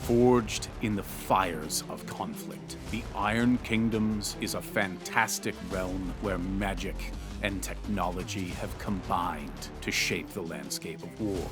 Forged in the fires of conflict, the Iron Kingdoms is a fantastic realm where magic and technology have combined to shape the landscape of war.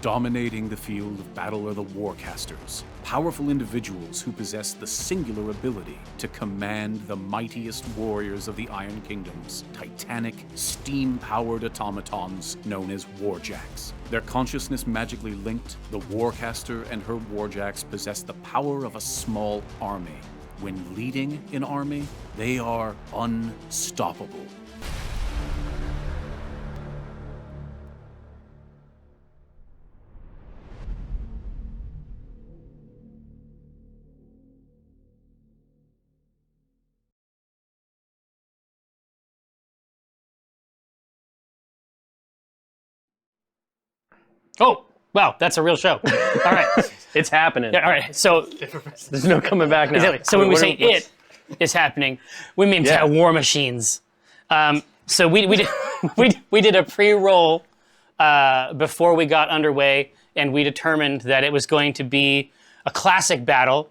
Dominating the field of battle are the Warcasters, powerful individuals who possess the singular ability to command the mightiest warriors of the Iron Kingdoms, titanic, steam-powered automatons known as Warjacks. Their consciousness magically linked, the Warcaster and her Warjacks possess the power of a small army. When leading an army, they are unstoppable. Oh, wow, that's a real show. All right. It's happening. Yeah, all right. So, There's no coming back now. exactly. So when we say it is happening, we mean War Machines. So we did we did a pre-roll before we got underway, and we determined that it was going to be a classic battle.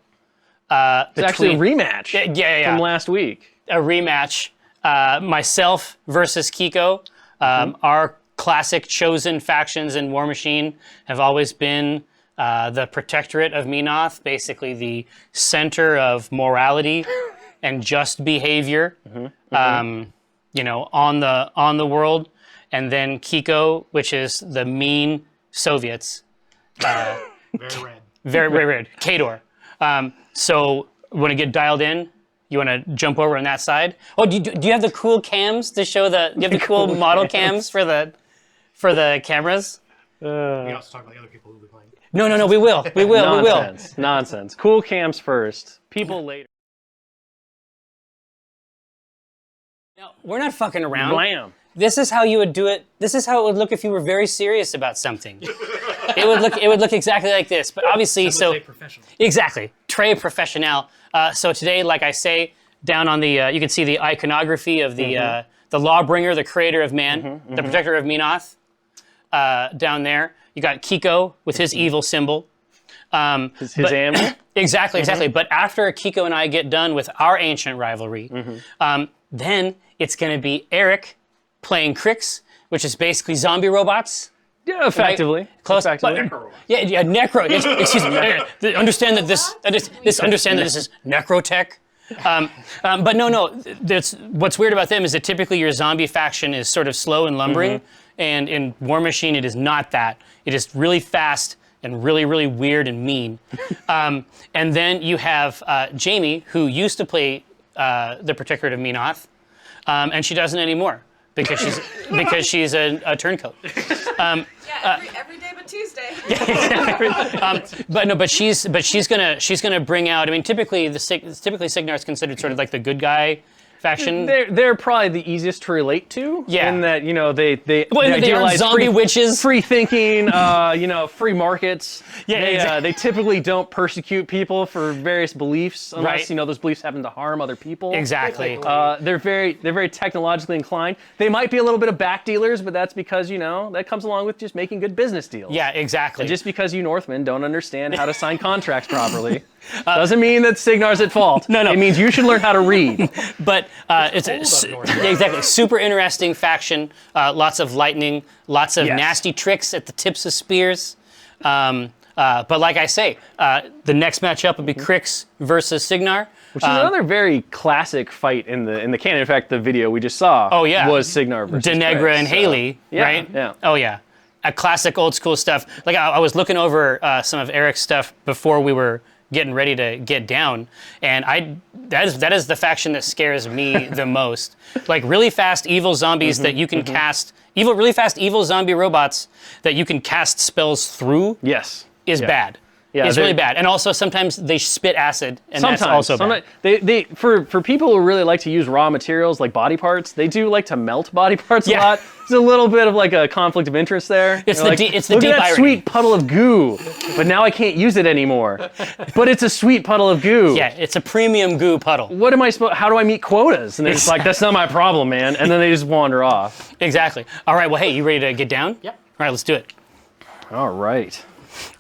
It's actually a rematch from last week. A rematch. Myself versus Kiko. Our classic chosen factions in Warmachine have always been the Protectorate of Menoth, basically the center of morality and just behavior, you know, on the world, and then Kiko, which is the mean Soviets. Very red. Very red. Kador. So want to get dialed in? You want to jump over on that side? Oh, do you have the cool cams to show the? Do you have the cool model cams for the cameras? We also talk about the other people who will be playing. No. We will. Nonsense. Cool cams first. People later. No, we're not fucking around. Blam. This is how you would do it. This is how it would look if you were very serious about something. It would look exactly like this. But obviously, so Professional. exactly, très professionnel. So today, like I say, down on the you can see the iconography of the Lawbringer, the creator of man, the protector of Menoth. Down there, you got Kiko with his evil symbol. His animal? Exactly. But after Kiko and I get done with our ancient rivalry, then it's going to be Eric playing Crix, which is basically zombie robots. Yeah, effectively. Right? Close. Effectively. Yeah, necro. Excuse me. Understand that this is necrotech. But no. What's weird about them is that typically your zombie faction is sort of slow and lumbering, and in Warmachine it is not that. It is really fast and really, really weird and mean. And then you have Jamie, who used to play the Protectorate of Menoth, and she doesn't anymore because she's a turncoat. Every day but Tuesday. But she's gonna bring out. I mean, typically Signar is considered sort of like the good guy faction. They're probably the easiest to relate to. Yeah. In that, you know, they are zombie witches, free thinking, you know, free markets. Yeah, they typically don't persecute people for various beliefs unless you know those beliefs happen to harm other people. Exactly. They're very technologically inclined. They might be a little bit of back dealers, but that's because, you know, that comes along with just making good business deals. Yeah, exactly. And just because you Northmen don't understand how to sign contracts properly doesn't mean that Signar's at fault. No. It means you should learn how to read. But it's exactly super interesting faction. Lots of lightning, lots of nasty tricks at the tips of spears. But like I say, the next matchup would be Crix versus Signar. Which is another very classic fight in the canon. In fact, the video we just saw was Signar versus Denegra Crix, and Haley, right? Yeah. Oh, yeah. A classic old school stuff. Like I was looking over some of Eric's stuff before we were getting ready to get down, and that is the faction that scares me the most. Like really fast evil zombies that you can cast, really fast evil zombie robots that you can cast spells through. Yes. Is bad. Yeah, it's really bad. And also sometimes they spit acid, and that's also bad. They for people who really like to use raw materials like body parts, they do like to melt body parts a lot. There's a little bit of like a conflict of interest there. It's the deep look at that irony. sweet puddle of goo, but now I can't use it anymore. But it's a sweet puddle of goo. Yeah, it's a premium goo puddle. What am I supposed? How do I meet quotas? And they're just like, that's not my problem, man. And then they just wander off. Exactly. All right. Well, hey, you ready to get down? Yep. All right, let's do it. All right.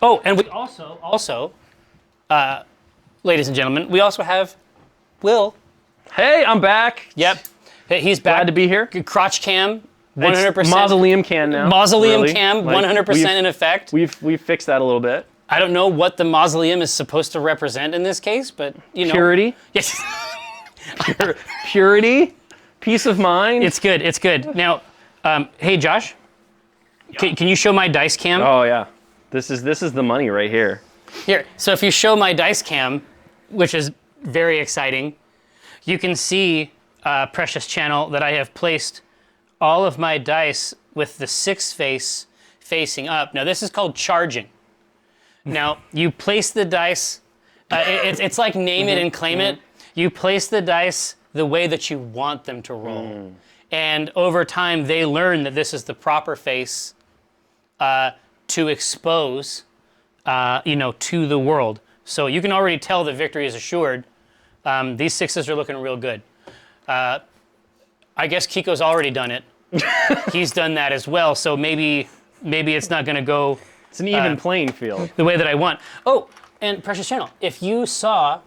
Oh, and we also, ladies and gentlemen, we also have Will. Hey, I'm back. Yep, he's back. Glad to be here. Crotch cam, It's 100%. Mausoleum can now. Mausoleum really. cam, Like, 100% in effect. We've fixed that a little bit. I don't know what the mausoleum is supposed to represent in this case, but you know. Purity. Yes. Purity. Peace of mind. It's good. It's good. Now, hey Josh, can you show my dice cam? Oh yeah. This is the money right here. Here. So if you show my dice cam, which is very exciting, you can see, Precious Channel, that I have placed all of my dice with the 6 face facing up. Now this is called charging. Now you place the dice. It's like name it and claim it. You place the dice the way that you want them to roll. And over time, they learn that this is the proper face to expose, to the world. So you can already tell that victory is assured. These 6s are looking real good. I guess Kiko's already done it. He's done that as well. So maybe it's not going to go. It's an even playing field. The way that I want. Oh, and Precious Channel, if you saw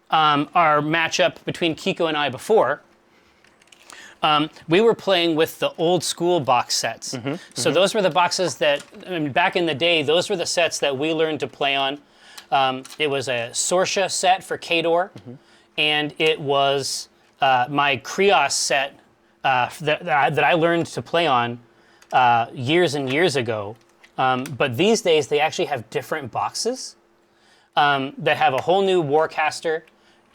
our matchup between Kiko and I before, we were playing with the old school box sets. So those were the boxes that, back in the day, those were the sets that we learned to play on. It was a Sorsha set for Kador, and it was my Krios set that I learned to play on years and years ago. But these days, they actually have different boxes that have a whole new Warcaster,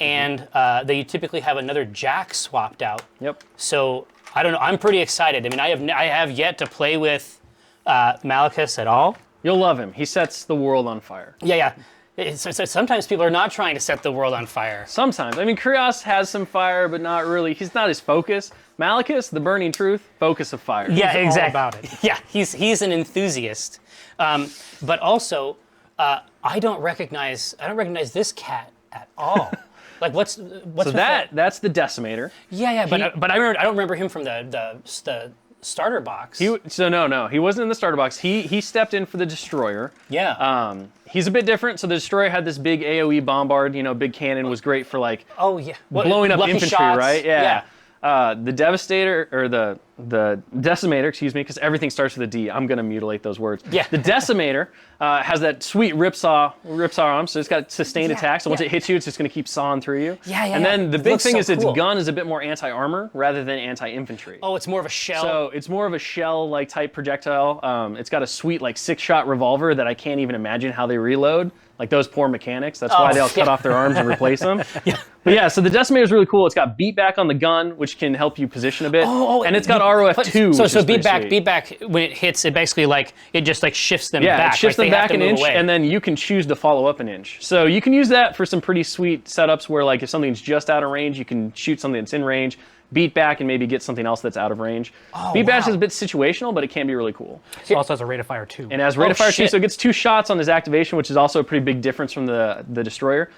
and they typically have another Jack swapped out. Yep. So I don't know. I'm pretty excited. I mean, I have yet to play with Malachus at all. You'll love him. He sets the world on fire. Yeah. Sometimes people are not trying to set the world on fire. Sometimes. I mean, Krios has some fire, but not really. He's not his focus. Malachus, the burning truth, focus of fire. Yeah, exactly. All about it. Yeah, he's an enthusiast, but also I don't recognize this cat at all. Like what's So with that's the Decimator. Yeah, but I don't remember him from the starter box. No, he wasn't in the starter box. He stepped in for the Destroyer. Yeah. He's a bit different. So the Destroyer had this big AOE bombard, big cannon, was great for like Oh yeah. blowing up Lucky infantry, shots. right? Yeah. The Devastator, or the Decimator, excuse me, because everything starts with a D. I'm going to mutilate those words. Yeah. The Decimator has that sweet ripsaw arm, so it's got sustained attack, so once it hits you, it's just going to keep sawing through you. Yeah. And then the It big looks thing so is its cool. gun is a bit more anti-armor rather than anti-infantry. Oh, it's more of a shell. So it's more of a shell-like type projectile. It's got a sweet 6-shot revolver that I can't even imagine how they reload. Like those poor mechanics. That's why they'll cut off their arms and replace them. But yeah, so the Decimator is really cool. It's got beat back on the gun, which can help you position a bit. And it's got ROF2. So beat back when it hits, it basically it just shifts them back. Yeah, it shifts them back an inch, away. and then you can choose to follow up an inch. So you can use that for some pretty sweet setups where if something's just out of range, you can shoot something that's in range, beat back, and maybe get something else that's out of range. Beat back is a bit situational, but it can be really cool. It also has a rate of fire too. And has rate of fire too, shit. so it gets 2 shots on his activation, which is also a pretty big difference from the Destroyer.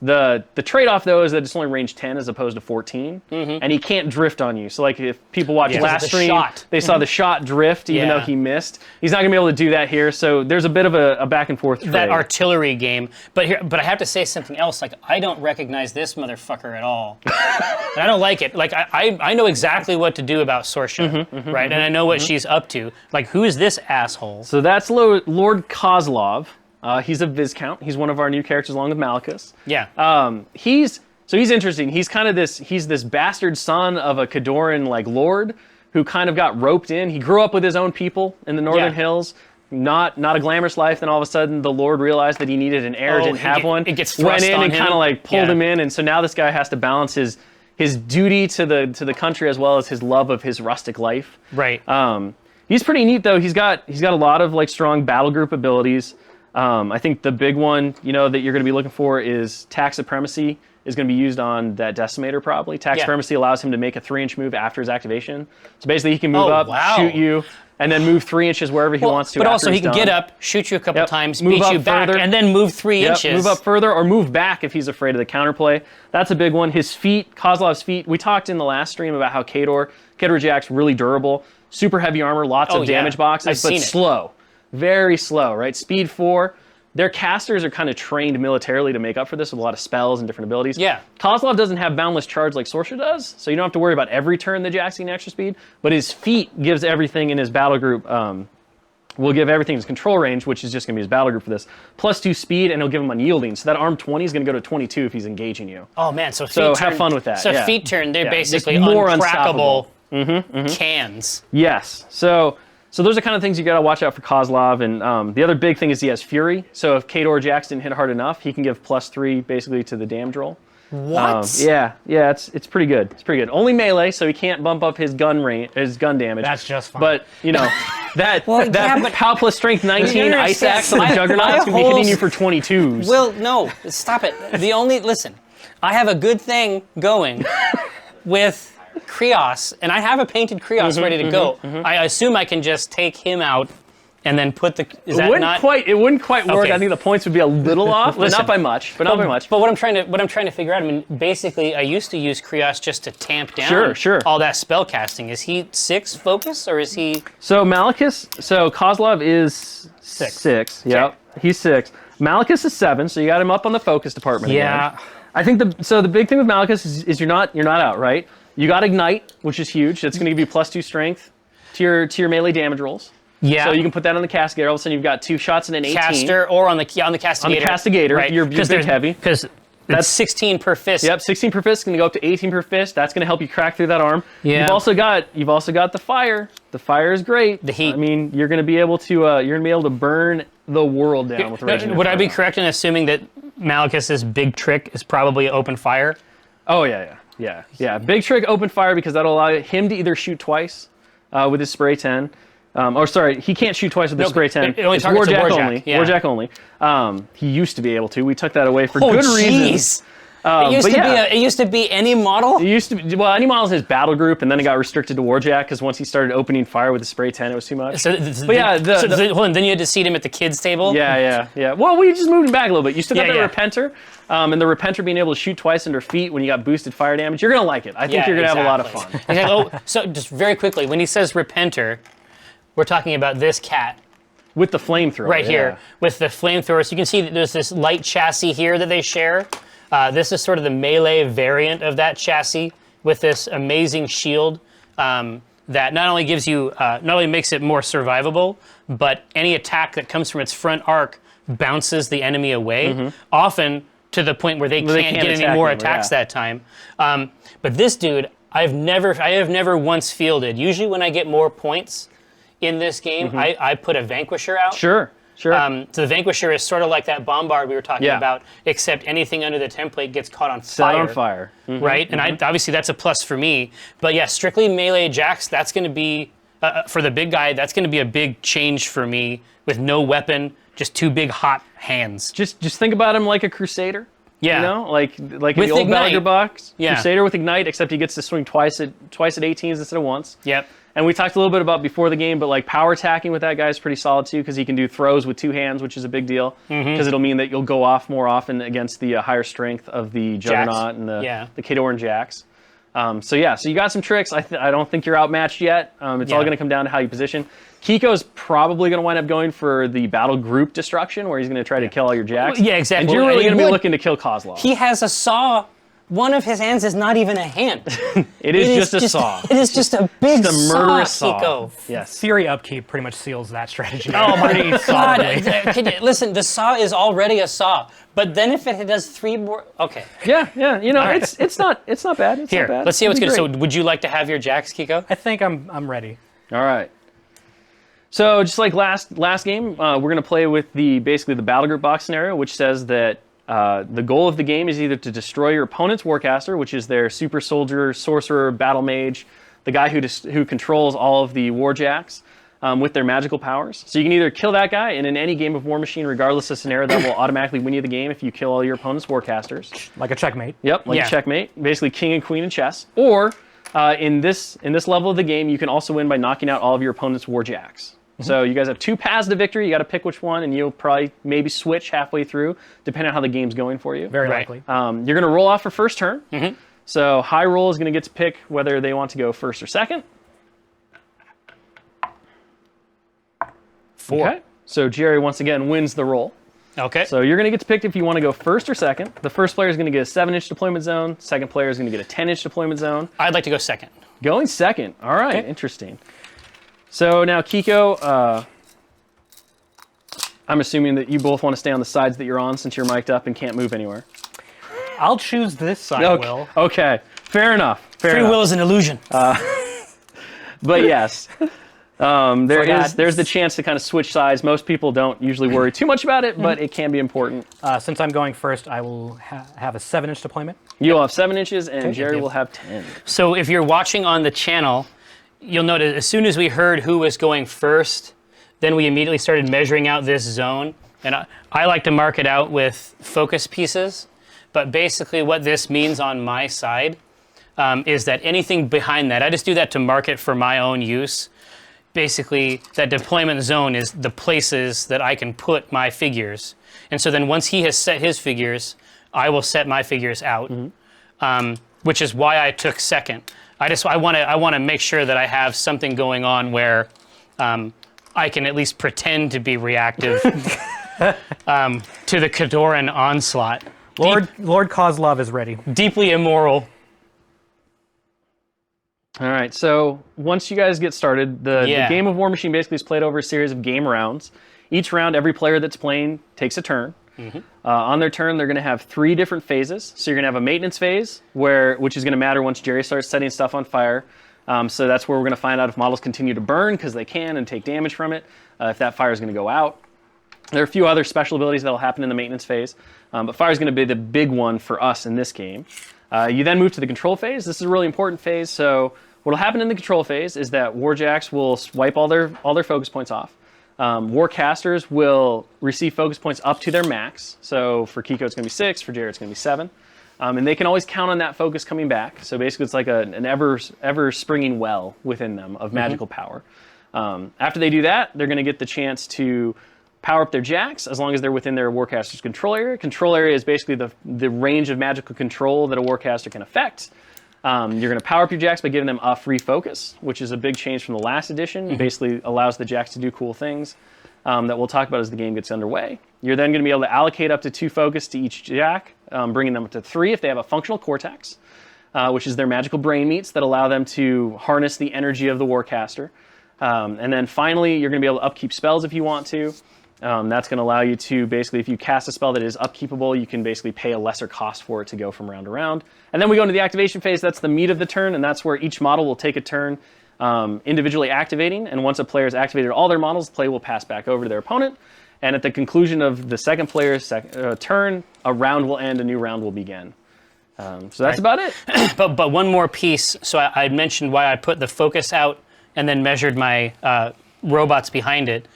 The trade-off, though, is that it's only range 10 as opposed to 14, and he can't drift on you. So, if people watch last stream, they saw the shot drift, even though he missed. He's not going to be able to do that here, so there's a bit of a back-and-forth trade. That artillery game. But I have to say something else. I don't recognize this motherfucker at all. And I don't like it. I know exactly what to do about Sorsha, right? And I know what she's up to. Who is this asshole? So that's Lord Kozlov. He's a Viscount. He's one of our new characters along with Malachus. Yeah. He's interesting. He's kind of this bastard son of a Kadoran lord who kind of got roped in. He grew up with his own people in the Northern Hills. Not a glamorous life. Then all of a sudden the Lord realized that he needed an heir, didn't have one. It gets went thrust in on and him. kind of pulled him in, and so now this guy has to balance his duty to the country as well as his love of his rustic life. Right. He's pretty neat though. He's got a lot of strong battle group abilities. I think the big one, that you're going to be looking for is Tax Supremacy is going to be used on that Decimator probably. Tax Supremacy allows him to make a 3-inch move after his activation. So basically he can move up, shoot you, and then move 3 inches wherever he wants to. But after also he he's can done. get up, shoot you a couple times, Move beat up you back, further. and then move 3 inches. Move up further or move back if he's afraid of the counterplay. That's a big one. His feet, Kozlov's feet, we talked in the last stream about how Kador Jack's really durable, super heavy armor, lots of damage boxes, but slow. Very slow, right? Speed 4. their casters are kind of trained militarily to make up for this with a lot of spells and different abilities. Yeah. Kozlov doesn't have boundless charge like Sorcerer does, so you don't have to worry about every turn the Jack's getting extra speed, but his feat gives everything in his battle group, will give everything his control range, which is just going to be his battle group for this, +2 speed, and he'll give him unyielding. So that arm 20 is going to go to 22 if he's engaging you. Oh man, so have fun with that. So yeah. feet turn, they're Yeah, basically just more uncrackable unstoppable. cans. Yes. So those are kind of things you got to watch out for Kozlov. And the other big thing is he has Fury. So if Khador Jax didn't hit hard enough, he can give +3 basically to the damage roll. What? Yeah, it's pretty good. It's pretty good. Only melee, so he can't bump up his gun damage. That's just fine. But that but POW plus strength 19 You ice understand, axe and the my Juggernaut's gonna be whole hitting you for 22s. Will, no, stop it. Listen, I have a good thing going with Krios, and I have a painted Krios ready to go. I assume I can just take him out and then put the. Is that not? It wouldn't quite work. Okay. I think the points would be a little off, but not by much. But what I'm trying to figure out, I mean, basically, I used to use Krios just to tamp down Sure. all that spell casting. Is he 6 focus, or is he? So Kozlov is 6. Yep, he's 6. Malachus is 7, so you got him up on the focus department again. I think the big thing with Malachus is you're not out, right? You got Ignite, which is huge. That's going to give you +2 strength to your melee damage rolls. Yeah. So you can put that on the Castigator. All of a sudden, you've got 2 shots and an 18. Caster or on the Castigator. On the Castigator, right. you're big heavy. Because that's 16 per fist. Yep, 16 per fist. Going to go up to 18 per fist. That's going to help you crack through that arm. Yeah. You've also got the fire. The fire is great. The heat. I mean, you're going to be able to burn the world down with Raging. Would I be correct in assuming that Malachus's big trick is probably open fire? Oh yeah. Big trick, open fire, because that'll allow him to either shoot twice with his spray 10. He can't shoot twice with the spray 10. It only it's targets Warjack Warjack, only. yeah. Warjack only. He used to be able to. We took that away for good reasons. It used to be any model. It used to be, well, any model in his battle group, and then it got restricted to Warjack because once he started opening fire with the spray 10, it was too much. Hold on, then you had to seat him at the kids' table. Yeah. Well, we just moved him back a little bit. You still got the Yeah. Repenter, and the Repenter being able to shoot twice under feet when you got boosted fire damage. You're gonna like it. I think you're gonna have a lot of fun. Exactly. So just very quickly, when he says Repenter, we're talking about this cat. With the flamethrower. Right here, with the flamethrower. So you can see that there's this light chassis here that they share. This is sort of the melee variant of that chassis with this amazing shield that not only gives you, not only makes it more survivable, but any attack that comes from its front arc bounces the enemy away, often to the point where they can't get any more attacks that time. But this dude, I have never once fielded. Usually when I get more points in this game, I put a Vanquisher out. Sure. So the Vanquisher is sort of like that Bombard we were talking about, except anything under the template gets caught on fire. Set on fire. Right? And obviously that's a plus for me. But yeah, strictly melee Jax, that's going to be, for the big guy, that's going to be a big change for me with no weapon, just 2 big hot hands. Just think about him like a Crusader. Yeah. You know, like in With the old Ignite. Balliger box. Yeah. Crusader with Ignite, except he gets to swing twice at 18s instead of once. Yep. And we talked a little bit about before the game, but like power attacking with that guy is pretty solid too, because he can do throws with 2 hands, which is a big deal. Because it'll mean that you'll go off more often against the higher strength of the Juggernaut and the Khador and Jax. So you got some tricks. I don't think you're outmatched yet. It's all going to come down to how you position. Kiko's probably going to wind up going for the battle group destruction, where he's going to try to kill all your Jax. Yeah, exactly. And you're really going to be looking to kill Kozlov. He has a saw. One of his hands is not even a hand. It is just a saw. It is just a big Just a murderous saw, saw. Kiko. Yes. Fury upkeep pretty much seals that strategy. Oh my Pretty God! solidly. Listen, the saw is already a saw, but then if it does 3 more, okay. Yeah. It's not bad. It's Here, not bad. let's see how it's It'll good. be So, would you like to have your Jax, Kiko? I think I'm ready. All right. So just like last game, we're going to play with basically the battle group box scenario, which says that the goal of the game is either to destroy your opponent's Warcaster, which is their super soldier, sorcerer, battle mage, the guy who controls all of the Warjacks with their magical powers. So you can either kill that guy, and in any game of Warmachine, regardless of scenario, that will automatically win you the game if you kill all your opponent's Warcasters. Like a checkmate. Yep, like a checkmate. Basically king and queen in chess. Or in this level of the game, you can also win by knocking out all of your opponent's Warjacks. So you guys have 2 paths to victory. You got to pick which one, and you'll probably maybe switch halfway through, depending on how the game's going for you. Very likely. You're going to roll off for first turn. So high roll is going to get to pick whether they want to go first or second. 4. Okay. So Jerry once again wins the roll. Okay. So you're going to get to pick if you want to go first or second. The first player is going to get a 7-inch deployment zone. Second player is going to get a 10-inch deployment zone. I'd like to go second. Going second. All right, Okay. interesting. So now, Kiko, I'm assuming that you both want to stay on the sides that you're on since you're mic'd up and can't move anywhere. I'll choose this side, Okay, Will. okay. Fair enough. Fair Free enough. will is an illusion. But yes, there's the chance to kind of switch sides. Most people don't usually worry too much about it, but it can be important. Since I'm going first, I will have a 7-inch deployment. You'll have 7 inches, and Jerry you. will have 10. So if you're watching on the channel, you'll notice as soon as we heard who was going first, then we immediately started measuring out this zone. And I like to mark it out with focus pieces. But basically what this means on my side is that anything behind that, I just do that to mark it for my own use. Basically, that deployment zone is the places that I can put my figures. And so then once he has set his figures, I will set my figures out, which is why I took second. I want to make sure that I have something going on where I can at least pretend to be reactive to the Kadoran onslaught. Lord Kozlov is ready. Deeply immoral. All right, so once you guys get started, the game of Warmachine basically is played over a series of game rounds. Each round, every player that's playing takes a turn. On their turn, they're going to have 3 different phases. So you're going to have a maintenance phase, which is going to matter once Jerry starts setting stuff on fire. So that's where we're going to find out if models continue to burn, because they can, and take damage from it, if that fire is going to go out. There are a few other special abilities that will happen in the maintenance phase, but fire is going to be the big one for us in this game. You then move to the control phase. This is a really important phase. So what will happen in the control phase is that Warjacks will wipe all their focus points off. Warcasters will receive focus points up to their max. So for Kiko, it's going to be 6. For Jerry, it's going to be 7. And they can always count on that focus coming back. So basically, it's like an ever springing well within them of magical power. After they do that, they're going to get the chance to power up their jacks as long as they're within their Warcaster's control area. Control area is basically the range of magical control that a Warcaster can affect. You're going to power up your jacks by giving them a free focus, which is a big change from the last edition. It basically allows the jacks to do cool things that we'll talk about as the game gets underway. You're then going to be able to allocate up to 2 focus to each jack, bringing them up to 3 if they have a functional cortex, which is their magical brain meats that allow them to harness the energy of the Warcaster. And then finally, you're going to be able to upkeep spells if you want to. That's going to allow you to basically, if you cast a spell that is upkeepable, you can basically pay a lesser cost for it to go from round to round. And then we go into the activation phase. That's the meat of the turn, and that's where each model will take a turn individually activating. And once a player has activated all their models, the play will pass back over to their opponent. And at the conclusion of the second player's turn, a round will end, a new round will begin. So that's about it. But one more piece. So I mentioned why I put the focus out and then measured my robots behind it.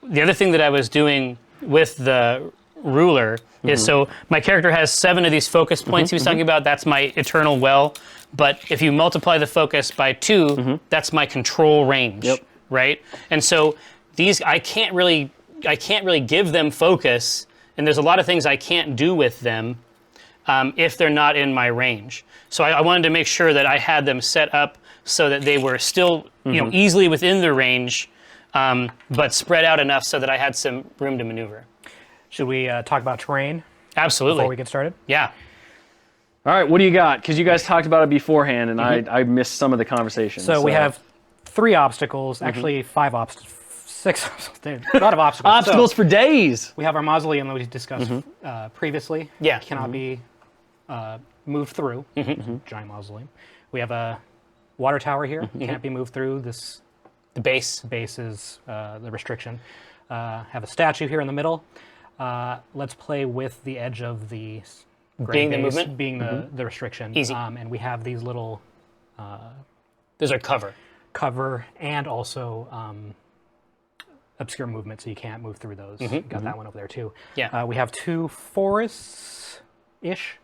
The other thing that I was doing with the ruler is so my character has 7 of these focus points he was talking about. That's my eternal well. But if you multiply the focus by 2, that's my control range, right? And so these I can't really give them focus, and there's a lot of things I can't do with them if they're not in my range. So I wanted to make sure that I had them set up so that they were still easily within the range, but spread out enough so that I had some room to maneuver. Should we talk about terrain Absolutely. before we get started? Yeah. All right, what do you got? Because you guys talked about it beforehand, and I missed some of the conversation. So we have 3 obstacles, actually 5 obstacles, 6 obstacles, a lot of obstacles. obstacles So for days. we have our mausoleum that we discussed previously. Yeah. Cannot be moved through, giant mausoleum. We have a water tower here, can't be moved through. This The base. base is the restriction. Have a statue here in the middle. Let's play with the edge of the gray Being the base movement? being the restriction. Easy. And we have these little Those are cover. cover and also obscure movement, so you can't move through those. Got that one over there too. Yeah. We have 2 forests-ish.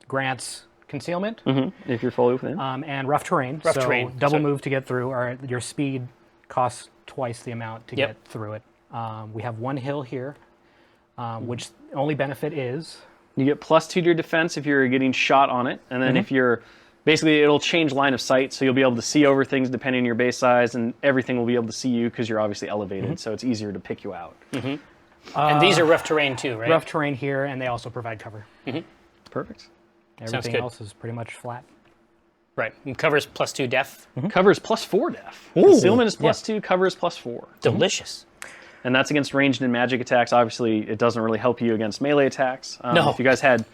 Grants concealment If you're fully within. and rough terrain. Rough so terrain. double So- move to get through, or your speed costs twice the amount to Yep. get through it. We have 1 hill here, which only benefit is You get +2 to your defense if you're getting shot on it, and then if you're basically it'll change line of sight, so you'll be able to see over things depending on your base size, and everything will be able to see you because you're obviously elevated, so it's easier to pick you out. And these are rough terrain too, right? Rough terrain here, and they also provide cover. Perfect. Everything good. else is pretty much flat. Right. And covers +2 def. Cover is +4 def. Concealment is +2, cover is +4. Delicious. And that's against ranged and magic attacks. Obviously, it doesn't really help you against melee attacks. No. If you guys had,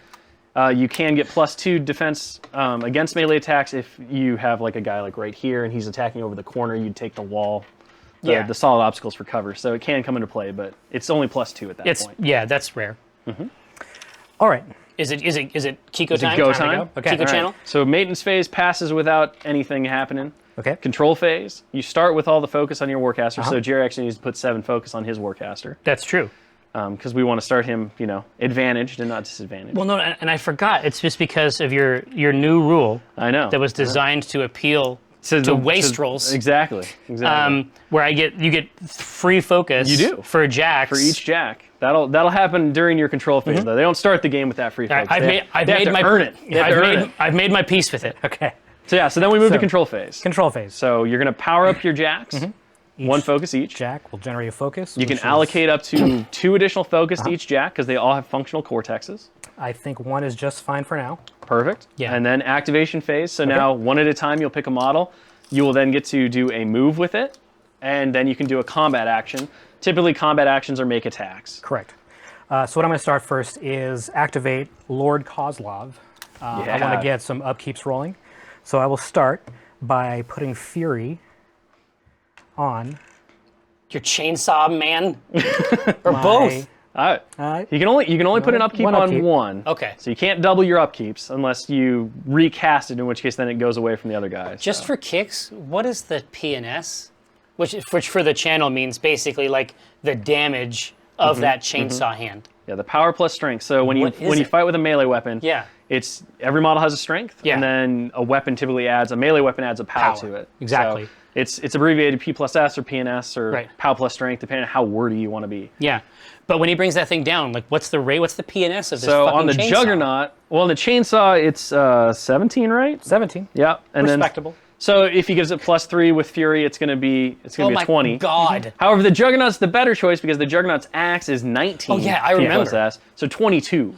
you can get +2 defense against melee attacks if you have like a guy like right here and he's attacking over the corner. You'd take the wall, the solid obstacles for cover. So it can come into play, but it's only +2 at that point. Yeah, that's rare. All right. Is it Kiko Is it time? go Time to time? go? Okay. Kiko All right. channel? So maintenance phase passes without anything happening. Okay. Control phase, you start with all the focus on your Warcaster. So Jerry actually needs to put 7 focus on his Warcaster That's true. because we want to start him, advantaged and not disadvantaged. Well, no, and I forgot. It's just because of your new rule I know. that was designed to appeal to wastrels. Exactly. Where you get free focus. You do. For jacks. For each jack. That'll happen during your control phase, though. They don't start the game with that free focus. They have to earn it. They have to earn it. I've made my peace with it. Okay. So then we move to control phase. Control phase. So you're going to power up your jacks, 1 focus each. Jack will generate a focus. You can allocate up to 2 additional focus to each jack because they all have functional cortexes. I think 1 is just fine for now. Perfect. Yeah. And then activation phase. So now, one at a time, you'll pick a model. You will then get to do a move with it, and then you can do a combat action. Typically, combat actions are make attacks. Correct. So what I'm going to start first is activate Lord Kozlov. I want to get some upkeeps rolling. So I will start by putting Fury on Your chainsaw man, or both. All right. You can only put an upkeep one on upkeep. 1. Okay. So you can't double your upkeeps unless you recast it, in which case then it goes away from the other guys. Just for kicks, what is the PNS? Which for the channel means basically like the damage of that chainsaw hand. Yeah, the power plus strength. So when you What is it? fight with a melee weapon, Yeah. it's every model has a strength, Yeah. and then a melee weapon adds a power to it. Exactly. So it's abbreviated P plus S or PNS or Right. power plus strength, depending on how wordy you want to be. Yeah. But when he brings that thing down, like what's the rate? What's the PNS of this So fucking on the chainsaw? Juggernaut, on the chainsaw, it's 17, right? 17. Yeah, and Respectable. So if he gives it +3 with Fury, it's going to be Oh a my 20. God. However, the Juggernaut's the better choice because the Juggernaut's axe is 19. Oh, yeah, I P remember. plus S, so 22.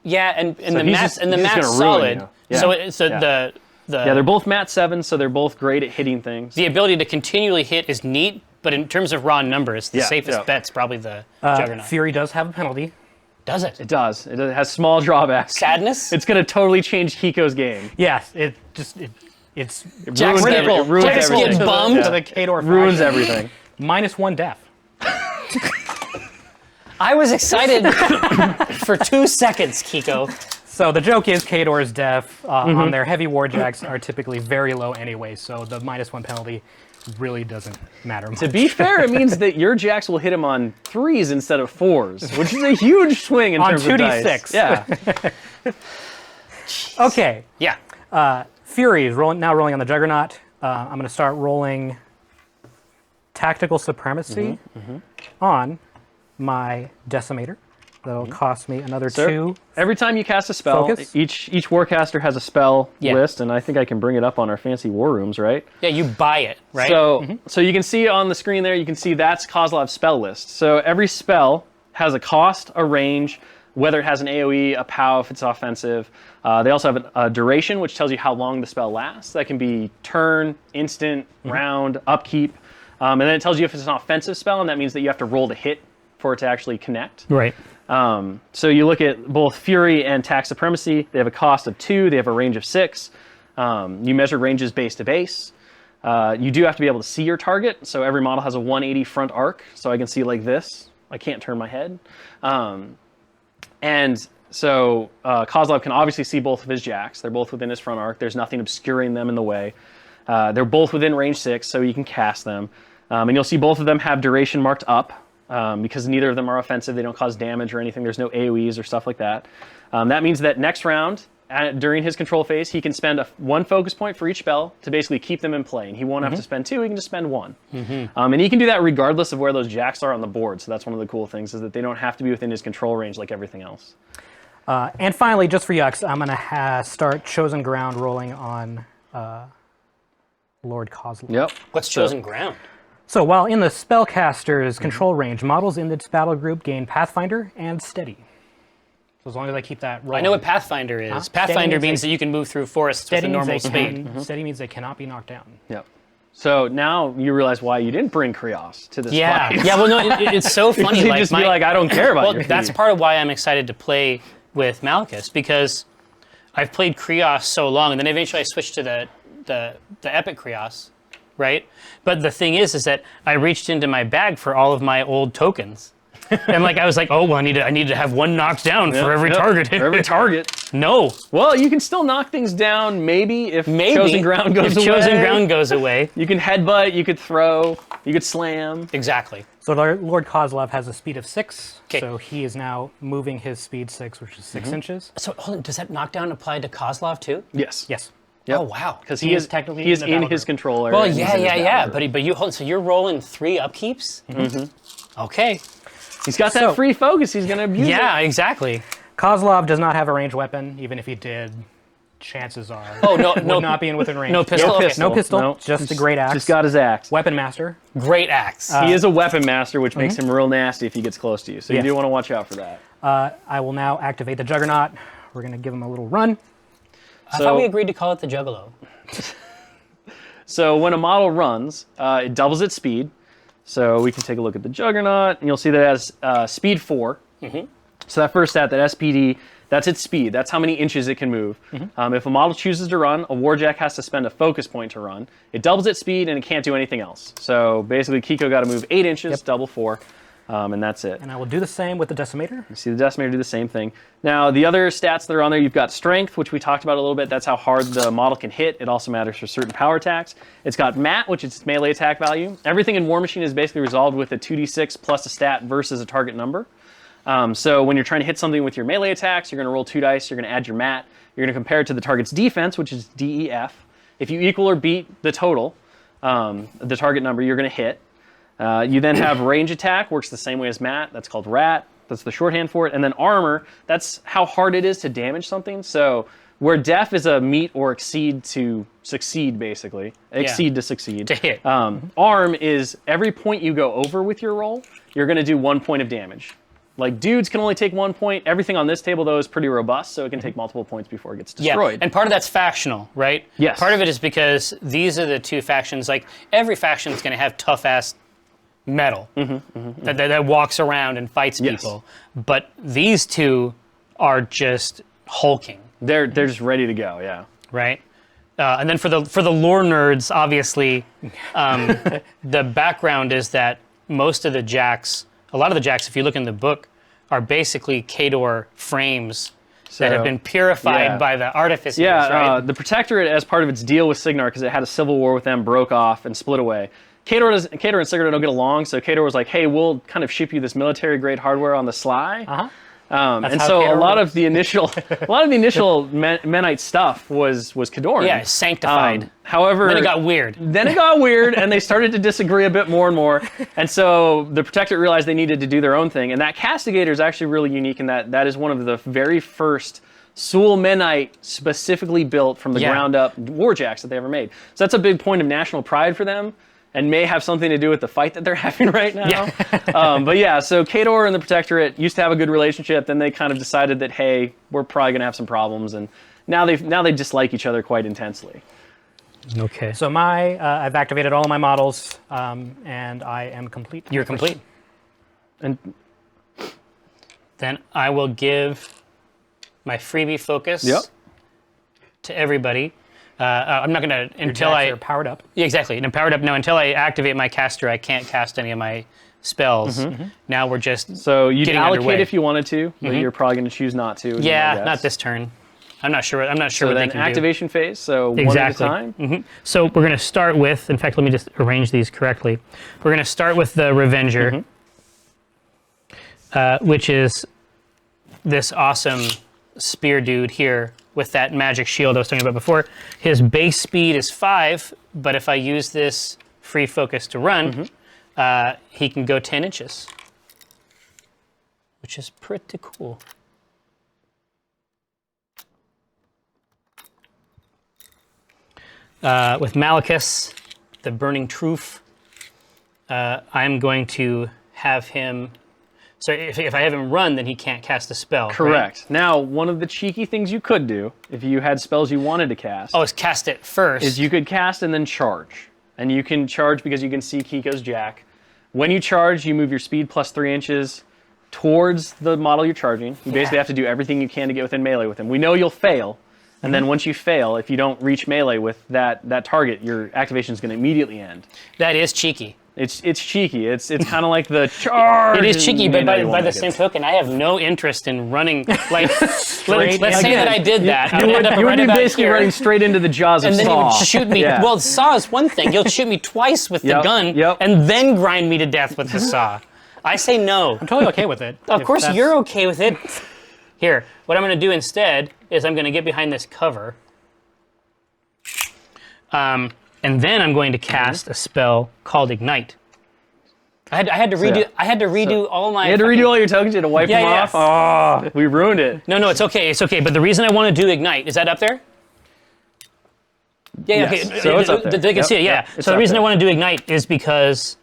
Yeah, and the he's mat's just- and the he's just mat's gonna ruin solid. you. Yeah. So Yeah. the Yeah, they're both Mat 7, so they're both great at hitting things. the ability to continually hit is neat, but in terms of raw numbers, the Yeah, safest yeah. bet's probably the Juggernaut. Fury does have a penalty. Does it? It does. It has small drawbacks. Sadness? It's going to totally change Hiko's game. Yes, it's Jack's ruins critical. it ruins Jack's everything. getting bummed. to the Khador Ruins faction. everything. -1 def. I was excited for 2 seconds, Kiko. So the joke is Khador's def on their heavy warjacks are typically very low anyway, so the -1 penalty really doesn't matter much. To be fair, it means that your jacks will hit him on 3s instead of 4s, which is a huge swing in On terms of dice. 2d6. Yeah. Okay, Yeah. Fury is rolling on the Juggernaut. I'm going to start rolling Tactical Supremacy on my Decimator. That'll cost me another So 2. every time you cast a spell, Focus. each Warcaster has a spell Yeah. list, and I think I can bring it up on our fancy war rooms, right? Yeah, you buy it, right? So you can see on the screen there, you can see that's Kozlov's spell list. So every spell has a cost, a range, whether it has an AoE, a POW if it's offensive. They also have a duration, which tells you how long the spell lasts. That can be turn, instant, round, upkeep. And then it tells you if it's an offensive spell, and that means that you have to roll to hit for it to actually connect. right. So you look at both Fury and Tax Supremacy. They have a cost of 2. They have a range of 6. You measure ranges base to base. You do have to be able to see your target. So every model has a 180 front arc. So I can see like this. I can't turn my head. And so Kozlov can obviously see both of his jacks. They're both within his front arc. There's nothing obscuring them in the way. They're both within range 6, so you can cast them. And you'll see both of them have duration marked up. Because neither of them are offensive, they don't cause damage or anything. There's no AoEs or stuff like that. That means that next round, during his control phase, he can spend 1 focus point for each spell to basically keep them in play. And he won't have to spend 2, he can just spend 1. And he can do that regardless of where those jacks are on the board. So that's one of the cool things, is that they don't have to be within his control range like everything else. And finally, just for yucks, I'm going to start Chosen Ground rolling on Lord Kozlov. Yep. What's chosen ground? So while in the spellcaster's control range, models in this battle group gain Pathfinder and Steady. So as long as I keep that rolling. I know what Pathfinder is. Huh? Pathfinder Steady means that you can move through forests with a normal speed. Steady means they cannot be knocked down. Yep. So now you realize why you didn't bring Krios to this Yeah, fight. yeah. Well, no, it's so funny. He'd like, just be like, I don't care about well, your that's feed. part of why I'm excited to play with Malchus, because I've played Krios so long, and then eventually I switched to the Epic Krios, right? But the thing is that I reached into my bag for all of my old tokens. And like I was like, oh well, I need to have one knocked down for every target. For every target. No. Well, you can still knock things down, maybe if Chosen Ground goes if away. Chosen Ground goes away. You can headbutt, you could throw, you could slam. Exactly. So Lord Kozlov has a speed of 6, 'Kay. so he is now moving his speed 6, which is 6 inches. So hold on, does that knockdown apply to Kozlov too? Yes. Yes. Yep. Oh wow. Because He is technically he is in the in battle his group. control area. Well, and he's yeah, in his yeah, battle yeah. group. But you hold. So you're rolling 3 upkeeps. Mm-hmm. Okay. He's got that So- free focus. He's going to abuse Yeah, it. exactly. Kozlov does not have a ranged weapon. Even if he did, chances are Oh no, would no, not be in within range. no pistol. No Okay. pistol. No pistol, No. just a great axe. Just got his axe. Weapon master. Great axe. He is a weapon master, which makes him real nasty if he gets close to you. So Yes. you do want to watch out for that. I will now activate the Juggernaut. We're going to give him a little run. I thought we agreed to call it the Juggalo. So when a model runs, it doubles its speed. So we can take a look at the Juggernaut, and you'll see that it has speed 4. So that first stat, that SPD, that's its speed. That's how many inches it can move. If a model chooses to run, a Warjack has to spend a focus point to run. It doubles its speed, and it can't do anything else. So basically, Kiko got to move 8 inches, double 4, and that's it. And I will do the same with the Decimator. You see the Decimator do the same thing. Now, the other stats that are on there, you've got Strength, which we talked about a little bit. That's how hard the model can hit. It also matters for certain power attacks. It's got Mat, which is its melee attack value. Everything in Warmachine is basically resolved with a 2d6 plus a stat versus a target number. So when you're trying to hit something with your melee attacks, you're going to roll 2 dice, you're going to add your Mat, you're going to compare it to the target's defense, which is DEF. If you equal or beat the total, the target number, you're going to hit. You then have range attack, works the same way as Mat. That's called Rat. That's the shorthand for it. And then armor, that's how hard it is to damage something. So where def is a meet or exceed to succeed, basically. Exceed to succeed. To hit. Arm is every point you go over with your roll, you're going to do 1 point of damage. Like dudes can only take 1 point. Everything on this table, though, is pretty robust, so it can take multiple points before it gets destroyed. Yeah, and part of that's factional, right? Yes. Part of it is because these are the two factions. Like every faction is going to have tough ass metal that walks around and fights Yes. people, but these two are just hulking, They're just ready to go, yeah. right? And then for the lore nerds, obviously, the background is that most of the jacks, a lot of the jacks, if you look in the book, are basically Khador frames that have been purified by the artificers, Yeah, right? the Protectorate, as part of its deal with Signar, because it had a civil war with them, broke off and split away. Khador and Signar don't get along, so Khador was like, hey, we'll kind of ship you this military-grade hardware on the sly. And how so a Khador lot works. of the initial, Menite stuff was Khadoran. Yeah, sanctified. However, Then it got weird. and they started to disagree a bit more and more. And so the Protectorate realized they needed to do their own thing. And that Castigator is actually really unique in that that is one of the very first Sul Menite specifically built from the ground up warjacks that they ever made. So that's a big point of national pride for them, and may have something to do with the fight that they're having right now. But yeah, so Khador and the Protectorate used to have a good relationship. Then they kind of decided that, hey, we're probably going to have some problems. And now they dislike each other quite intensely. Okay. So I've activated all of my models, and I am complete. You're complete. And Then I will give my freebie focus to everybody. I'm not going to until Are powered up. Yeah, exactly. And I'm powered up now. Until I activate my caster, I can't cast any of my spells. Now we're just so you'd getting allocate underway. if you wanted to, but you're probably going to choose not to. Yeah, not this turn. I'm not sure. I'm not sure So what then they can activation phase, so one Exactly. at a time. So we're going to start with. In fact, let me just arrange these correctly. We're going to start with the Revenger, which is this awesome spear dude here with that magic shield I was talking about before. His base speed is 5, but if I use this free focus to run, he can go 10 inches, which is pretty cool. with Malachus, the Burning Truth, I'm going to have him. So if I have him run, then he can't cast a spell. Correct. Right? Now, one of the cheeky things you could do, if you had spells you wanted to cast, is cast it first. is you could cast and then charge. And you can charge because you can see Kiko's Jack. When you charge, you move your speed plus 3 inches towards the model you're charging. You basically have to do everything you can to get within melee with him. We know you'll fail. And then once you fail, if you don't reach melee with that target, your activation is going to immediately end. That is cheeky. It's cheeky. It's kind of like the charge. It is cheeky, but by the same token, I have no interest in running. Like, let's say that I did that. You would be basically running straight into the jaws of and then Saw. you would shoot me. Yeah. Well, Saw is one thing. You'll shoot me twice with the gun, and then grind me to death with the Saw. I say no. I'm totally okay with it. Of course, you're okay with it. Here, what I'm going to do instead is I'm going to get behind this cover. And then I'm going to cast a spell called Ignite. I had to redo all my. You had to redo all your tokens. You had to wipe them off. Oh, we ruined it. No, it's okay. It's okay. But the reason I want to do Ignite, is that up there? Yeah. Yes. Okay. So it's up there. They can see it. Yeah. So the reason I want to do Ignite is because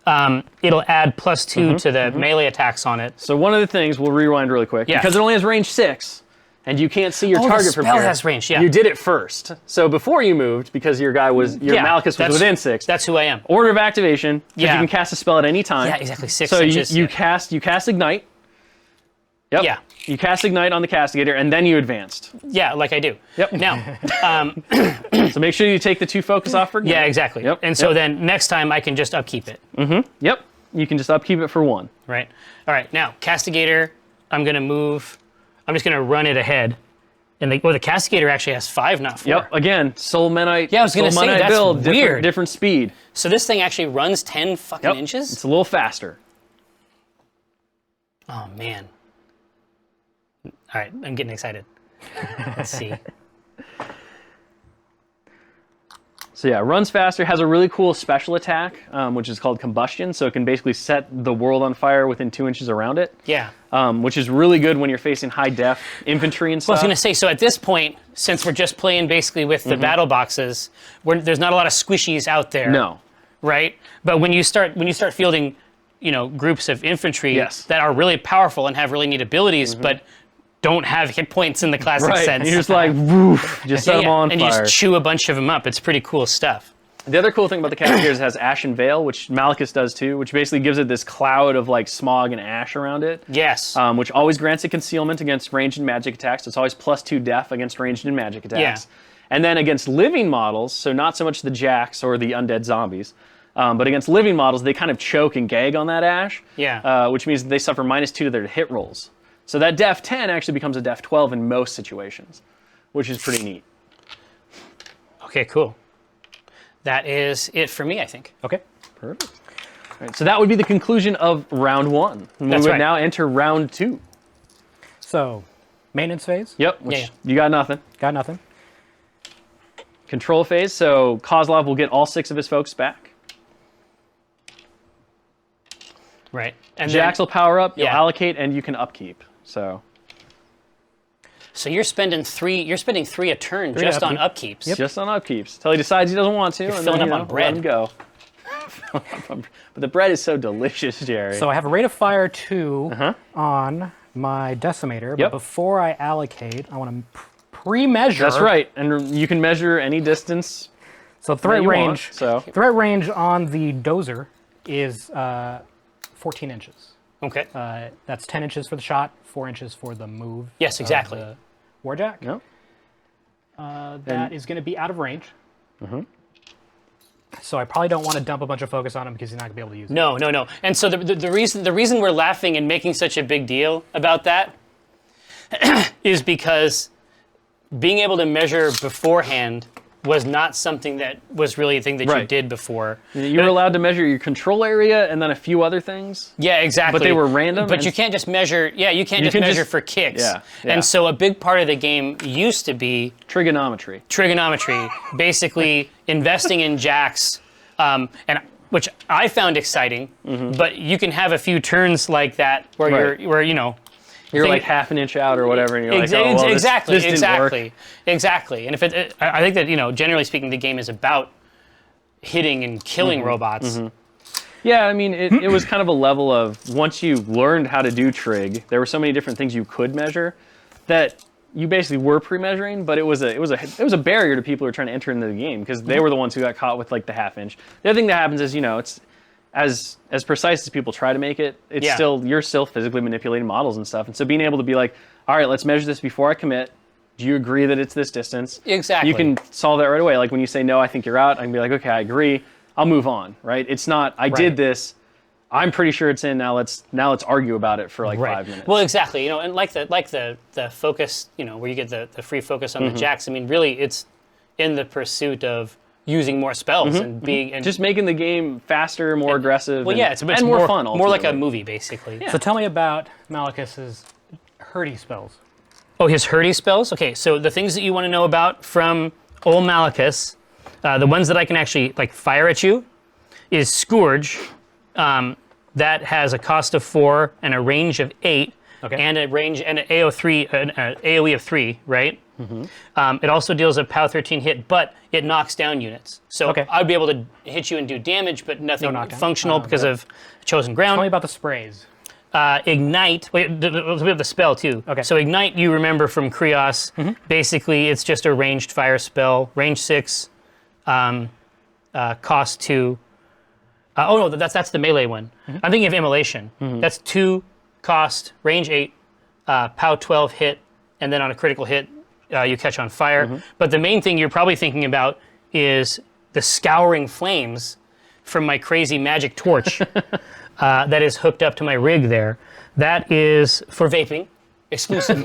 it'll add +2 to the melee attacks on it. So one of the things, we'll rewind really quick, because it only has range 6. And you can't see your target from here. The spell has range, yeah. You did it first. So before you moved, because your Malachus was within 6. That's who I am. Order of activation, because you can cast a spell at any time. Yeah, exactly. 6 so inches. So you cast Ignite. Yep. Yeah. You cast Ignite on the Castigator, and then you advanced. Yeah, like I do. Yep. Now, so make sure you take the 2 focus off for Ignite. Yeah, exactly. Yep. And so then next time I can just upkeep it. Yep. You can just upkeep it for 1. Right. All right. Now, Castigator, I'm going to move. I'm just going to run it ahead. And the Castigator actually has 5, not 4. Yep. Again, Soul Menite. Yeah, I was going to say, that's build, weird. Different speed. So this thing actually runs 10 fucking inches? It's a little faster. Oh, man. All right, I'm getting excited. Let's see. So yeah, runs faster, has a really cool special attack, which is called Combustion, so it can basically set the world on fire within 2 inches around it. Yeah. Which is really good when you're facing high-def infantry and stuff. Well, I was going to say, so at this point, since we're just playing basically with the battle boxes, there's not a lot of squishies out there. No. Right? But when you start fielding, groups of infantry that are really powerful and have really neat abilities, but don't have hit points in the classic sense. And you're just like, woof, just set them on and fire. you just chew a bunch of them up. It's pretty cool stuff. The other cool thing about the Castigator is it has Ashen Veil, which Malachus does too, which basically gives it this cloud of like smog and ash around it. Yes. Which always grants it concealment against ranged and magic attacks. So it's always +2 def against ranged and magic attacks. Yeah. And then against living models, so not so much the jacks or the undead zombies, but against living models, they kind of choke and gag on that ash. Yeah. Which means they suffer -2 to their hit rolls. So that def 10 actually becomes a def 12 in most situations, which is pretty neat. Okay, cool. That is it for me, I think. Okay. Perfect. All right, so that would be the conclusion of round 1. And we would now enter round 2. So, maintenance phase. Yep. You got nothing. Got nothing. Control phase. So Kozlov will get all 6 of his folks back. Right. And Jax will power up. You'll allocate, and you can upkeep. So you're spending 3. You're spending 3 a turn just on upkeeps. Yep. Just on upkeeps. Till he decides he doesn't want to, You're and filling then, up on bread. Let him go. But the bread is so delicious, Jerry. So I have a rate of fire 2 on my decimator, but before I allocate, I want to pre-measure. That's right, and you can measure any distance. So threat range on the dozer is 14 inches. Okay. That's 10 inches for the shot, 4 inches for the move. Yes, exactly. The Warjack. Yep. That is going to be out of range. So I probably don't want to dump a bunch of focus on him because he's not going to be able to use it. No. And so the reason we're laughing and making such a big deal about that is because being able to measure beforehand was not something that was really a thing that you did before. You were allowed to measure your control area and then a few other things. Yeah, exactly. But they were random. But you can't just measure. Yeah, you can't just measure for kicks. Yeah. And so a big part of the game used to be trigonometry. Basically investing in jacks, and which I found exciting. But you can have a few turns like that where You're like half an inch out or whatever, and you're like, oh, well, exactly, this didn't work. Exactly. And if I think that, generally speaking, the game is about hitting and killing robots. Yeah, I mean, it was kind of a level of, once you learned how to do trig, there were so many different things you could measure that you basically were pre-measuring, but it was a barrier to people who are trying to enter into the game, because they were the ones who got caught with like the half inch. The other thing that happens is, it's as precise as people try to make it, it's you're still physically manipulating models and stuff. And so being able to be like, all right, let's measure this before I commit. Do you agree that it's this distance? Exactly. You can solve that right away. Like when you say, no, I think you're out, I can be like, okay, I agree. I'll move on, right? It's not, I did this, I'm pretty sure it's in, now let's argue about it for like 5 minutes. Well, exactly, and like the focus, where you get the free focus on the jacks, I mean, really, it's in the pursuit of using more spells and being... just making the game faster, more aggressive, it's a bit more fun, ultimately. More like a movie, basically. So tell me about Malicus's hurdy spells. Oh, his hurdy spells? Okay, so the things that you want to know about from old Malicus, the ones that I can actually fire at you, is Scourge. That has a cost of 4 and a range of 8, and a range and an AOE of 3, right? It also deals a POW 13 hit, but it knocks down units. So I'd be able to hit you and do damage, but nothing functional because of chosen ground. Tell me about the sprays. Ignite, we have the spell too. So Ignite, you remember from Krios, basically it's just a ranged fire spell, range 6, cost 2. Oh no, that's the melee one. I'm thinking of Immolation. That's 2 cost, range 8, POW 12 hit, and then on a critical hit, you catch on fire. But the main thing you're probably thinking about is the Scouring Flames from my crazy magic torch that is hooked up to my rig there. That is for vaping, exclusive.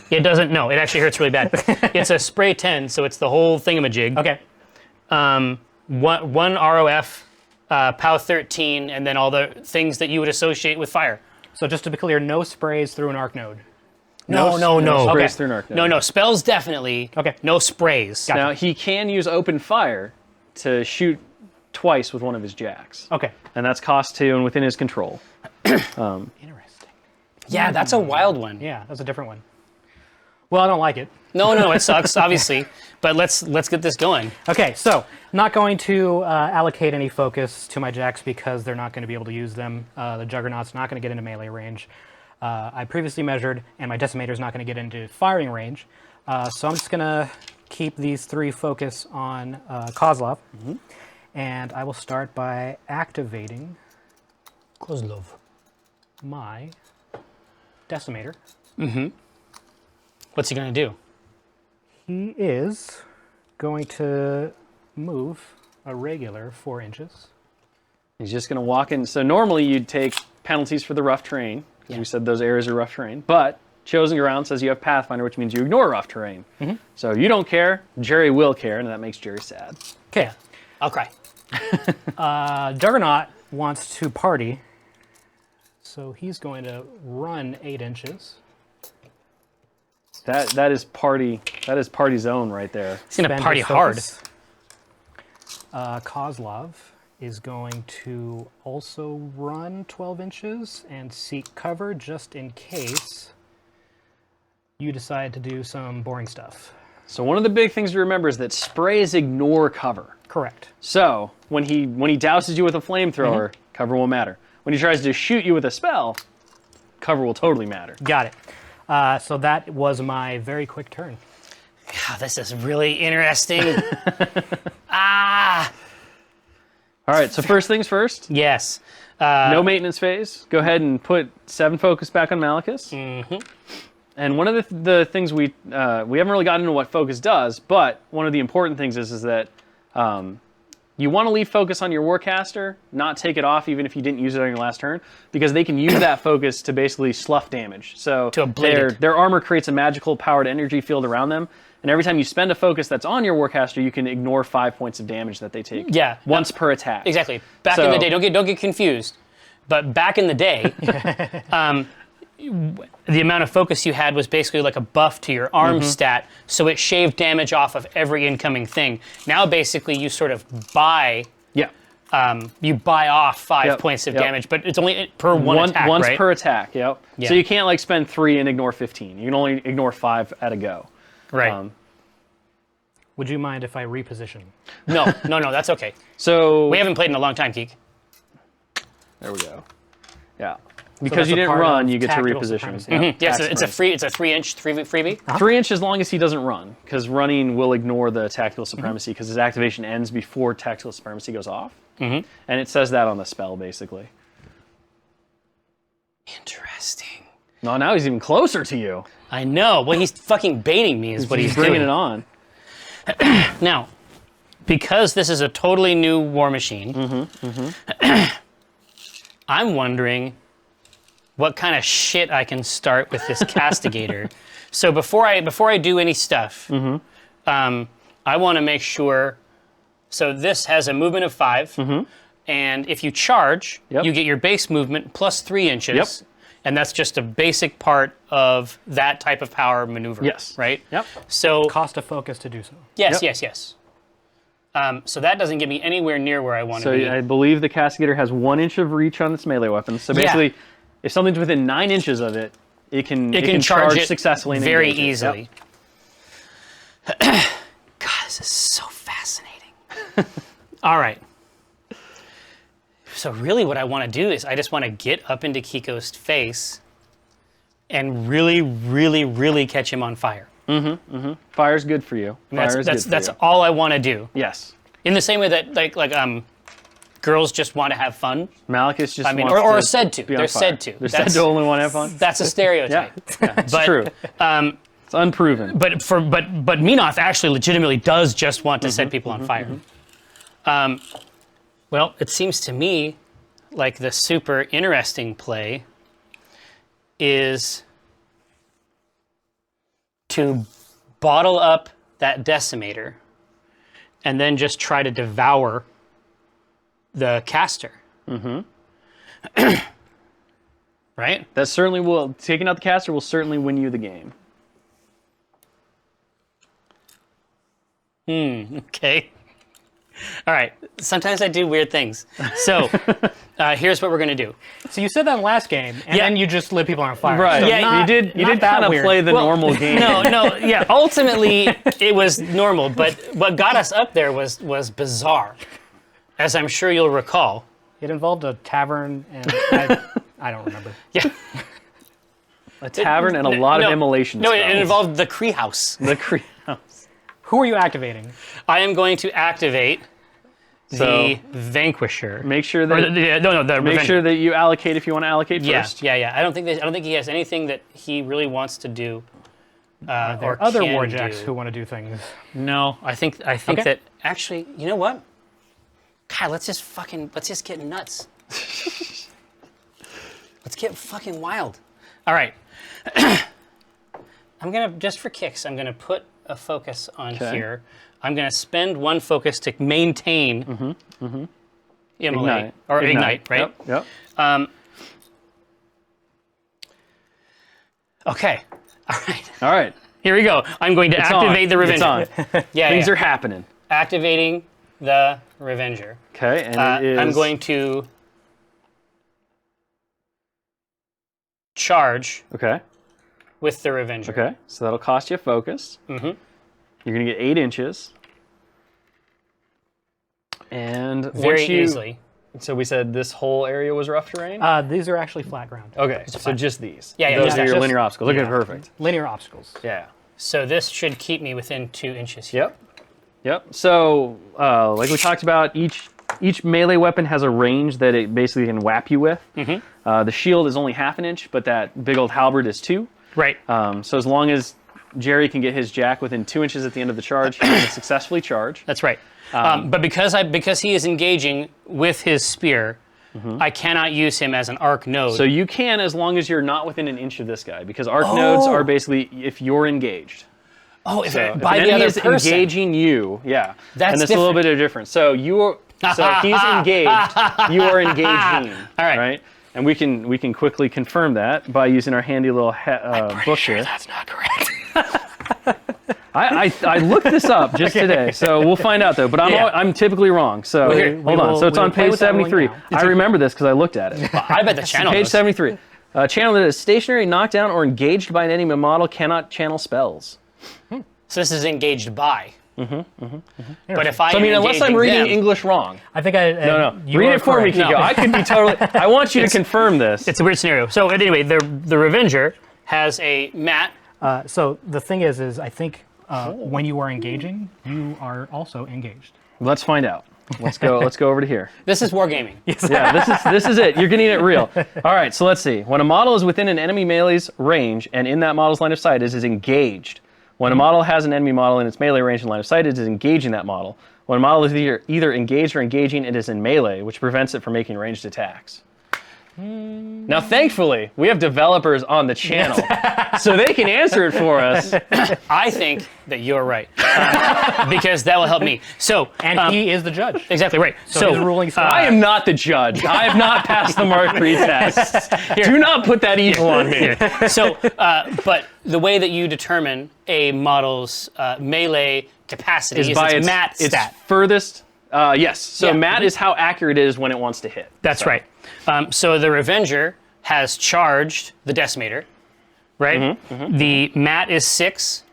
It doesn't, no, it actually hurts really bad. It's a spray 10, so it's the whole thingamajig. One ROF, POW 13, and then all the things that you would associate with fire. So just to be clear, no sprays through an arc node. No. Sprays through an arc node. No, spells definitely. No sprays. Gotcha. Now, he can use open fire to shoot twice with one of his jacks. And that's cost 2 and within his control. Interesting. Yeah, that's a wild one. Yeah, that's a different one. Well, I don't like it. No, it sucks, obviously. But let's get this going. Okay, so not going to allocate any focus to my jacks because they're not going to be able to use them. The Juggernaut's not going to get into melee range. I previously measured, and my Decimator's not going to get into firing range. So I'm just going to keep these 3 focus on Kozlov. And I will start by activating Kozlov. my Decimator. What's he going to do? He is going to move a regular 4 inches. He's just going to walk in. So normally you'd take penalties for the rough terrain, because we said those areas are rough terrain. But Chosen Ground says you have Pathfinder, which means you ignore rough terrain. So you don't care, Jerry will care, and that makes Jerry sad. Okay. Yeah, I'll cry. Juggernaut wants to party, so he's going to run 8 inches. That is party zone right there. He's going to party hard. Kozlov is going to also run 12 inches and seek cover just in case you decide to do some boring stuff. So one of the big things to remember is that sprays ignore cover. Correct. So when he douses you with a flamethrower, cover won't matter. When he tries to shoot you with a spell, cover will totally matter. Got it. So that was my very quick turn. Yeah, this is really interesting. All right, so first things first. Yes. No maintenance phase. Go ahead and put 7 focus back on Malicus. And one of the things we haven't really gotten into what focus does, but one of the important things is that you want to leave focus on your Warcaster, not take it off even if you didn't use it on your last turn, because they can use that focus to basically slough damage. So their armor creates a magical powered energy field around them, and every time you spend a focus that's on your Warcaster, you can ignore 5 points of damage that they take. Yeah. Once per attack. Exactly. Back in the day, don't get confused, but back in the day, the amount of focus you had was basically like a buff to your arm stat, so it shaved damage off of every incoming thing. Now basically you sort of buy you buy off 5 Yep, points of yep. damage, but it's only per one attack, once right? per attack. Yep. Yeah. So you can't like spend 3 and ignore 15. You can only ignore 5 at a go. Right. Would you mind if I reposition? No, that's okay. So We haven't played in a long time, Keek. there we go. Yeah. So Because that's you a didn't part run, of you get to tactical reposition. supremacy. Yes, That's it's a right. free. It's a 3-inch freebie. 3 inches as long as he doesn't run, because running will ignore the tactical supremacy because his activation ends before tactical supremacy goes off. And it says that on the spell, basically. Interesting. No, now he's even closer to you. I know. Well, he's fucking baiting me, is what he's bringing doing. it on. Now, because this is a totally new War Machine, I'm wondering what kind of shit I can start with this Castigator. So before I do any stuff, I want to make sure. So this has a movement of 5, and if you charge, you get your base movement plus 3 inches. Yep. And that's just a basic part of that type of power maneuver. Yes. Right? Yep. So Cost of focus to do so. yes, Yep. yes. So that doesn't get me anywhere near where I want to So be. I believe the Castigator has 1 inch of reach on its melee weapon. So basically, if something's within 9 inches of it, it can charge it successfully and very engage it. easily. Yep. God, this is so fascinating. All right. So really what I want to do is I just want to get up into Kiko's face and really, really, really catch him on fire. Fire's good for you. That's all I want to do. Yes. In the same way that like girls just want to have fun. Malachus just I mean, wants or to are said to. be on They're fire. said to. They're said to only want to have fun. That's a stereotype. Yeah, it's But, true. It's unproven. But Menoth actually legitimately does just want to set people on fire. Well, it seems to me like the super interesting play is to bottle up that decimator and then just try to devour the caster. Right? That certainly will. Taking out the caster will certainly win you the game. Okay. All right. Sometimes I do weird things. So here's what we're going to do. So you said that in the last game, and then you just lit people on fire. Right. So Yeah, not- you did not that kind of weird. play the normal game. No, yeah. Ultimately, it was normal, but what got us up there was bizarre, as I'm sure you'll recall. It involved a tavern, and I don't remember. Yeah. A tavern and a lot of immolation No, it spells. involved the Kree House. The Kree House. Who are you activating? I am going to activate So, the Vanquisher. Make sure Or that the make Revenger. sure that you allocate if you want to allocate first. Yeah. I don't think he has anything that he really wants to do. There Or are other can warjacks do. who want to do things. No, I think Okay. that actually, you know what? God, let's just get nuts. Let's get fucking wild. All right. I'm gonna, just for kicks, I'm gonna put a focus on here. I'm gonna spend 1 focus to maintain immolate or ignite, right? Yep. Okay. All right. All right. Here we go. I'm going to activate the It's Revenger. on. Yeah, Things yeah. are happening. Activating the Revenger. Okay, and it is. I'm going to charge Okay. with the Revenger. Okay. So that'll cost you a focus. You're gonna get 8 inches. And Very once you, easily. So we said this whole area was rough terrain. These are actually flat ground. Okay, so just these. Yeah, Those just are your that. linear obstacles. Okay, Yeah. perfect. Linear obstacles. Yeah. So this should keep me within 2 inches here. Yep. So, like we talked about, each melee weapon has a range that it basically can whap you with. The shield is only half an inch, but that big old halberd is 2. Right. So as long as Jerry can get his jack within 2 inches at the end of the charge, he can successfully charge. That's right. But because he is engaging with his spear, I cannot use him as an arc node. So you can, as long as you're not within an inch of this guy, because arc nodes are basically if you're engaged. if So if by an the enemy other is person. engaging you, That's and that's a little bit of difference. So so he's engaged, you are engaging. All right. Right? And we can quickly confirm that by using our handy little book here. That's not correct. I looked this up just today, so we'll find out though. But I'm typically wrong. So hold on. So it's on page 73. I remember this because I looked at it. I bet the channel Page knows. 73. A channel that is stationary, knocked down, or engaged by an enemy model cannot channel spells. So this is engaged by. But if I So, I mean, unless I'm reading them, English wrong. I think I. No. You Read are it for me, correct. Kiko. I could be totally. I want you to confirm this. it's a weird scenario. So anyway, the Revenger has a mat. So the thing is I think when you are engaging, you are also engaged. Let's find out. Let's go over to here. This is wargaming. Yeah, this is it. You're getting it real. All right, so let's see. When a model is within an enemy melee's range and in that model's line of sight, it is engaged. When a model has an enemy model in its melee range and line of sight, it is engaging that model. When a model is either engaged or engaging, it is in melee, which prevents it from making ranged attacks. Now, thankfully, we have developers on the channel, so they can answer it for us. I think that you're right because that will help me. So And he is the judge. exactly right. So his ruling I am not the judge. I have not passed the Mark III test. Do not put that evil on me. So, but the way that you determine a model's melee capacity is by its mat stat. Its furthest. Yes. So Yeah. mat is how accurate it is when it wants to hit. That's right. So the Revenger has charged the Decimator, right? The mat is 6.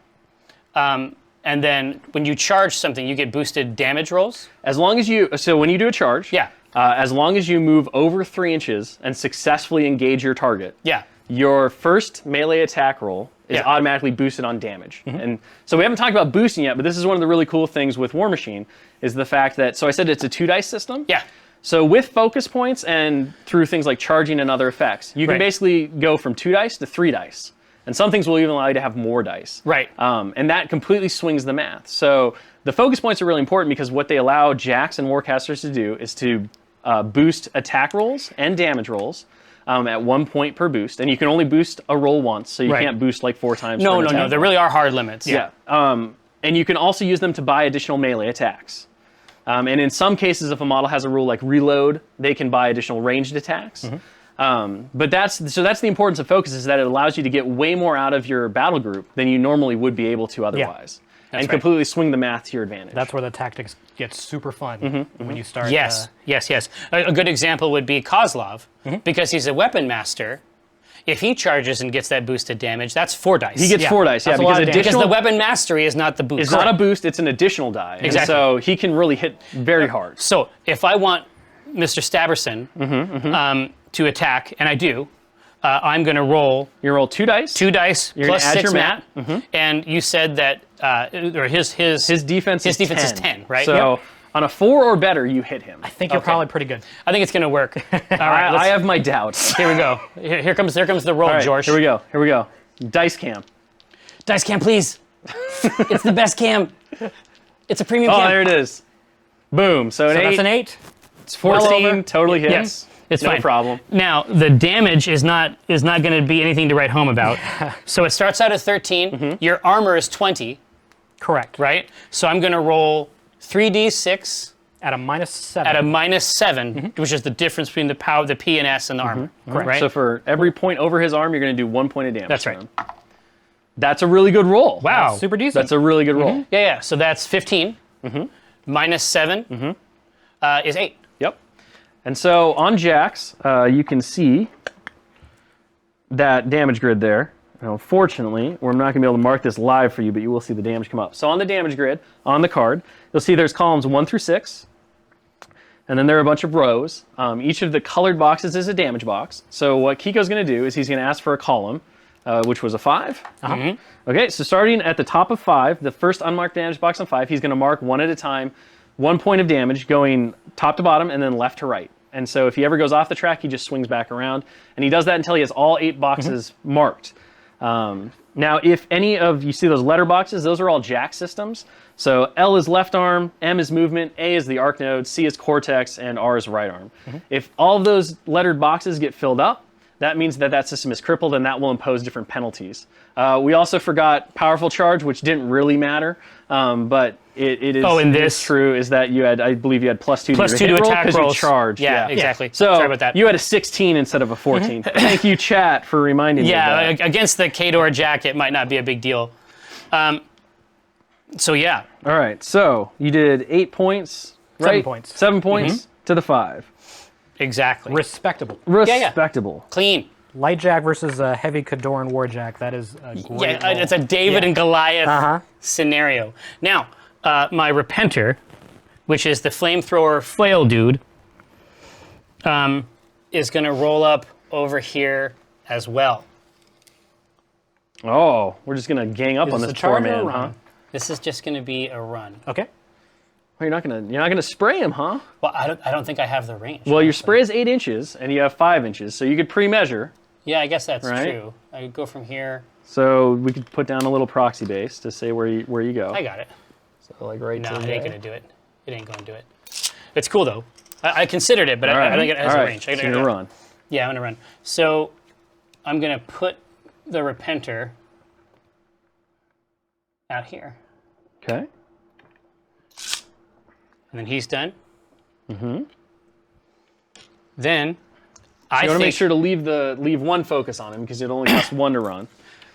And then when you charge something, you get boosted damage rolls. As long as you, so when you do a charge, Yeah. as long as you move over 3 inches and successfully engage your target, Yeah. your first melee attack roll is Yeah. automatically boosted on damage. And so we haven't talked about boosting yet, but this is one of the really cool things with Warmachine is the fact that, so I said it's a 2-dice system. Yeah. So with focus points and through things like charging and other effects, you can Right. basically go from 2 dice to 3 dice. And some things will even allow you to have more dice. Right. And that completely swings the math. So the focus points are really important because what they allow jacks and warcasters to do is to boost attack rolls and damage rolls at 1 point per boost. And you can only boost a roll once, so you Right. can't boost like 4 times. No, for an no, no. attack There roll. really are hard limits. Yeah. And you can also use them to buy additional melee attacks. And in some cases, if a model has a rule like reload, they can buy additional ranged attacks. But that's the importance of focus is that it allows you to get way more out of your battle group than you normally would be able to otherwise. And right. completely swing the math to your advantage. That's where the tactics get super fun when you start. Yes, yes. A good example would be Kozlov, because he's a weapon master. If he charges and gets that boosted damage, that's 4 dice. He gets 4 dice, That's a because lot of damage. because additional the weapon mastery is not the boost. is not a boost, it's an additional die. And Exactly. so he can really hit very hard. So if I want Mr. Stabberson to attack, and I do, I'm going to roll You roll 2 dice. 2 dice You're plus gonna add 6 your mat. And you said that or his defense is 10, 10, right? So on a 4 or better, you hit him. I think you're probably pretty good. I think it's going to work. All right, I have my doubts. here we go. Here comes the roll, All right, George. Here we go. Dice cam. Dice cam, please. It's the best cam. It's a premium Oh, cam. there it is. Boom. So, So an 8. that's an 8. It's 14. over. Totally hits. Yes, it's no fine. problem. Now, the damage is not going to be anything to write home about. So it starts out at 13. Your armor is 20, Correct. right? So I'm going to roll 3d6 At a -7. at a -7, which is the difference between the power, the P and S, and the armor. Correct. Right? So for every point over his arm, you're going to do 1 point of damage. That's to right. him. That's a really good roll. Wow. Super decent. That's a really good roll. Yeah. So that's 15. -7 is 8. Yep. And so on jacks, you can see that damage grid there. Now, unfortunately, we're not going to be able to mark this live for you, but you will see the damage come up. So on the damage grid, on the card, you'll see there's columns 1 through 6. And then there are a bunch of rows. Each of the colored boxes is a damage box. So what Kiko's going to do is he's going to ask for a column, which was a 5. Okay, so starting at the top of 5, the first unmarked damage box on 5, he's going to mark one at a time, 1 point of damage going top to bottom and then left to right. And so if he ever goes off the track, he just swings back around. And he does that until he has all 8 boxes marked. Now, if any of you see those letter boxes, those are all jack systems. So L is left arm, M is movement, A is the arc node, C is cortex, and R is right arm. If all of those lettered boxes get filled up, that means that that system is crippled, and that will impose different penalties. We also forgot powerful charge, which didn't really matter, but it is, in it this- is true is that you had, I believe you had +2 Plus to 2 your to hit roll attack 'cause rolls. you charged. Yeah, exactly. So Sorry about that. you had a 16 instead of a 14. Thank you, chat, for reminding me of Yeah, that. against the Khador Jack, it might not be a big deal. So yeah. All right, so you did 8 points, right? 7 points. 7 points to the 5. Exactly. Respectable. Respectable. Clean. Light Jack versus a heavy Kadoran Warjack. That is a great Yeah, roll. it's a David and Goliath Uh-huh. scenario. Now, my Repenter, which is the flamethrower flail dude, is going to roll up over here as well. Oh, we're just gonna gang up on this this a poor charge or a man, run? huh? This is just going to be a run. Okay. Oh, you're not gonna spray him, huh? Well, I don't think I have the range. Well, your honestly. spray is 8 inches, and you have 5 inches, so you could pre-measure. Yeah, I guess that's Right? true. I could go from here. So we could put down a little proxy base to say where you go. I got it. So like right No, to it there. ain't going to do it. It ain't going to do it. It's cool, though. I considered it, but I don't think it has All a right. range. So you're gonna run. Yeah, I'm going to run. So I'm going to put the Repenter out here. Okay. And then he's done. Then I You want to think... make sure to leave one focus on him because it only costs 1 to run.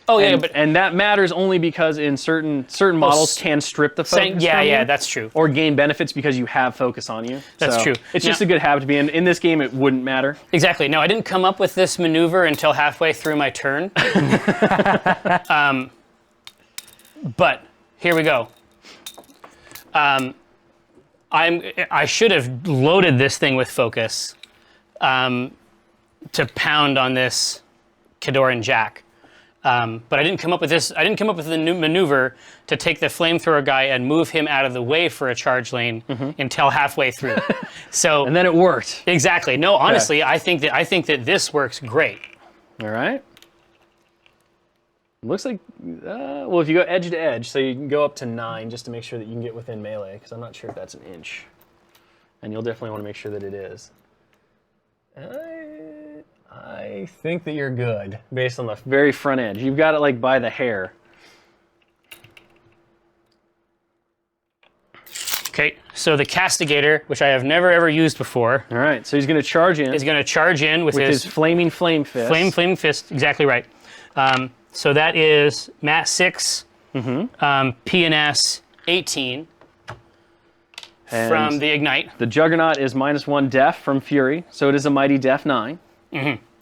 Oh, yeah, And, but... and that matters only because in certain models can strip the focus. yeah, from yeah, you, that's true. or gain benefits because you have focus on you. That's So true. It's Now- just a good habit to be in. In this game, it wouldn't matter. Exactly. Now, I didn't come up with this maneuver until halfway through my turn. But here we go. I should have loaded this thing with focus to pound on this Kadoran Jack. But I didn't come up with this. I didn't come up with the new maneuver to take the flamethrower guy and move him out of the way for a charge lane until halfway through. So And then it worked. exactly. No, honestly, I think that this works great. All right. Looks like, well, if you go edge to edge, so you can go up to 9 just to make sure that you can get within melee, because I'm not sure if that's an inch. And you'll definitely want to make sure that it is. I think that you're good, based on the very front edge. You've got it like by the hair. Okay, so the Castigator, which I have never ever used before, All right, so he's going to charge in is going to charge in with his flaming flame fist. flame fist. Exactly right. So that is Mat 6, PNS 18 And from the Ignite. the Juggernaut is -1 def from Fury, so it is a mighty def 9.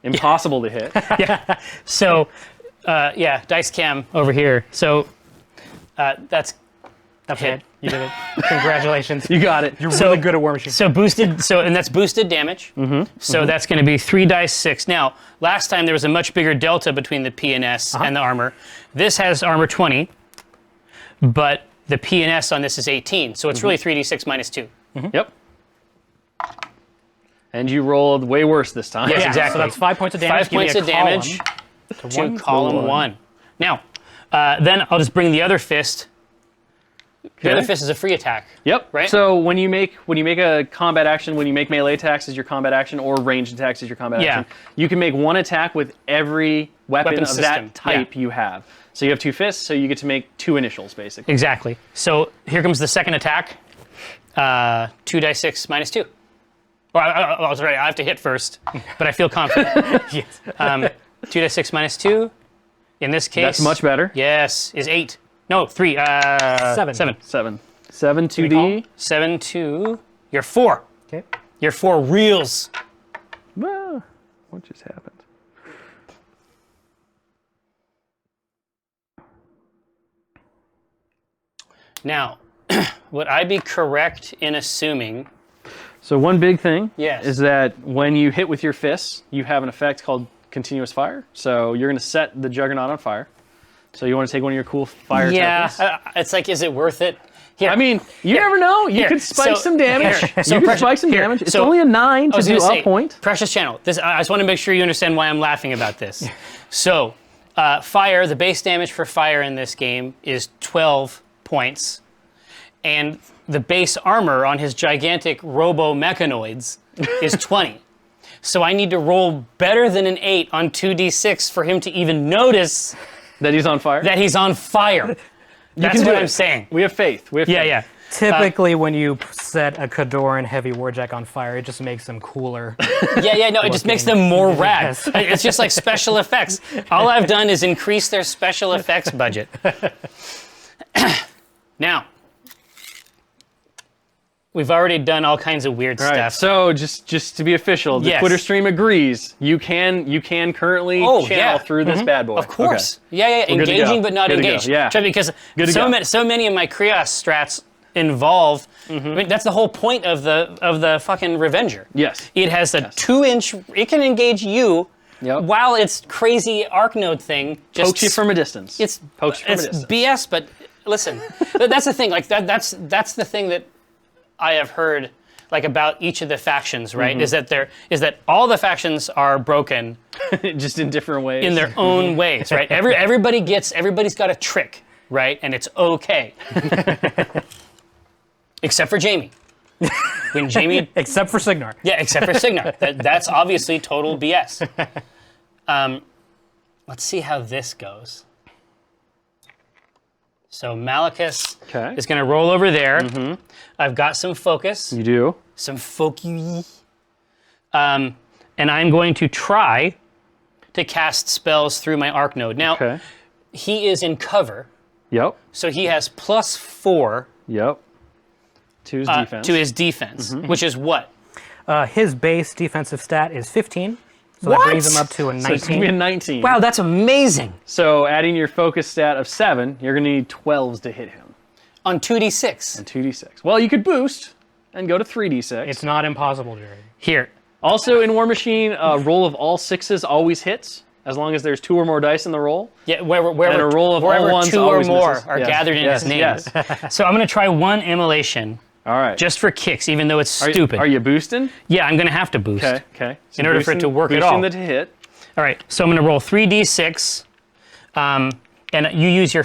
Impossible to hit. So, yeah, Dice Cam over here. So that's it. You did it. Congratulations. You got it. You're really good at Warmachine. So boosted, and that's boosted damage. So that's going to be 3 dice 6. Now, last time there was a much bigger delta between the PNS and the armor. This has armor 20, but the PNS on this is 18. So it's really 3d6 minus 2. Yep. And you rolled way worse this time. Yes, Yeah, exactly. So that's 5 points of damage. 5 Give me points a of damage column to column 1. Now, then I'll just bring the other fist. The other fist is a free attack. Yep. Right? So when you make a combat action, when you make melee attacks as your combat action or ranged attacks as your combat Yeah. action, you can make 1 attack with every weapon of system, that type you have. So you have 2 fists, so you get to make 2 initials basically. Exactly. So here comes the second attack. 2 dice 6 minus 2. Oh, sorry, I have to hit first, but I feel confident. Yes. 2 dice 6 minus 2. In this case, That's much better. Yes, is 8. No, 3. 7. 7. 7 call? 2D. 7 2. You're 4. Okay. You're 4 reels. Ah, what just happened? Now, would I be correct in assuming? So one big thing Yes. is that when you hit with your fists, you have an effect called continuous fire. So you're going to set the Juggernaut on fire. So you want to take one of your cool fire tokens. It's like, is it worth it? Here, I mean, you never know. You Here, could spike so- some damage. here, so you could pressure- spike some here, damage. It's so only a 9 I to was do gonna up say, point. Precious Channel. I just want to make sure you understand why I'm laughing about this. So, fire, the base damage for fire in this game is 12 points. And the base armor on his gigantic robo-mechanoids is 20. So I need to roll better than an 8 on 2d6 for him to even notice That he's on fire. that he's on fire. That's can do what it. I'm saying. We have faith. We have faith. Yeah. Typically, when you set a Kadoran heavy Warjack on fire, it just makes them cooler. Yeah, no, it just makes them more rad. Yes. It's just like special effects. All I've done is increase their special effects budget. Now, we've already done all kinds of weird All right, stuff. so just to be official, the Yes. Twitter stream agrees. You can currently channel through this bad boy. Of course. Okay. Yeah. We're good to Engaging go. but not Good to go. engaged. Yeah. Because Good to go. so many of my Krios strats involve. I mean, that's the whole point of the fucking Revenger. Yes. It has a 2-inch. It can engage you. Yep. While its crazy arc node thing just Pokes you from a distance. It's Pokes you from a it's distance. BS, but listen, that's the thing. Like that's the thing that I have heard like about each of the factions, right? Is that all the factions are broken Just in different ways. in their own ways, right? Everybody's got a trick, right? And it's okay. Except for Jamie. When Jamie Except for Signar. Yeah, except for Signar. That's obviously total BS. Let's see how this goes. So Malachus is going to roll over there. I've got some focus. You do. Some focus. And I'm going to try to cast spells through my arc node. Now, he is in cover, Yep. so he has +4 Yep. To his defense. to his defense, which is what? His base defensive stat is 15, so that brings him up to a So it's going to be a 19. 19. Wow, that's amazing. So adding your focus stat of 7, you're going to need 12s to hit him. On 2d6. 2d6. Well, you could boost and go to 3d6. It's not impossible, Jerry. Here. Also in Warmachine, a roll of all 6s always hits, as long as there's 2 or more dice in the roll. Yeah, And a roll of all wherever ones 2 or always more misses. are Yes, gathered in yes, his name. yes. So I'm going to try one immolation All right. just for kicks, even though it's stupid. Are you boosting? Yeah, I'm going to have to boost. Okay. So In order for it to work at all. Boosting the to hit. All right, so I'm going to roll 3d6, and you use your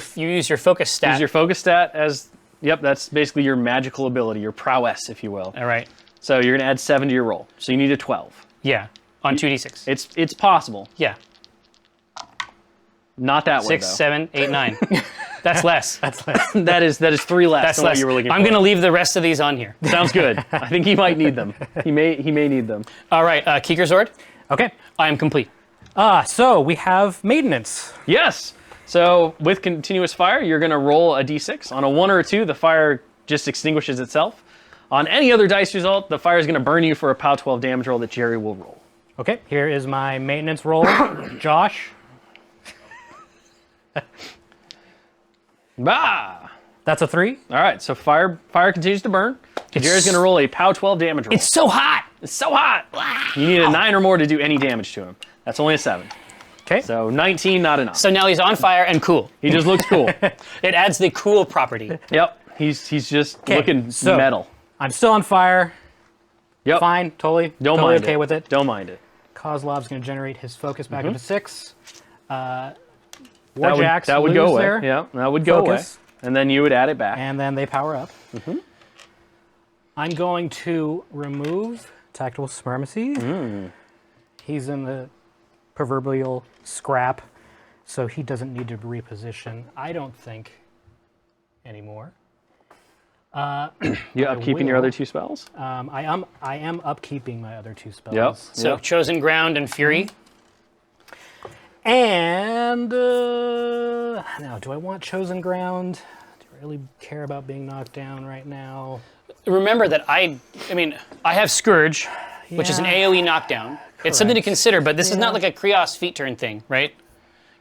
focus stat. Use your focus stat as, that's basically your magical ability, your prowess, if you will. All right. So you're going to add 7 to your roll. So you need a 12. Yeah, on 2d6. It's possible. Yeah. Not that way, 6, though. 7, 8, 9. That's less. That is 3 less That's than less. what you were looking for. I'm going to leave the rest of these on here. Sounds good. I think he might need them. He may need them. All right, Kiekerzord, Okay. I am complete. So we have maintenance. Yes. So with continuous fire, you're going to roll a d6. On a 1 or a 2, the fire just extinguishes itself. On any other dice result, the fire is going to burn you for a POW 12 damage roll that Jerry will roll. Okay, here is my maintenance roll. Josh, Bah! that's a 3. All right, so fire continues to burn. Jerry's going to roll a POW 12 damage roll. It's so hot. It's so hot. You need a 9 or more to do any damage to him. That's only a 7. Okay. So 19, not enough. So now he's on fire and cool. He just looks cool. It adds the cool property. Yep. He's just looking so- metal. I'm still on fire. Yep. Fine, totally Don't mind okay it. with it. Don't mind it. Kozlov's going to generate his focus back up to 6. That Warjacks would lose go away. there, Yeah, that would go Focus. away. And then you would add it back. and then they power up. I'm going to remove Tactical Supremacy. He's in the proverbial scrap, so he doesn't need to reposition, I don't think, anymore. You upkeeping your will. other 2 spells? I am upkeeping my other 2 spells. Yep. So Chosen Ground and Fury. And now, do I want Chosen Ground? Do I really care about being knocked down right now? Remember that I have Scourge, which is an Yeah. AoE knockdown. It's something to Correct. consider, but this is not like a Krios feat turn thing, right?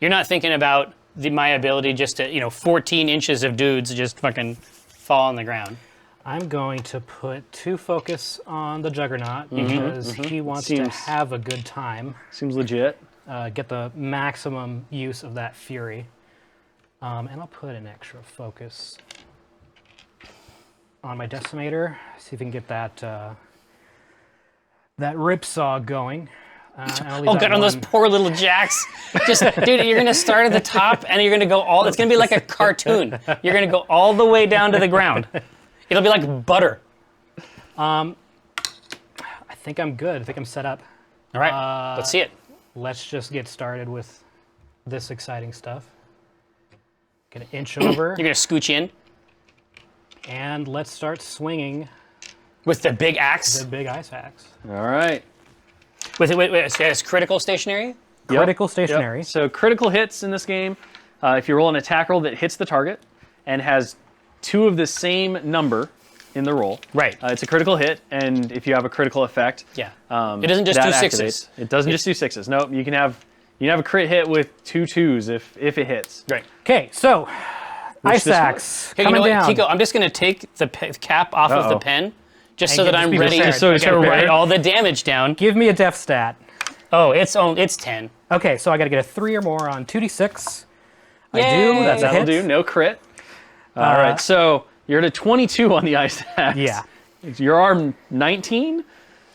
You're not thinking about my ability just to, 14 inches of dudes just fucking fall on the ground. I'm going to put 2 focus on the Juggernaut because he wants to Seems- have a good time, Seems legit. get the maximum use of that Fury. And I'll put an extra focus on my Decimator, see if we can get that that Ripsaw going. And I'll leave Oh that god, on those one- poor little jacks. Just, dude, you're gonna start at the top and you're gonna go it's gonna be like a cartoon. You're gonna go all the way down to the ground. It'll be like butter. I think I'm good. I think I'm set up. All right, let's see it. Let's just get started with this exciting stuff. Gonna inch over, You're gonna scooch in and let's start swinging with the big axe. the big ice axe. All right. Wait, it's critical stationary? Yep. Critical Yep. stationary. So critical hits in this game, if you roll an attack roll that hits the target and has 2 of the same number in the roll. Right. It's a critical hit, and if you have a critical effect, Yeah. It doesn't just that do activates. sixes. It doesn't just do 6s. Nope. You can have a crit hit with 2 2s if it hits. Right. Okay, so ice this axe Okay, you coming know what, down. Kiko? I'm just going to take the cap off of the Uh-oh. pen, just And so that just I'm be ready prepared. to So it's prepared. write all the damage down. Give me a def stat. Oh, it's 10. Okay, so I got to get a 3 or more on 2d6. I Yay! do. That's a That'll hit. do. No crit. All right. So you're at a 22 on the ice axe. Yeah. Your arm 19.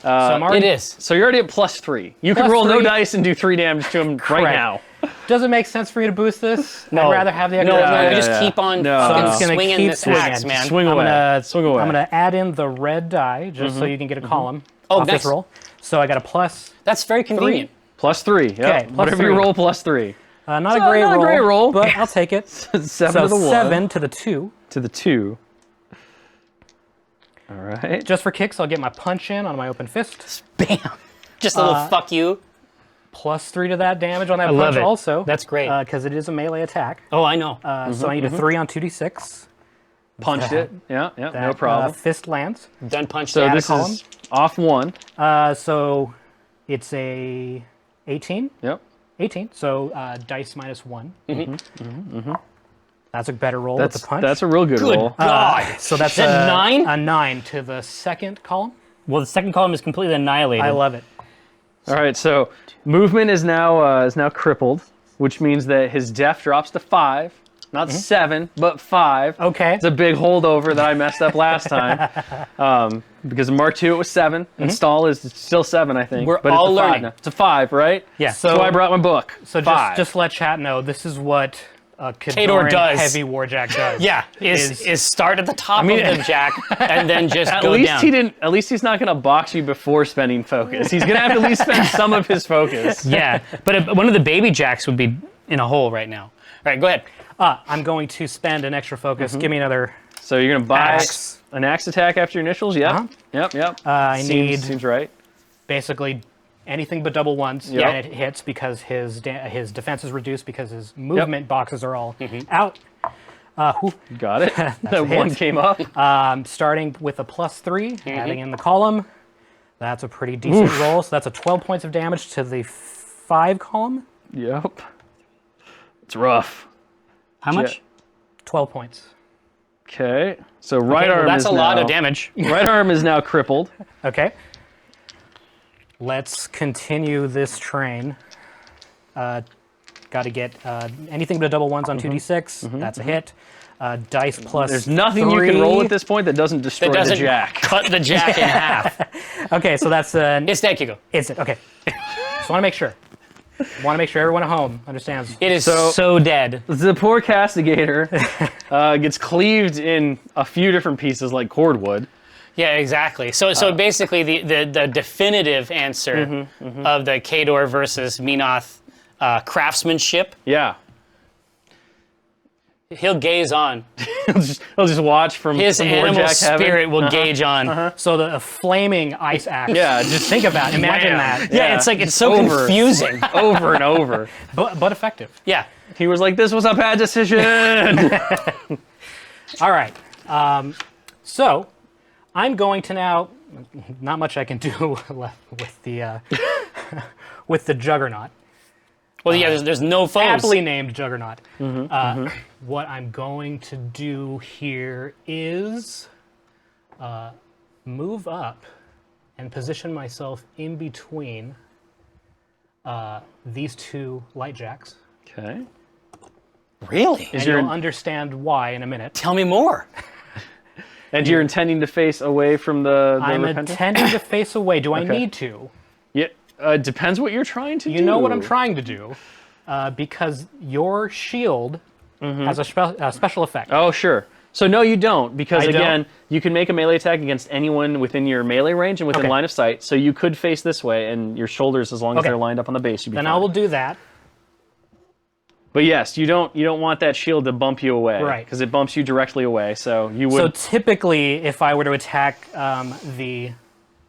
So I'm already, It is. So you're already at +3. You can Plus roll no 3. dice and do 3 damage to him right Correct. now. Does it make sense for you to boost this? No. I'd rather have the No, extra. no, yeah, we just yeah. keep on No. So I'm fucking just gonna swinging keep this swinging. axe, man. Swing away. Swing away. I'm gonna add in the red die just so you can get a column Oh, off nice. this roll. So I got a plus. That's very convenient. +3. Yep. Okay, plus Whatever 3. you roll, +3. Not So, a great not a roll. great roll. But I'll take it. 7 So to the 1. 7 to the 2. To the 2. All right. Just for kicks, I'll get my punch in on my open fist. Bam. Just a little fuck you. Plus 3 to that damage on that love punch it. also. That's great. Because it is a melee attack. Oh, I know. So I need a 3 on 2d6. Punched it. Yeah, no That, problem. fist lands. Done punch So the this column. is off 1. So it's a 18. Yep. 18. So dice -1. That's a better roll with the punch. That's a real good roll. God. So that's Is that a 9? A 9 to the second column. Well, the second column is completely annihilated. I love it. All right, so movement is now crippled, which means that his def drops to 5, not 7, but 5. Okay. It's a big holdover that I messed up last time. Because in Mark II it was 7, and Stall is still 7, I think. We're but all it's a 5 learning. now. It's a 5, right? Yeah. So I brought my book. So 5. just let chat know this is what a Khador Khadoran does. heavy warjack does. Yeah, is start at the top mean- of the jack and then just At go least down. he didn't. At least he's not going to box you before spending focus. He's going to have to at least spend some of his focus. Yeah, but one of the baby jacks would be in a hole right now. All right, go ahead. I'm going to spend an extra focus. Give me another. So you're going to buy Axe. an axe attack after your initials. Yep. Uh-huh. Yep. I need Seems right. basically anything but double ones. Yep. And it hits because his defense is reduced because his movement boxes are all out. Got it. a That one hit. came up. Starting with a +3, adding in the column. That's a pretty decent roll. So that's a 12 points of damage to the 5 column. Yep. It's rough. How much? 12 points. Okay. So right Okay, well, arm that's is a lot now- of damage. Right arm is now crippled. Okay. Let's continue this train. Got to get anything but a double ones on 2d6. That's a hit. Dice plus There's nothing you can roll at this point that doesn't destroy It doesn't the jack. cut the jack in half. Okay, so that's an It's dead, Kiko. instant. Okay. Just want to make sure. Want to make sure everyone at home understands. It is So- so dead. The poor castigator gets cleaved in a few different pieces like cordwood. Yeah, exactly. So basically, the definitive answer of the Khador versus Menoth craftsmanship, Yeah. he'll gaze on. He'll just watch from His animal Warjack heaven. spirit will gauge on. So the flaming ice axe. Yeah, just Think about it. Imagine Wham. that. Yeah, it's like it's so Over. confusing. over and over. But effective. Yeah. He was like, "This was a bad decision." All right. So I'm going to now. Not much I can do left with the with the Juggernaut. Well, yeah. There's no foes. Aptly named Juggernaut. What I'm going to do here is move up and position myself in between these two light jacks. Okay. Really? And your- you'll understand why in a minute. Tell me more. And you're intending to face away from the I'm repentant? intending to face away. Do I Okay. need to? Yeah. Depends what you're trying to do. You know what I'm trying to do, because your shield has a special effect. Oh, sure. So no, you don't, because I don't? again, you can make a melee attack against anyone within your melee range and within Okay. line of sight. So you could face this way, and your shoulders, as long as Okay. they're lined up on the base, you'd be Then fine. I will do that. But yes, you don't want that shield to bump you away, Right. Because it bumps you directly away. So you So would typically, if I were to attack the,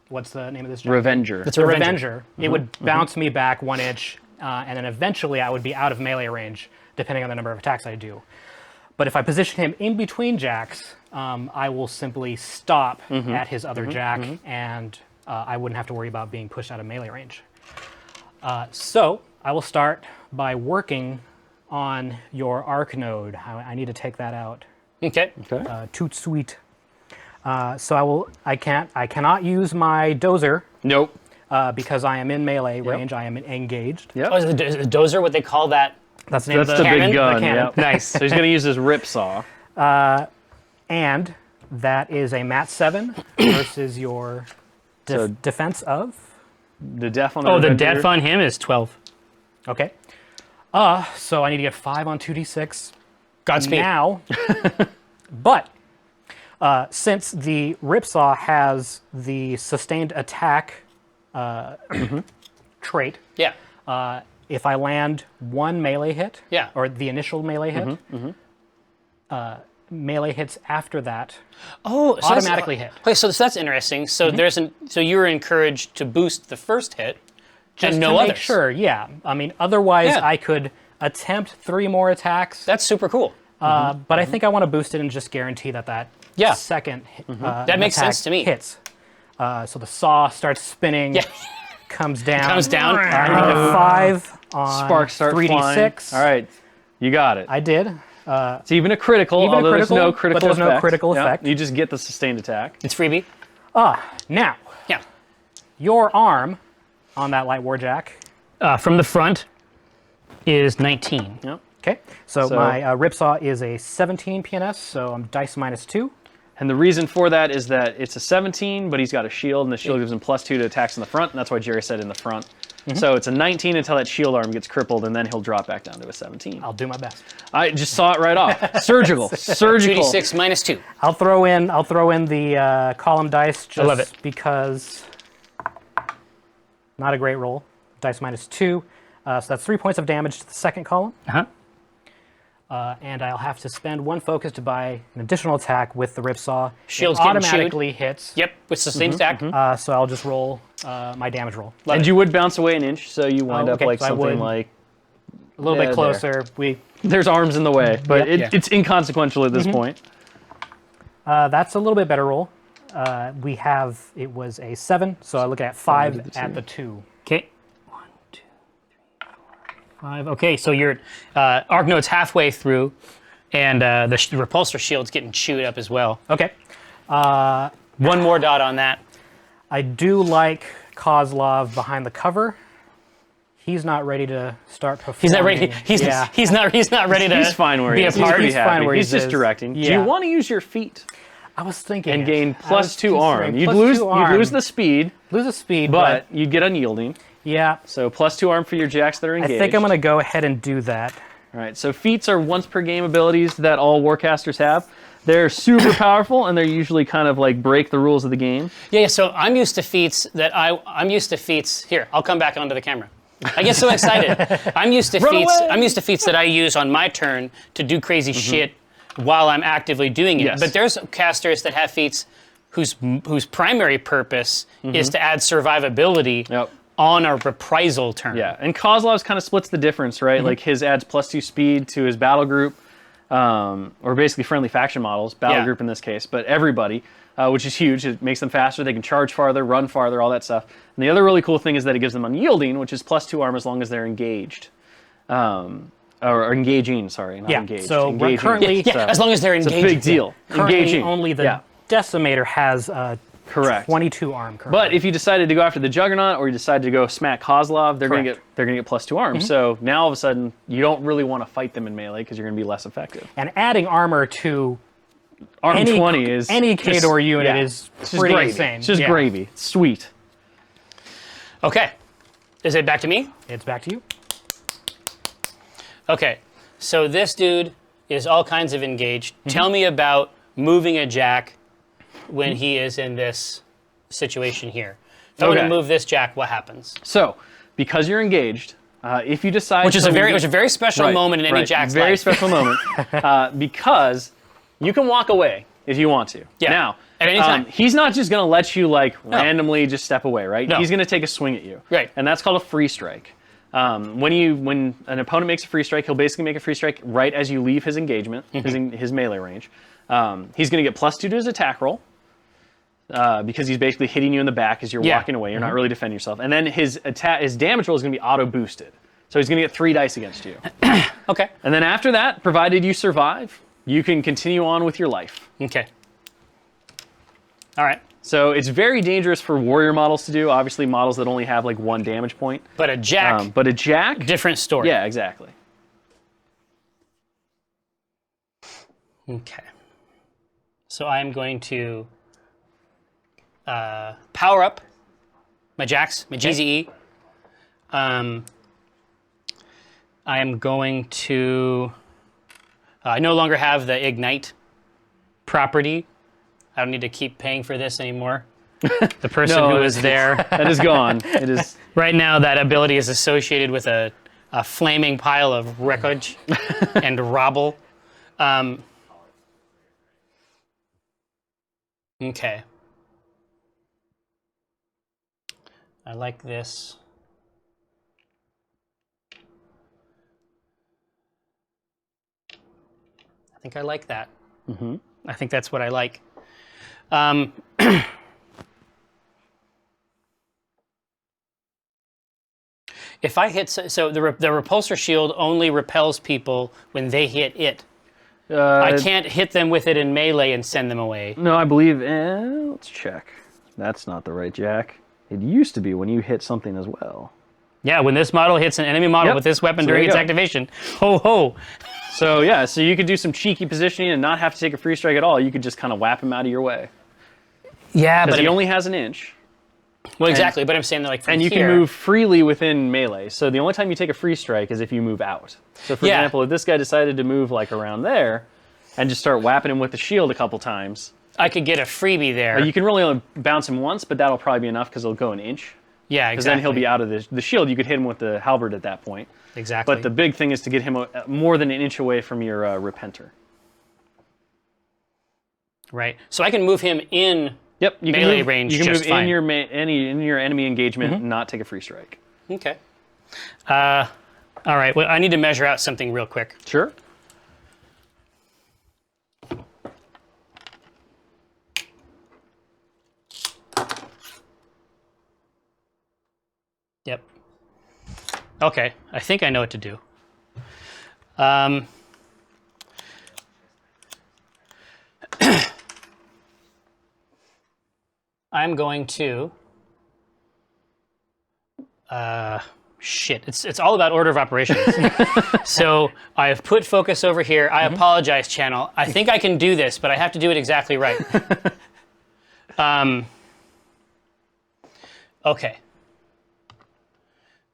what's the name of this jack? Revenger. It's The a Revenger. Revenger, it would bounce me back 1 inch, and then eventually I would be out of melee range, depending on the number of attacks I do. But if I position him in between jacks, I will simply stop at his other jack, and I wouldn't have to worry about being pushed out of melee range. So I will start by working on your arc node. I need to take that out. Okay. Toot sweet. So I cannot use my dozer Nope. because I am in melee range. I am engaged. Yep. Oh, is the dozer what they call that? That's the name That's of the the big cannon? gun. The cannon. Yep. Nice. So he's going to use his rip saw. And that is a mat 7 versus your So- defense of. The def on Oh, the Avenger. def on him is 12. Okay. So I need to get 5 on 2d6 Godspeed. now. But since the ripsaw has the sustained attack trait, Yeah. if I land one melee hit, Yeah. or the initial melee hit, melee hits after that Oh, so that's- automatically hit. Okay, so that's interesting. So so you were encouraged to boost the first hit, Just and to no make others. sure, yeah. I mean, otherwise Yeah. I could attempt 3 more attacks. That's super cool. But I think I want to boost it and just guarantee that Yeah. second That makes attack sense to me. hits. So the saw starts spinning, Yeah. comes down. Comes down. I need a 5 on Sparks start 3d6. flying. All right. You got it. I did. It's even a critical, Even a although critical, there's no but critical there's effect. no critical Yep. effect. You just get the sustained attack. It's freebie. Now, Yeah. your arm on that light warjack. From the front is 19. Yep. Okay, so So- my ripsaw is a 17 PNS, so I'm dice -2. And the reason for that is that it's a 17, but he's got a shield, and the shield gives him +2 to attacks in the front, and that's why Jerry said in the front. So it's a 19 until that shield arm gets crippled, and then he'll drop back down to a 17. I'll do my best. I just saw it right off. Surgical. 2d6 minus 2. I'll throw in the column dice just love it. because not a great roll. Dice -2, so that's 3 points of damage to the second column, Uh-huh. and I'll have to spend 1 focus to buy an additional attack with the ripsaw. Shield's It getting automatically hits. Yep, with sustained attack. So I'll just roll my damage roll. And you would bounce away an inch, so you wind Oh, up okay, like so I something would- like... A little Yeah, bit closer. There's arms in the way, but Yep. it's inconsequential at this point. That's a little bit better roll. It was a 7, so I look at 5 to the at 2. the 2. Okay. 1, 2, 3, 4, 5. Okay, so your arc node's halfway through, and the repulsor shield's getting chewed up as well. Okay. One more dot on that. I do like Kozlov behind the cover. He's not ready to start performing. He's not ready. He's not ready to He's fine where he be a is. He's part. pretty He's fine happy. where He's he just is. directing. Do Yeah. you want to use your feet I was thinking. and gain I was +2 arm? considering You'd +2 arm. lose the speed, Lose a speed, but you'd get unyielding. yeah, So +2 arm for your jacks that are I engaged. think I'm going to go ahead and do that. All right, so feats are once per game abilities that all warcasters have. They're super powerful, and they're usually kind of like break the rules of the game. Yeah, so I'm used to feats that I'm used to feats. Here, I'll come back onto the camera. I get so excited. I'm used to feats. away. I'm used to feats that I use on my turn to do crazy shit while I'm actively doing it. Yes. But there's casters that have feats whose primary purpose is to add survivability Yep. on a reprisal turn. Yeah, and Kozlov's kind of splits the difference, right? Like his adds +2 speed to his battle group, or basically friendly faction models, battle Yeah. group in this case, but everybody, which is huge. It makes them faster. They can charge farther, run farther, all that stuff. And the other really cool thing is that it gives them unyielding, which is +2 arm as long as they're engaged. Or engaging, sorry, not Yeah, engaged. so we're engaging. currently- Yeah, as long as they're It's a engaged. big deal. Currently, Engaging. only the Yeah. Decimator has Correct. 22 arm currently. But if you decided to go after the Juggernaut, or you decided to go smack Kozlov, they're Correct. gonna get +2 arms. So now all of a sudden you don't really want to fight them in melee because you're gonna be less effective. And adding armor to Arm any 20 is any just- Khador unit yeah, is it's just pretty gravy. insane. It's just Yeah. gravy. It's sweet. Okay. Is it back to me? It's back to you. Okay. So this dude is all kinds of engaged. Tell me about moving a jack when he is in this situation here. If I want to Okay. move this jack, what happens? So because you're engaged, if you decide Which is to a very, leave- which is a very special Right, moment in any right, jack's very life. special moment because you can walk away if you want to. Yeah, Now, at any time. he's not just going to let you like randomly just step away, right? No. He's going to take a swing at you. Right. And that's called a free strike. When an opponent makes a free strike, he'll basically make a free strike right as you leave his engagement, his melee range. He's going to get +2 to his attack roll because he's basically hitting you in the back as you're walking away. You're not really defending yourself. And then his damage roll is going to be auto boosted. So he's going to get 3 dice against you. Okay. And then after that, provided you survive, you can continue on with your life. Okay. All right. So it's very dangerous for warrior models to do. Obviously, models that only have like 1 damage point. But a jack. But a jack, Different story. yeah, exactly. Okay. So I'm going to power up my jacks, my GZE. I am going to. I no longer have the ignite property. I don't need to keep paying for this anymore. The person who is there. That is gone. It is. Right now, that ability is associated with a flaming pile of wreckage and rubble. Okay. I like this. I think I like that. I think that's what I like. If I hit, so the repulsor shield only repels people when they hit it. I can't hit them with it in melee and send them away. No, I believe. Let's check. That's not the right jack. It used to be when you hit something as well. Yeah, when this model hits an enemy model with this weapon during its activation. Ho ho! So yeah, so you could do some cheeky positioning and not have to take a free strike at all. You could just kind of whap him out of your way. Yeah, But but he only has an inch. well, exactly. But I'm saying that like from And you here, can move freely within melee. So the only time you take a free strike is if you move out. So for example, if this guy decided to move like around there and just start whapping him with the shield a couple times, I could get a freebie there. you can really only bounce him once, but that'll probably be enough because he'll go an inch. Yeah, Because exactly. then he'll be out of the shield. You could hit him with the halberd at that point. Exactly. But the big thing is to get him more than an inch away from your repenter. right. So I can move him in. Yep, you Melee can move, range You can just move fine. in your enemy engagement and not take a free strike. Okay. All right. Well, I need to measure out something real quick. Sure. Yep. Okay. I think I know what to do. I'm going to. Shit. It's all about order of operations. So I have put focus over here. I apologize, channel. I think I can do this, but I have to do it exactly right. Okay.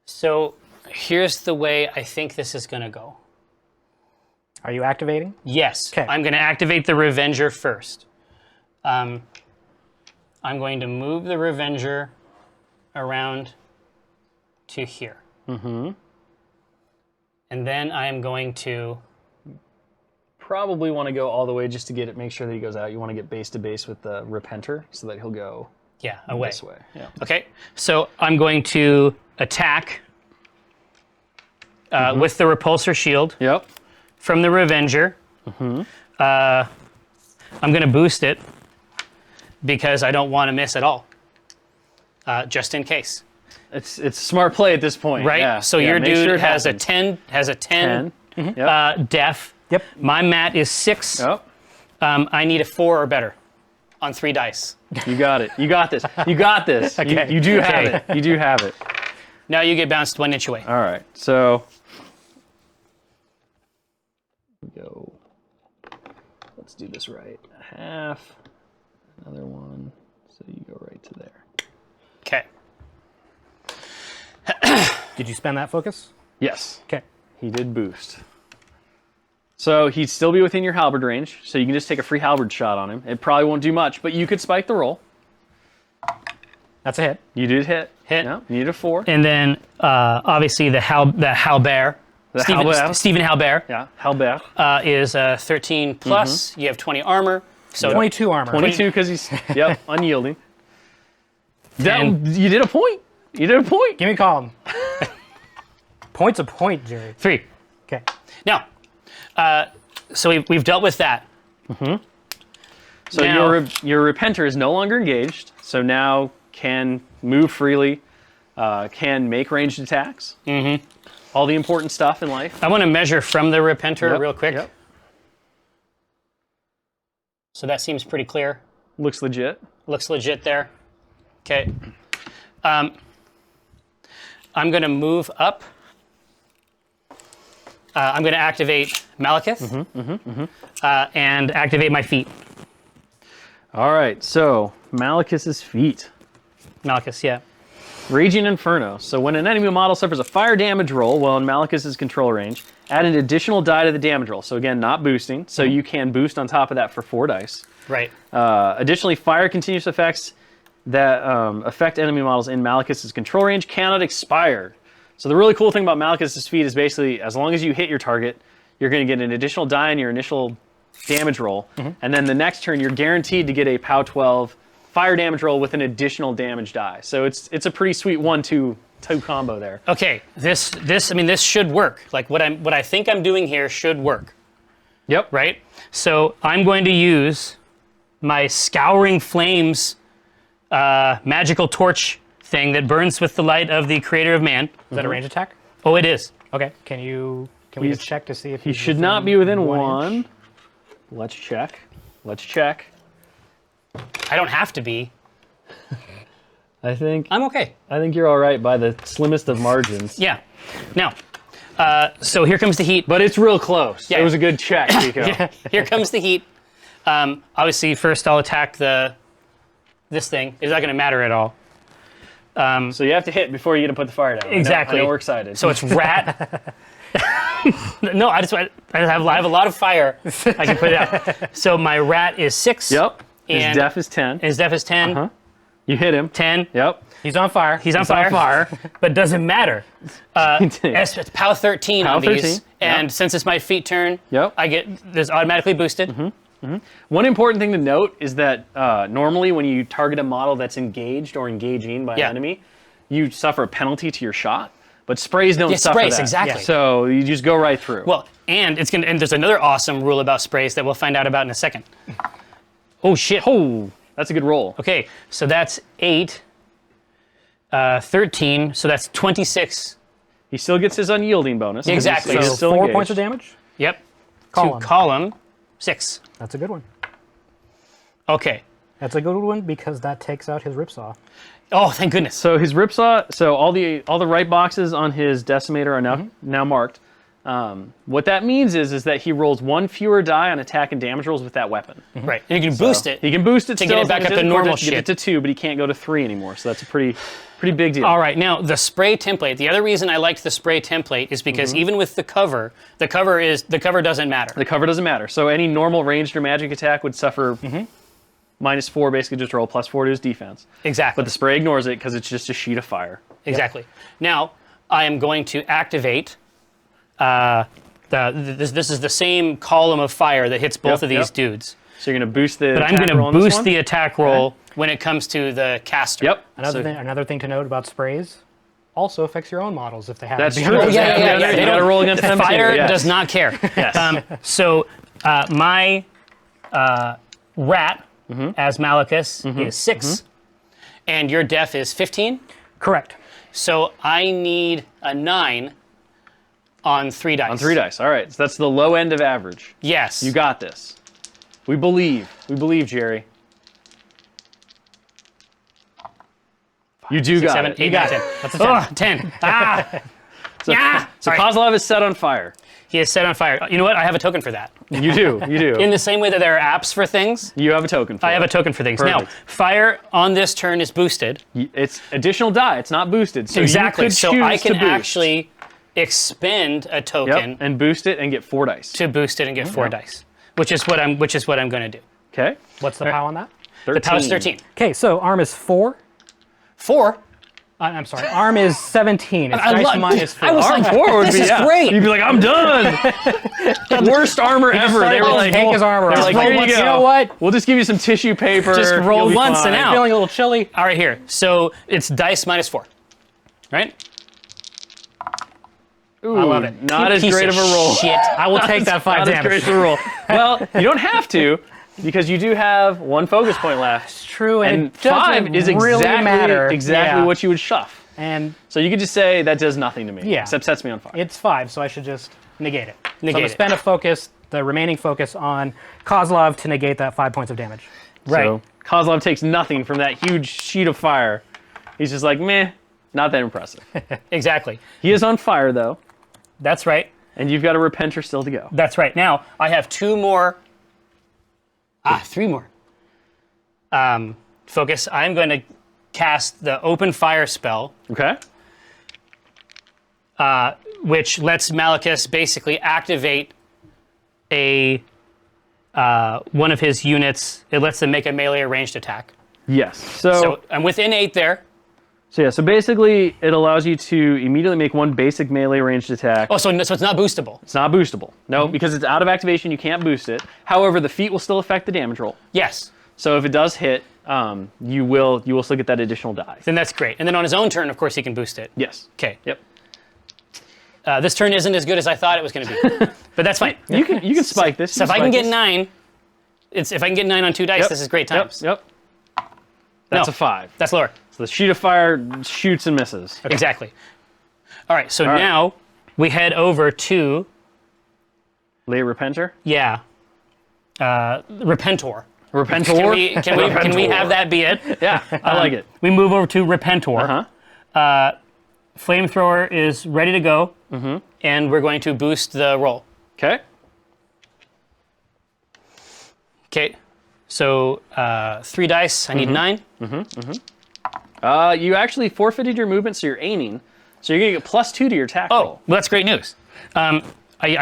So here's the way I think this is going to go. Are you activating? Yes. Okay. I'm going to activate the Revenger first. I'm going to move the Revenger around to here. And then I am going to... Probably want to go all the way just to get it. Make sure that he goes out. You want to get base to base with the repenter so that he'll go away. this way. Yeah. Okay. So I'm going to attack with the Repulsor Shield Yep. from the Revenger. I'm going to boost it because I don't want to miss at all, just in case. It's a smart play at this point. Right? Yeah. So Yeah, your make dude sure it has happens. a 10 Yep. def. Yep. My mat is 6. Yep. I need a 4 or better on 3 dice. You got it. You got this. You got this. Okay. You do have Okay. it. You do have it. Now you get bounced 1 inch away. All right. So go. Let's do this right. A half. Another one. So you go right to there. Okay. Did you spend that focus? Yes. Okay. He did boost. So he'd still be within your halberd range, so you can just take a free halberd shot on him. It probably won't do much, but you could spike the roll. That's a hit. You did hit. Hit. No, you need a 4. And then obviously the Halbert, Stephen Halbert, Yeah, halberd. is 13 plus. You have 20 armor. So 22 armor. 22 because he's, unyielding. And- You did a point. You did a point. Give me a column. Point's a point, Jerry. 3. Okay. Now, so we've dealt with that. So Now- your Repenter is no longer engaged, so now can move freely, can make ranged attacks. All the important stuff in life. I want to measure from the Repenter Yep, real quick. yep. So that seems pretty clear. Looks legit. Looks legit there. Okay. I'm going to move up. I'm going to activate Malekith and activate my feet. All right, so Malekith's feet. Malekith, yeah. Raging Inferno. So when an enemy model suffers a fire damage roll while in Malekith's control range, add an additional die to the damage roll. So again, not boosting. So you can boost on top of that for 4 dice. Right. Additionally, fire continuous effects that affect enemy models in Malekith's control range cannot expire. So the really cool thing about Malekith's feat is basically, as long as you hit your target, you're going to get an additional die in your initial damage roll, and then the next turn you're guaranteed to get a POW 12 fire damage roll with an additional damage die. So it's a pretty sweet 1-2 combo there. Okay. This should work. Like what I think I'm doing here should work. Yep. Right. So I'm going to use my Scouring Flames magical torch thing that burns with the light of the Creator of Man. Is that a range attack? Oh, it is. Okay. Can we just check to see if He should not be within 1. inch? Let's check. Let's check. I don't have to be. I think I'm okay. you're all right by the slimmest of margins. Yeah. Now, so here comes the heat. But it's real close. Yeah. It was a good check, Nico. Here comes the heat. Obviously, first I'll attack this thing. It's not going to matter at all. So you have to hit before you get to put the fire down. Exactly. I know we're excited. So it's rat. No, I have a lot of fire. I can put it out. So my rat is 6. Yep. His And def is 10. His def is 10. You hit him. 10. Yep. He's on fire. He's on fire. But doesn't matter. Yep. It's POW 13 on POW these. 13, And since it's my feet turn, Yep. I get this automatically boosted. One important thing to note is that normally when you target a model that's engaged or engaging by Yeah. an enemy, you suffer a penalty to your shot. But sprays don't suffer sprays, that. exactly. So you just go right through. Well, and there's another awesome rule about sprays that we'll find out about in a second. Oh shit. Oh, that's a good roll. Okay, so that's 8, 13, so that's 26. He still gets his unyielding bonus. Exactly. So So he's still 4 engaged. points of damage? Yep. Column. To column 6. That's a good one. Okay. That's a good one because that takes out his ripsaw. Oh, thank goodness. So his ripsaw. So all the right boxes on his decimator are now marked. What that means is that he rolls 1 fewer die on attack and damage rolls with that weapon. Right. And you can boost it. He can boost it To still get it as back long as up he to doesn't normal get it shit. to 2, but he can't go to 3 anymore. So that's a pretty big deal. All right, now the spray template. The other reason I liked the spray template is because even with the cover doesn't matter. The cover doesn't matter. So any normal ranged or magic attack would suffer -4, basically just roll +4 to his defense. Exactly. But the spray ignores it because it's just a sheet of fire. Exactly. Now I am going to activate. This is the same column of fire that hits both Yep, of these yep. dudes. So you're going to boost the But I'm attack going roll to on this boost one? the attack roll when it comes to the caster. Yep. Another thing to note about sprays also affects your own models if they have That's to be true. on Yeah, there. yeah, yeah. You They gotta don't- roll against them too, Fire yes. does not care. Yes. So my rat as Malekith is 6, and your def is 15. Correct. So I need a 9 on 3 dice. On 3 dice. All right. So that's the low end of average. Yes. You got this. We believe. We believe, Jerry. You do got 7, it. 8, You 9, got 10. it. That's a 10. Ah! So, Yeah! so Sorry. Kozlov is set on fire. He is set on fire. You know what? I have a token for that. You do. You do. In the same way that there are apps for things, You have a token for I have a it. token for things. Perfect. Now, fire on this turn is boosted. It's additional die. It's not boosted. So Exactly. You could So choose I can to boost. actually expend a token Yep, and boost it and get 4 dice. to boost it and get 4 dice, which is what I'm going to do. Okay. What's the POW on that? The POW is 13. Okay, so arm is 4. 4. I'm sorry, arm is 17. It's dice minus 4. I was like, Four would this be, is yeah. great. You'd be like, I'm done. Worst armor ever. They were like, take his armor they're off. like, Roll here you once. go. You know what? We'll just give you some tissue paper. Just roll You'll be once and fine. out. Feeling a little chilly. All right, here. So it's dice minus 4, right? Ooh, I love it. Not You as piece great of a roll. Shit. I will take that 5 Not as great damage. of a roll. Well, you don't have to, because you do have 1 focus point left. It's true, and, And it doesn't 5 is really matter. exactly Yeah. what you would shuff. And So you could just say, that does nothing to me, Yeah. except sets me on fire. it's 5, so I should just negate it. So I'm Negate going it. to spend a focus, the remaining focus on Kozlov to negate that 5 points of damage. Right. So Kozlov takes nothing from that huge sheet of fire. He's just like, meh, not that impressive. Exactly. He is on fire, though, That's right. and you've got a repenter still to go. That's right. Now, I have 2 more. 3 more. Focus. I'm going to cast the open fire spell, Okay? which lets Malachus basically activate a one of his units. It lets them make a melee ranged attack. Yes. So I'm within 8 there. So basically, it allows you to immediately make 1 basic melee ranged attack. Oh, so it's not boostable. It's not boostable. No, because it's out of activation, you can't boost it. However, the feat will still affect the damage roll. Yes. So if it does hit, you will still get that additional die. Then that's great. And then on his own turn, of course, he can boost it. Yes. Okay. Yep. This turn isn't as good as I thought it was going to be, but that's fine. You can spike this. So if I can get 9, if I can get 9 on 2 dice, this is great times. Yep. That's No. a 5. That's lower. So the sheet of fire shoots and misses. Exactly. All right. So right. now we head over to Lay Repenter. Repentor. Repentor. Can we have that be it? Yeah, I like it. We move over to Repentor. Uh-huh. Flamethrower is ready to go, and we're going to boost the roll. Okay. Okay. So 3 dice. I need 9. You actually forfeited your movement, so you're aiming. So you're going to get +2 to your attack Oh, roll. well, that's great news. I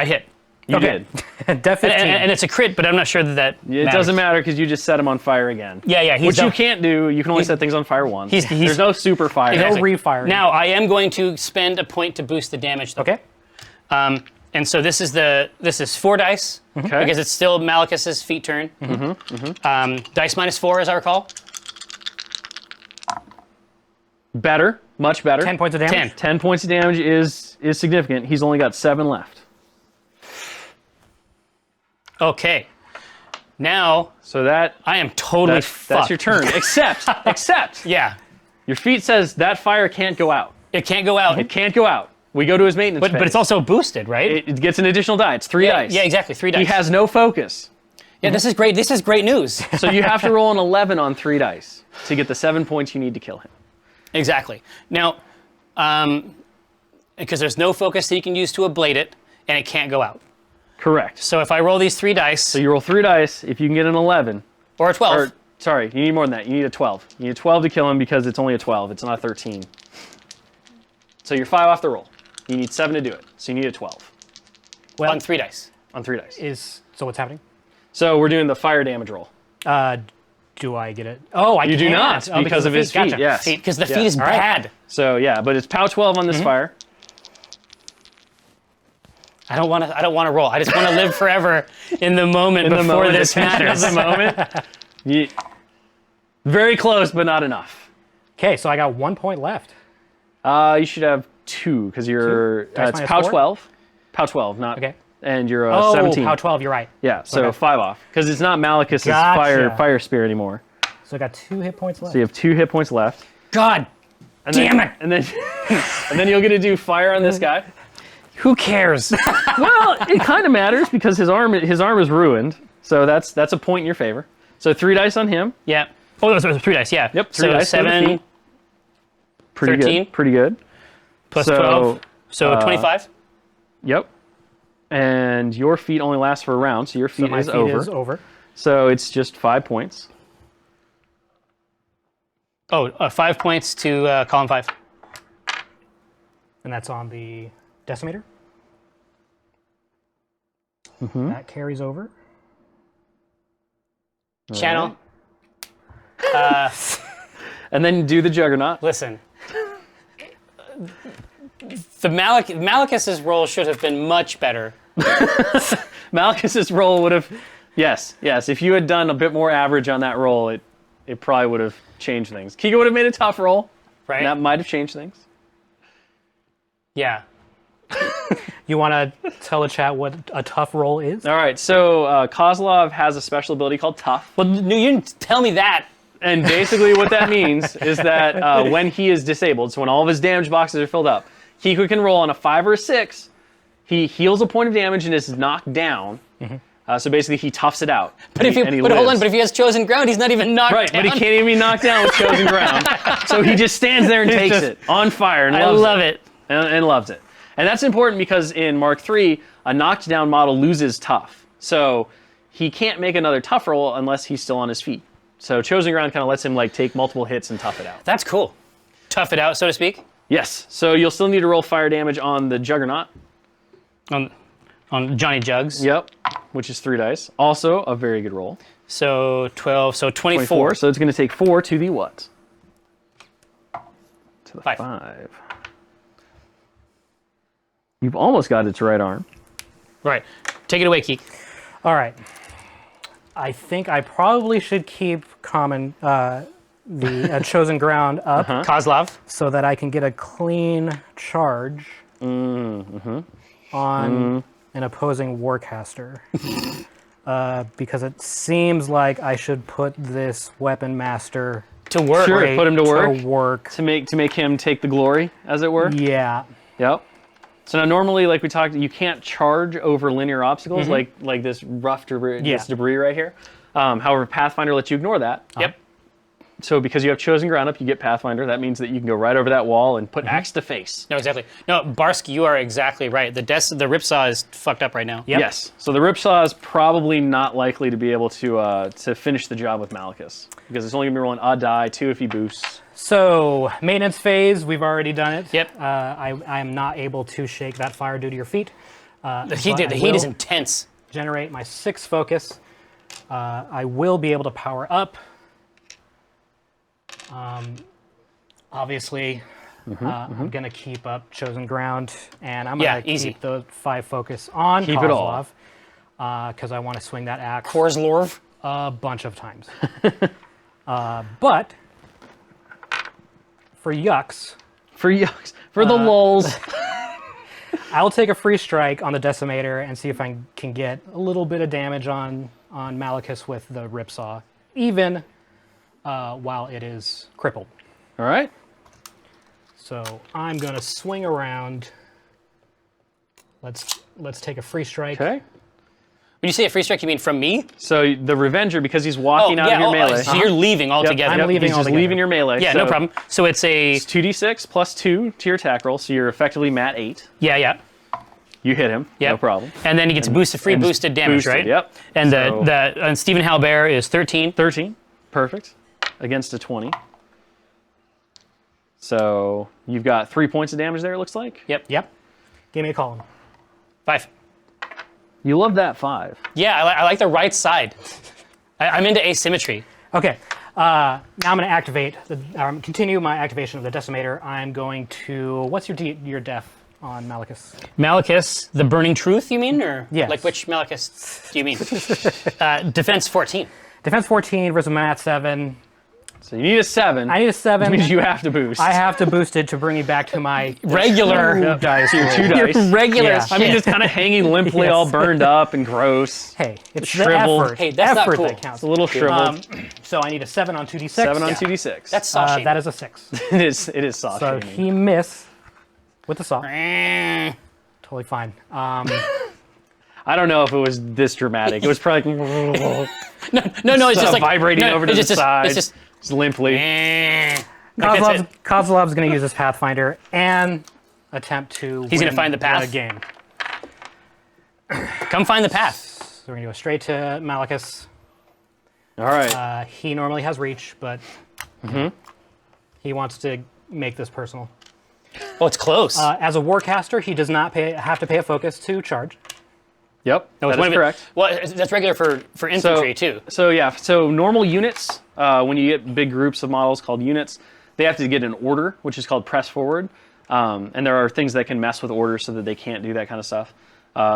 hit. You okay. did. Def 15. And it's a crit, but I'm not sure that It doesn't matter because you just set him on fire again. Yeah. Which you can't do. You can only set things on fire once. he's- There's no super fire. No refiring. Now, I am going to spend a point to boost the damage, though. Okay. And so this is 4 dice, Okay. because it's still Malachus's feat turn. Dice -4, as I recall. Better. Much better. 10 points of damage. 10. 10 points of damage is significant. He's only got 7 left. Okay. Now, So that I am totally fucked. that's your turn. Except Yeah. your feat says that fire can't go out. It can't go out. It can't go out. We go to his maintenance But it's also boosted, right? it gets an additional die. It's 3 dice. Yeah, exactly. 3 dice. He has no focus. Yeah, this is great. This is great news. So you have to roll an 11 on 3 dice to get the 7 points you need to kill him. Exactly. Now, because there's no focus that you can use to ablate it, and it can't go out. Correct. So if I roll these 3 dice, So you roll 3 dice. If you can get an 11, or a 12, or sorry, you need more than that. You need a 12. You need a 12 to kill him because it's only a 12. It's not a 13. So you're 5 off the roll. You need 7 to do it. So you need a 12 on 3 dice. on 3 dice. So what's happening? So we're doing the fire damage roll. Do I get it? Oh, I You do not can't. because of his feet. Gotcha. Yes. Because the Yeah. feat is All right. bad. So yeah, but it's POW 12 on this fire. I don't want to roll. I just want to live forever in the moment In the before moment, this the tension of matters. the moment. Very close, but not enough. Okay, so I got 1 point left. You should have 2 because you're Dice it's minus POW 4? 12. POW 12, not Okay. and you're Oh, 17. POW 12, you're right. Yeah, so Okay. 5 off because it's not Malachus's Gotcha. fire spear anymore. So I got 2 hit points left. So you have 2 hit points left. God, And damn then, it! And then and then you'll get to do fire on this guy. Who cares? Well, it kind of matters because his arm is ruined. So that's a point in your favor. So 3 dice on him. Yeah. Oh, those are 3 dice. Yeah. Yep, 3 So dice for the 7 feet. Pretty 13. good. Pretty good. plus So, 12. So 25. Yep. And your feat only lasts for a round, so your feat, So my is, feat over. is over. So it's just 5 points. Oh, 5 points to column 5. And that's on the decimator. Mm-hmm. That carries over. Channel. And then do the juggernaut. Listen. The Malachus's roll should have been much better. Malachus's roll would have, yes. If you had done a bit more average on that roll, it probably would have changed things. Kiko would have made a tough roll. Right? And that might have changed things. Yeah. You want to tell the chat what a tough roll is? All right, so Kozlov has a special ability called Tough. Well, no, you didn't tell me that. And basically what that means is that when he is disabled, so when all of his damage boxes are filled up, he who can roll on a 5 or a 6, he heals a point of damage and is knocked down. So basically he toughs it out. But if but if he has chosen ground, he's not even knocked Right, down. but he can't even be knocked down with chosen ground. So he just stands there and takes it on fire and loves it. And loves it. And that's important because in Mark III, a knocked down model loses tough. So he can't make another tough roll unless he's still on his feet. So chosen ground kind of lets him like take multiple hits and tough it out. That's cool. Tough it out, so to speak. Yes. So you'll still need to roll fire damage on the Juggernaut. On Johnny Jugs. Yep. Which is 3 dice. Also a very good roll. So 12, so 24. So it's going to take 4 to the what? To the 5. 5. You've almost got its right arm. Right. Take it away, Keek. All right. I think I probably should keep the chosen ground up Kozlov. so that I can get a clean charge on an opposing warcaster. Because it seems like I should put this weapon master To work. Sure, Right. put him to work. to work. To make him take the glory, as it were. Yeah. Yep. So now normally, like we talked, you can't charge over linear obstacles like this rough debris, this debris right here. However, Pathfinder lets you ignore that. Yep. So because you have chosen ground up, you get Pathfinder. That means that you can go right over that wall and put axe to face. No, exactly. No, Barsk, you are exactly right. The ripsaw is fucked up right now. Yep. Yes. So the Ripsaw is probably not likely to be able to finish the job with Malachus because it's only gonna be rolling a die, 2 if he boosts. So maintenance phase, we've already done it. Yep. I am not able to shake that fire due to your feet. The heat is intense. Generate my 6 focus. I will be able to power up. Obviously, I'm going to keep up chosen ground, and I'm going to keep the 5 focus on Keep it all. Kozlov because I want to swing that axe Korzlorv. a bunch of times. But for yucks, For the lulz. I'll take a free strike on the Decimator and see if I can get a little bit of damage on Malachus with the Ripsaw, even while it is crippled. All right. So I'm going to swing around. Let's take a free strike. Okay. When you say a free strike, you mean from me? So the Revenger, because he's walking out of your melee. So you're leaving altogether. I'm leaving He's just altogether. leaving your melee. Yeah, so no problem. So it's a... It's 2d6 plus 2 to your attack roll, so you're effectively mat 8. Yeah. You hit him, Yep. no problem. And then he gets boosted damage, boosted, right? yep. And So- and Stephen Halbert is 13. 13, perfect, against a 20. So you've got 3 points of damage there, it looks like. Yep. Give me a call. 5. You love that 5. Yeah, I like the right side. I'm into asymmetry. Okay. Now I'm going to continue my activation of the Decimator. I'm going to... What's your def on Malachus? Malachus, the Burning Truth, you mean? Or Yes. like which Malachus do you mean? Defense 14. Defense 14 versus Mat 7. So you need a 7. I need a 7. Which means you have to boost. I have to boost it to bring me back to my Regular. true dice. Your 2 Your dice. regular Yeah. shit. I mean, just kind of hanging limply, all burned up and gross. Hey, it's the Shriveled. effort. Hey, that's not effort cool. that counts. It's a little shriveled. So I need a 7 on 2d6. 7 on yeah. 2d6. That's saw shaming. That is a 6. it is soft. So shaming. he missed with the saw. Eh. Totally fine. I don't know if it was this dramatic. It was probably like No, it's just like vibrating over to the side. It's just limply. like that's it. Kozlov's going to use his Pathfinder and attempt to He's gonna win find the path? game. Come find the path. So we're going to go straight to Malachus. All right. He normally has reach, but he wants to make this personal. Oh, it's close. As a warcaster, he does not have to pay a focus to charge. Yep. no, that wait a is minute. correct. Well, that's regular for infantry too. So yeah. So normal units, when you get big groups of models called units, they have to get an order, which is called press forward. And there are things that can mess with orders so that they can't do that kind of stuff.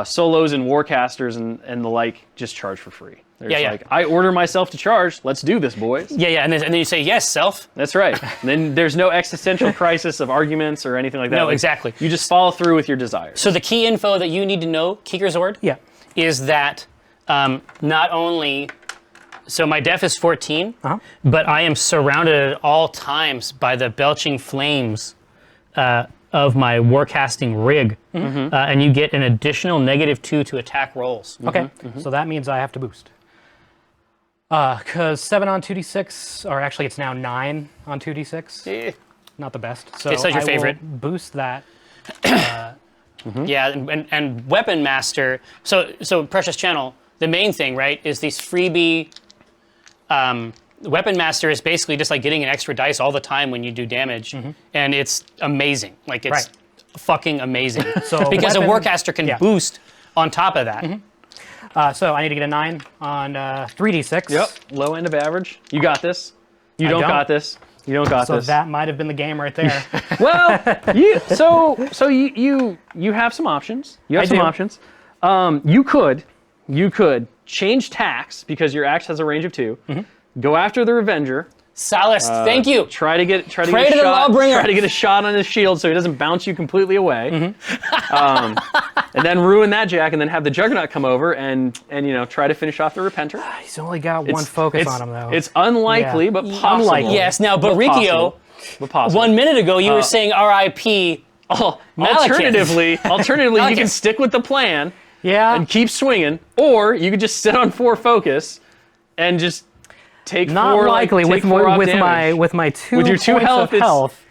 solos and warcasters and the like just charge for free. They're Yeah, just yeah. like, I order myself to charge. Let's do this, boys. Yeah, and then you say, yes, self. That's right. And then there's no existential crisis of arguments or anything like that. No, Like, exactly. You just follow through with your desires. So the key info that you need to know, Kikerzord, Yeah. is that not only, so my def is 14, but I am surrounded at all times by the belching flames of my warcasting rig, and you get an additional -2 to attack rolls. Okay, so that means I have to boost. Because 7 on 2d6, or actually it's now 9 on 2d6. Not the best. So It's not your I favorite. will boost that. Yeah, and Weapon Master, so Precious Channel, the main thing, right, is these freebie, Weapon Master is basically just like getting an extra dice all the time when you do damage, and it's amazing. Like, it's fucking amazing. So because a weapon- Warcaster can boost on top of that. So I need to get a 9 on 3d6. Yep. Low end of average. You got this. You don't don't. got this. You don't got So this. that might have been the game right there. Well, you have some options. You have I some do. options. You could change tax because your axe has a range of 2. Go after the Revenger. Solace, thank you. Try to get a Pray to the shot. Lawbringer. Try to get a shot on his shield so he doesn't bounce you completely away. And then ruin that jack, and then have the Juggernaut come over and try to finish off the Repenter. He's only got one focus on him, though. It's unlikely, Yeah. but possible. Unlikely. Yes, now, but Rikio, But possible. 1 minute ago you were saying RIP. Alternatively, you can Malekith. stick with the plan yeah. and keep swinging, or you could just sit on 4 focus and just take Not 4. likely take 4 off with damage. my 2 With your 2 points health, of it's health.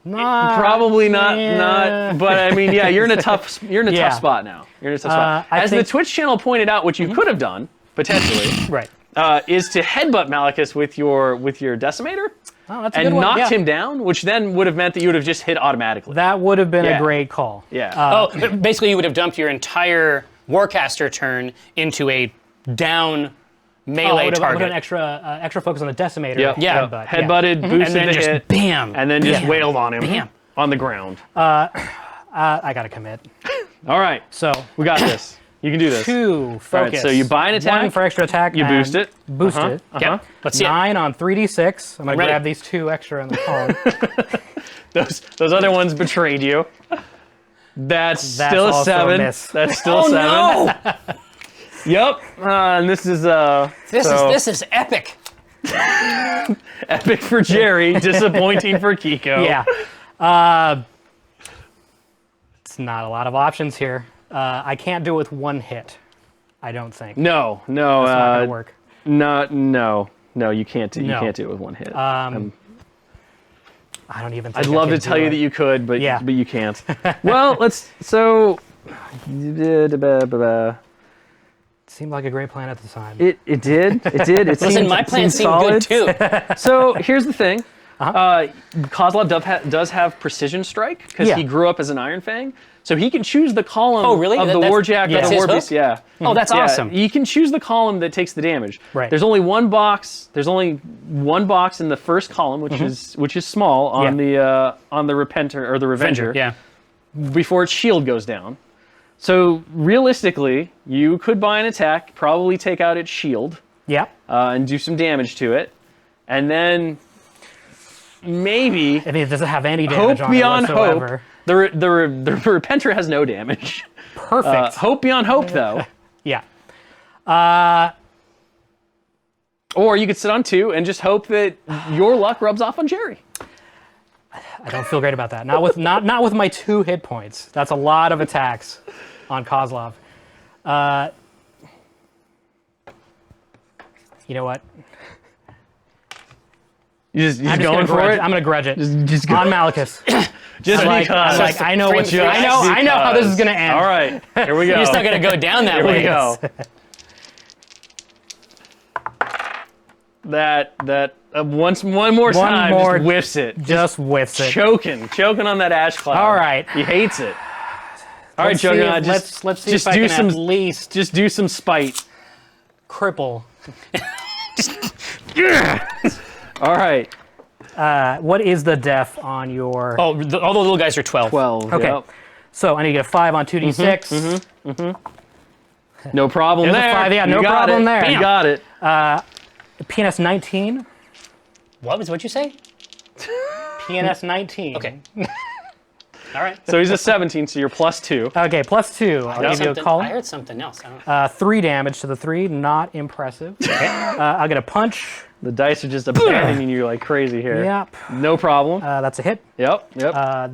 Not, Probably not. yeah. Not. But I mean, yeah, you're in a tough. You're in a Yeah. tough spot now. You're in a tough spot. I As think- the Twitch channel pointed out, what you could have done potentially Right. is to headbutt Malekith with your Decimator Oh, that's a and good one. knocked Yeah. him down, which then would have meant that you would have just hit automatically. That would have been Yeah. a great call. Yeah. Basically you would have dumped your entire Warcaster turn into a down melee I would have target. an extra focus on the Decimator. Yep. Yeah. Headbutt. Headbutted, boosted and then the just hit, bam. and then just Yeah. wailed on him Bam. on the ground. I gotta commit. All right, So we got this. You can do this. 2 focus. All right, so you buy an attack. 1 for extra attack. You and boost it. Boost it. Yeah. Let's see it. 9 on 3d6. I'm gonna Ready. grab these 2 extra in the column. Those other ones betrayed you. That's still a also a 7. miss. That's still a 7. No! Yep. And this is This is epic. epic for Jerry, disappointing for Kiko. Yeah. It's not a lot of options here. I can't do it with 1 hit. I don't think. No. It's not gonna work. No, you can't do. You No. can't do it with 1 hit. I don't even think I'd love to could tell do you it. that you could, but Yeah. you can't. Well, let's. So. Seemed like a great plan at the time. It did. It Listen, seemed, my it plan seemed solid. good too. So here's the thing. Kozlov does have precision strike because Yeah. he grew up as an Iron Fang, so he can choose the column Oh, really? of the That's- Warjack that's or the his Warbeast. hook? Yeah. Oh, that's Yeah, awesome. You can choose the column that takes the damage. Right. There's only one box. There's only one box in the first column, which is small on the Repenter or the Revenger. Yeah. Before its shield goes down. So realistically, you could buy an attack, probably take out its shield, Yeah. and do some damage to it, and then maybe I mean, it doesn't have any damage hope on it beyond whatsoever. hope. The Repenter has no damage. Perfect. Hope beyond hope, though. Yeah. Or you could sit on 2 and just hope that your luck rubs off on Jerry. I don't feel great about that. Not with my 2 hit points. That's a lot of attacks on Kozlov. You know what? You just I'm just going gonna for grudge, it? I'm gonna grudge it Just go. on Malekith. Just Like, because. like, I know what I know how this is gonna end. All right, here we go. You're just not going to go down that Here way. we go. That one more time more- just whiffs it. Just whiffs it. Choking on that ash cloud. All right. He hates it. All right, Let's see Juggernaut, if- just let's see just if I do can some at least just do some spite. cripple. All right. What is the def on your? Oh, all the little guys are 12. 12. Okay. Yep. So I need to get a 5 on 2d6. No problem There's a there. 5, yeah, You no got problem it. there. You got it. PNS 19. What'd you say? PNS 19. Okay. All right. So he's a 17, so you're +2. Okay, +2. I'll give you a column. I heard something else. I don't know. 3 damage to the 3, not impressive. I'll get a punch. The dice are just abandoning you like crazy here. Yep. No problem. That's a hit. Yep.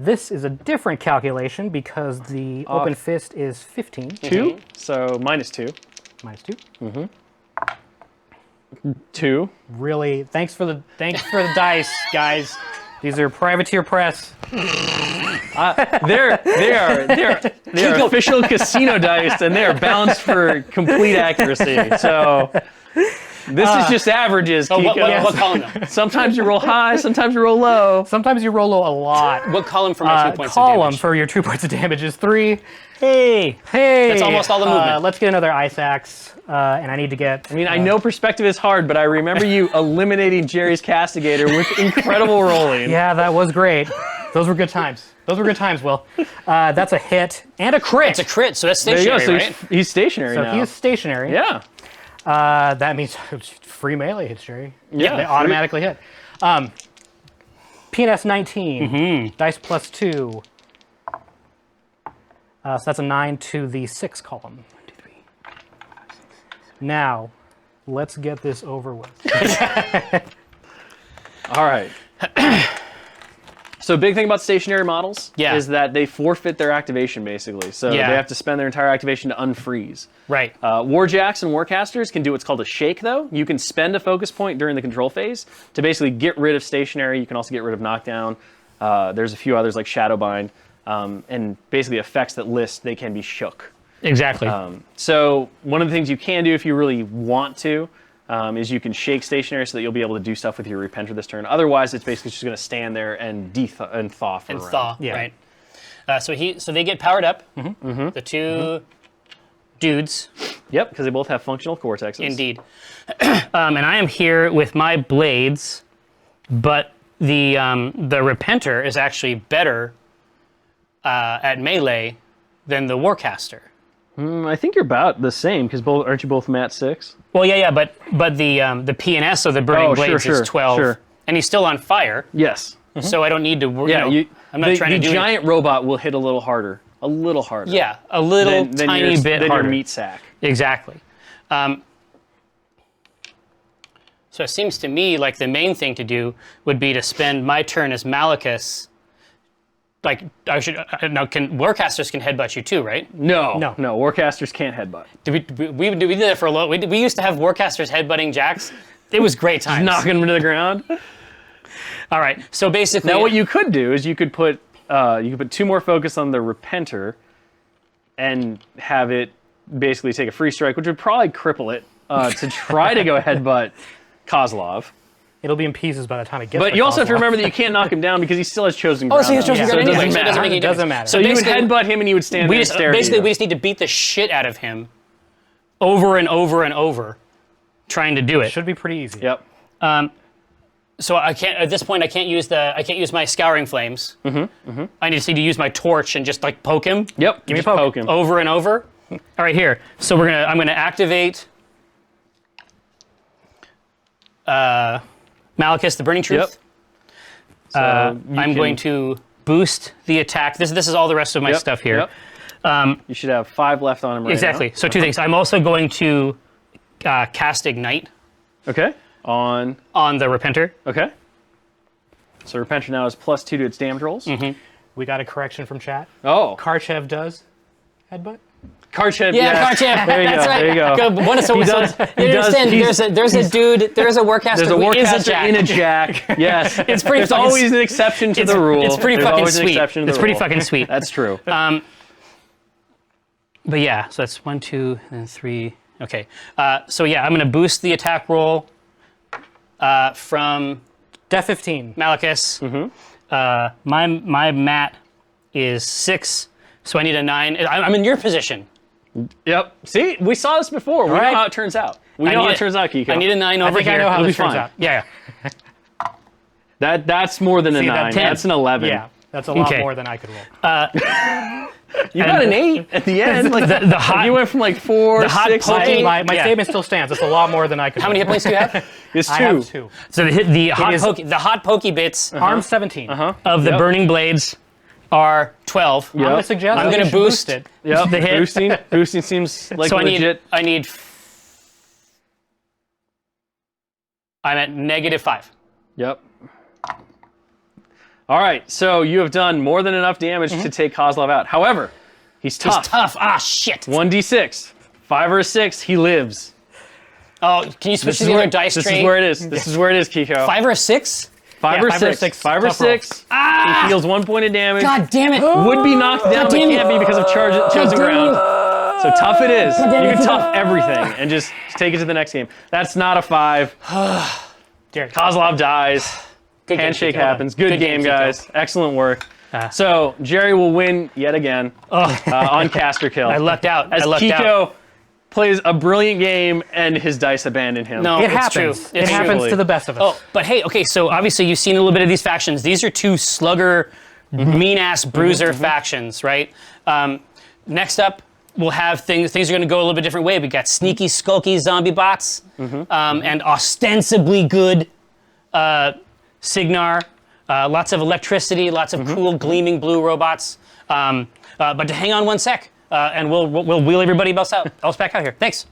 This is a different calculation because the open fist is 15. 2, so -2. -2. 2. Really, thanks for the dice, guys. These are Privateer Press. They are official casino dice, and they are balanced for complete accuracy. So this is just averages, Kiko. What column though? Sometimes you roll high, sometimes you roll low. Sometimes you roll low a lot. What column for my 2 points of Column damage? for your 2 points of damage is 3. Hey. Hey. That's almost all the movement. Let's get another ice axe, and I need to get. I mean, I know perspective is hard, but I remember you eliminating Jerry's Castigator with incredible rolling. Yeah, that was great. Those were good times. Will. That's a hit and a crit. It's a crit, so that's There you stationary, go. So right? he's stationary So now. he is stationary. Yeah. That means free melee hits, Jerry. Yeah, They automatically hit. PNS 19. Dice +2. So that's a 9 to the 6 column. 1, 2, 3, 4, 5, 6, 7. Now, let's get this over with. All right. So big thing about stationary models is that they forfeit their activation, basically. So they have to spend their entire activation to unfreeze. Right. Warjacks and Warcasters can do what's called a shake, though. You can spend a focus point during the control phase to basically get rid of stationary. You can also get rid of knockdown. There's a few others like Shadowbind. And basically effects that list, they can be shook. Exactly. So one of the things you can do if you really want to is you can shake stationary so that you'll be able to do stuff with your Repenter this turn. Otherwise, it's basically just going to stand there and thaw for a round. Thaw, right. So they get powered up. The 2 dudes. Yep, because they both have functional cortexes. Indeed. And I am here with my blades, but the Repenter is actually better at melee than the Warcaster. I think you're about the same because aren't you both Mat 6? Well, yeah, but the PNS of the Burning Blades is 12, and he's still on fire. Yes. So I don't need to. I'm not trying to do the giant robot will hit a little harder. Yeah, a little than tiny bit than harder. your meat sack. Exactly. So it seems to me like the main thing to do would be to spend my turn as Malachus. Like I should now. Warcasters can headbutt you too, right? No. Warcasters can't headbutt. We did that for a lot. We used to have Warcasters headbutting jacks. It was great times. Knocking them to the ground. All right. So basically, now what you could do is you could put 2 more focus on the Repenter, and have it basically take a free strike, which would probably cripple it to try to go headbutt Kozlov. It'll be in pieces by the time it gets. But you also have to rember that you can't knock him down because he still has chosen ground. Oh, so he has chosen ground anyway, so it doesn't make any difference. Doesn't matter. So you would headbutt him and he would stand there and stare at you. Basically, we just need to beat the shit out of him over and over and over, trying to do it. Should be pretty easy. Yep. So I can't at this point. I can't use my Scouring Flames. I need to use my torch and just like poke him. Yep. Give me poke him over and over. All right, here. So I'm gonna activate Malachus, the Burning Truth. Yep. I'm going to boost the attack. This is all the rest of my stuff here. Yep. You should have 5 left on him right exactly. now. So 2 things. I'm also going to cast Ignite. Okay. On the Repenter. Okay. So Repenter now is +2 to its damage rolls. We got a correction from chat. Oh. Karchev does headbutt. Karchev, yeah, Karchev. There you That's go. right. There you go. You understand? There's a dude. There's a Warcaster. There's a who is Warcaster jack. in a jack. Yes. It's pretty. There's always an exception to the rule. It's pretty There's fucking always an sweet. exception to the It's pretty rule. fucking sweet. That's true. But yeah, so that's 1, 2, and 3. Okay. So yeah, I'm gonna boost the attack roll from Def 15. Malachus. My mat is 6, so I need a 9. I'm in your position. Yep. See, we saw this before. We know how it turns out. We know how it turns out, Kiko. I need a 9 over here. I know how It'll this be turns fine. out. Yeah. That's more than a 9. that 10. That's an 11. Yeah. That's a lot Okay. more than I could roll. You got an 8 at the end. Like the hot, you went from like 4, the hot 6, poking- 8. My Yeah. statement still stands. It's a lot more than I could How roll. many hit points do you have? It's 2. I have 2. So the is- hot pokey bits Arm 17. of the burning blades are 12. I'm going to suggest I'm that gonna you should boost it. Yep. the hit. Boosting seems like So legit. I'm at -5. Yep. All right, so you have done more than enough damage to take Kozlov out. However, he's tough. He's tough. Ah, shit. 1d6. 5 or a 6, he lives. Oh, can you switch to the other dice This tray? is where it is. This is where it is, Kiko. 5 or a 6? 5 Yeah, or 5 or 6. 6. 5 or Tough roll. 6. He heals 1 point of damage. God damn it. Would be knocked down, but damn it. can't be because of chosen ground. So tough it is. You damn it. can tough everything and just take it to the next game. That's not a 5. Jared. Kozlov dies. Good game, Handshake Kiko. happens. Good game, Kiko. guys. Excellent work. So Jerry will win yet again on caster kill. I lucked out. As I lucked Kiko out. plays a brilliant game and his dice abandon him. No, It it's happens. true. It It's happens true. to the best of us. Oh, but hey, okay, so obviously you've seen a little bit of these factions. These are 2 slugger, mean-ass bruiser factions, right? Next up, we'll have things are going to go a little bit different way. We got sneaky, skulky zombie bots, and ostensibly good Signar. Lots of electricity, lots of cool gleaming blue robots. But to hang on 1 sec, and we'll wheel everybody else back out here. Thanks.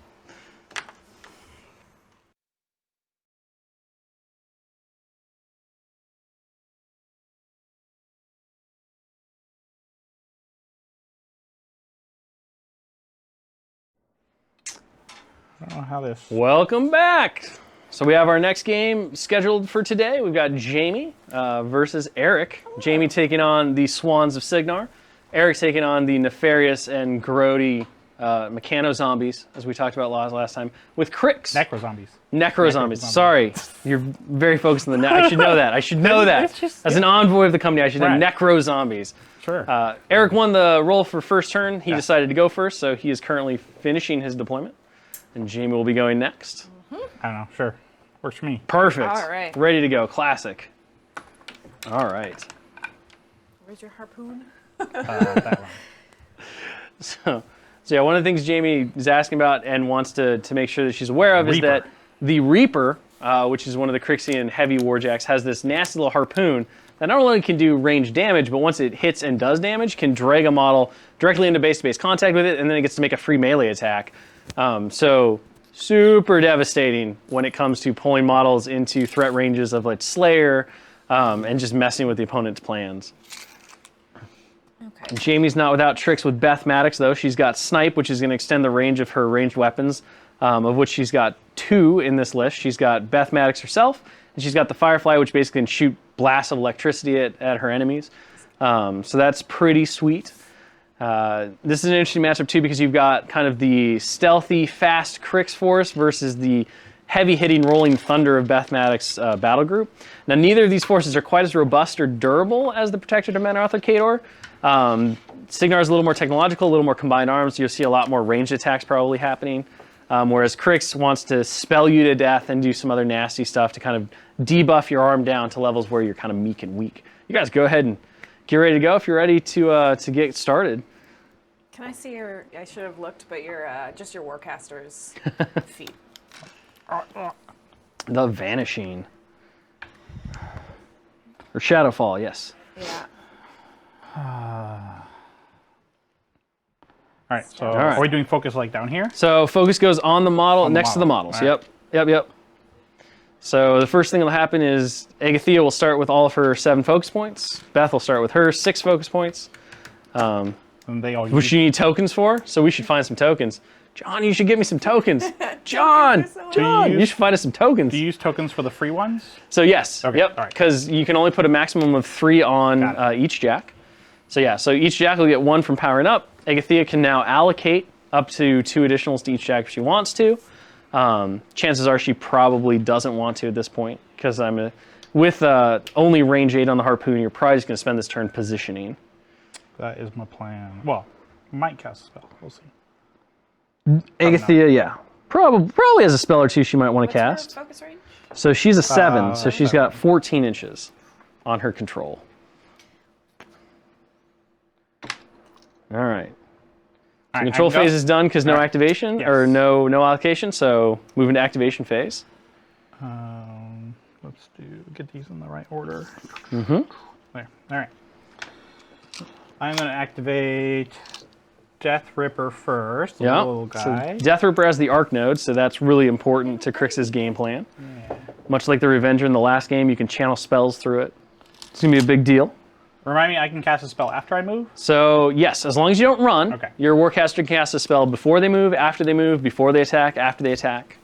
I don't know how this. Welcome back. So we have our next game scheduled for today. We've got Jamie versus Eric. Jamie taking on the Swans of Signar. Eric taking on the nefarious and grody mechano zombies, as we talked about last time, with Crix. Necro zombies. Necro zombies. Sorry, you're very focused on the I should know that. I should know that. It's just- As an envoy of the company, I should Right. know necro zombies. Sure. Eric won the roll for first turn. He decided to go first, so he is currently finishing his deployment. And Jamie will be going next. I don't know. Sure. Works for me. Perfect. All right. Ready to go. Classic. All right. Where's your harpoon? That one. So yeah, one of the things Jamie is asking about and wants to make sure that she's aware of is Reaper. that the Reaper, which is one of the Crixian heavy warjacks, has this nasty little harpoon that not only can do range damage, but once it hits and does damage, can drag a model directly into base-to-base contact with it, and then it gets to make a free melee attack. So super devastating when it comes to pulling models into threat ranges of like Slayer and just messing with the opponent's plans. Okay. Jamie's not without tricks with Bethmatics, though. She's got Snipe, which is going to extend the range of her ranged weapons, of which she's got 2 in this list. She's got Bethmatics herself, and she's got the Firefly, which basically can shoot blasts of electricity at her enemies. So that's pretty sweet. This is an interesting matchup, too, because you've got kind of the stealthy, fast Crix force versus the heavy-hitting Rolling Thunder of Bethmatics battle group. Now, neither of these forces are quite as robust or durable as the Protector of Menarthur Khador. Signar is a little more technological, a little more combined arms, so you'll see a lot more ranged attacks probably happening. Whereas Crix wants to spell you to death and do some other nasty stuff to kind of debuff your arm down to levels where you're kind of meek and weak. You guys go ahead and get ready to go if you're ready to get started. Can I see your? I should have looked, but your just your Warcaster's feet. The Vanishing. Or Shadowfall, yes. Yeah. All right. So right. are we doing focus like down here? So focus goes on the model, On the next to the model. models. All right. Yep. So the first thing that'll happen is Agathea will start with all of her 7 focus points. Beth will start with her 6 focus points. And they all Which you need tokens for, so we should find some tokens. John, you should give me some tokens. John, Do you you should find us some tokens. Do you use tokens for the free ones? So yes, Okay, yep, all right. because you can only put a maximum of 3 on Got it. each jack. So yeah, so each jack will get 1 from powering up. Agathea can now allocate up to 2 additionals to each jack if she wants to. Chances are she probably doesn't want to at this point, because with only range 8 on the harpoon, you're probably just going to spend this turn positioning. That is my plan. Well, might cast a spell. We'll see. Agathea, yeah. Probably has a spell or 2 she might want to What's cast. her focus range? So she's a 7, so she's got 14 inches on her control. All right. All right, Control I can go? phase is done because no activation or Yes. no allocation. So move into activation phase. Let's get these in the right order. Mm-hmm. There. All right. I'm going to activate Death Ripper first, the Yeah. little guy. So Death Ripper has the arc node, so that's really important to Crix's game plan. Yeah. Much like the Revenger in the last game, you can channel spells through it. It's going to be a big deal. Remind me, I can cast a spell after I move? So, yes, as long as you don't run, Okay. your Warcaster can cast a spell before they move, after they move, before they attack, after they attack.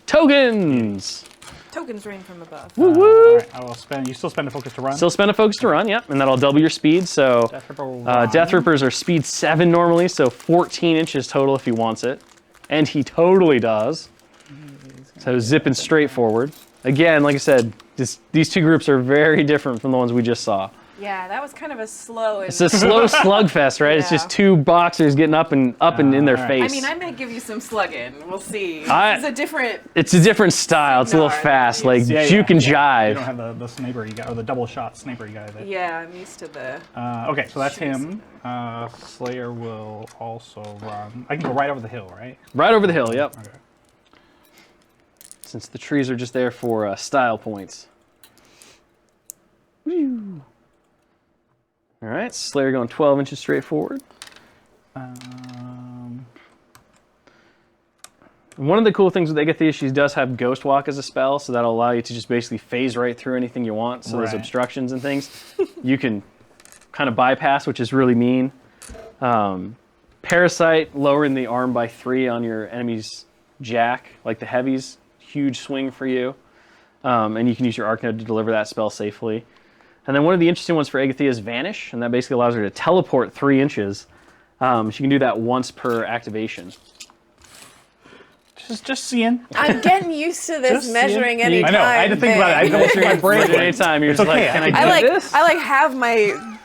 Tokens! Tokens rain from above. All right, I will spend. You still spend a focus to run? Still spend a focus to run, yep, and that'll double your speed. So Death Ripper will run. Death Rippers are speed 7 normally, so 14 inches total if he wants it. And he totally does. So zipping straight forward. Again, like I said, these two groups are very different from the ones we just saw. Yeah, that was kind of a slow. It's a slow slugfest, right? It's just Yeah. two boxers getting up and in their all right. face. I mean, I may give you some slugging. We'll see. I- It's a different. It's a different style. It's a little Signard. fast, like Yeah, juke and You jive. don't have the sniper you got, or the double shot sniper you got there. Yeah, I'm used to the. Okay, so that's him. Slayer will also run. I can go right over the hill, right? Right over the hill, yep. Okay. Since the trees are just there for style points. Whew. All right, Slayer going 12 inches straight forward. One of the cool things with Agathea, she does have Ghost Walk as a spell, so that'll allow you to just basically phase right through anything you want. So those Right. obstructions and things, you can kind of bypass, which is really mean. Parasite, lowering the arm by 3 on your enemy's jack, like the heavies, huge swing for you. And you can use your Arc Node to deliver that spell safely. And then one of the interesting ones for Agathea is Vanish, and that basically allows her to teleport 3 inches. She can do that once per activation. Just seeing. I'm getting used to this Just measuring seeing. any I know. I had to think about it. I had to go through my brain. Anytime you're It's just okay. like, can I do I like this? I like have my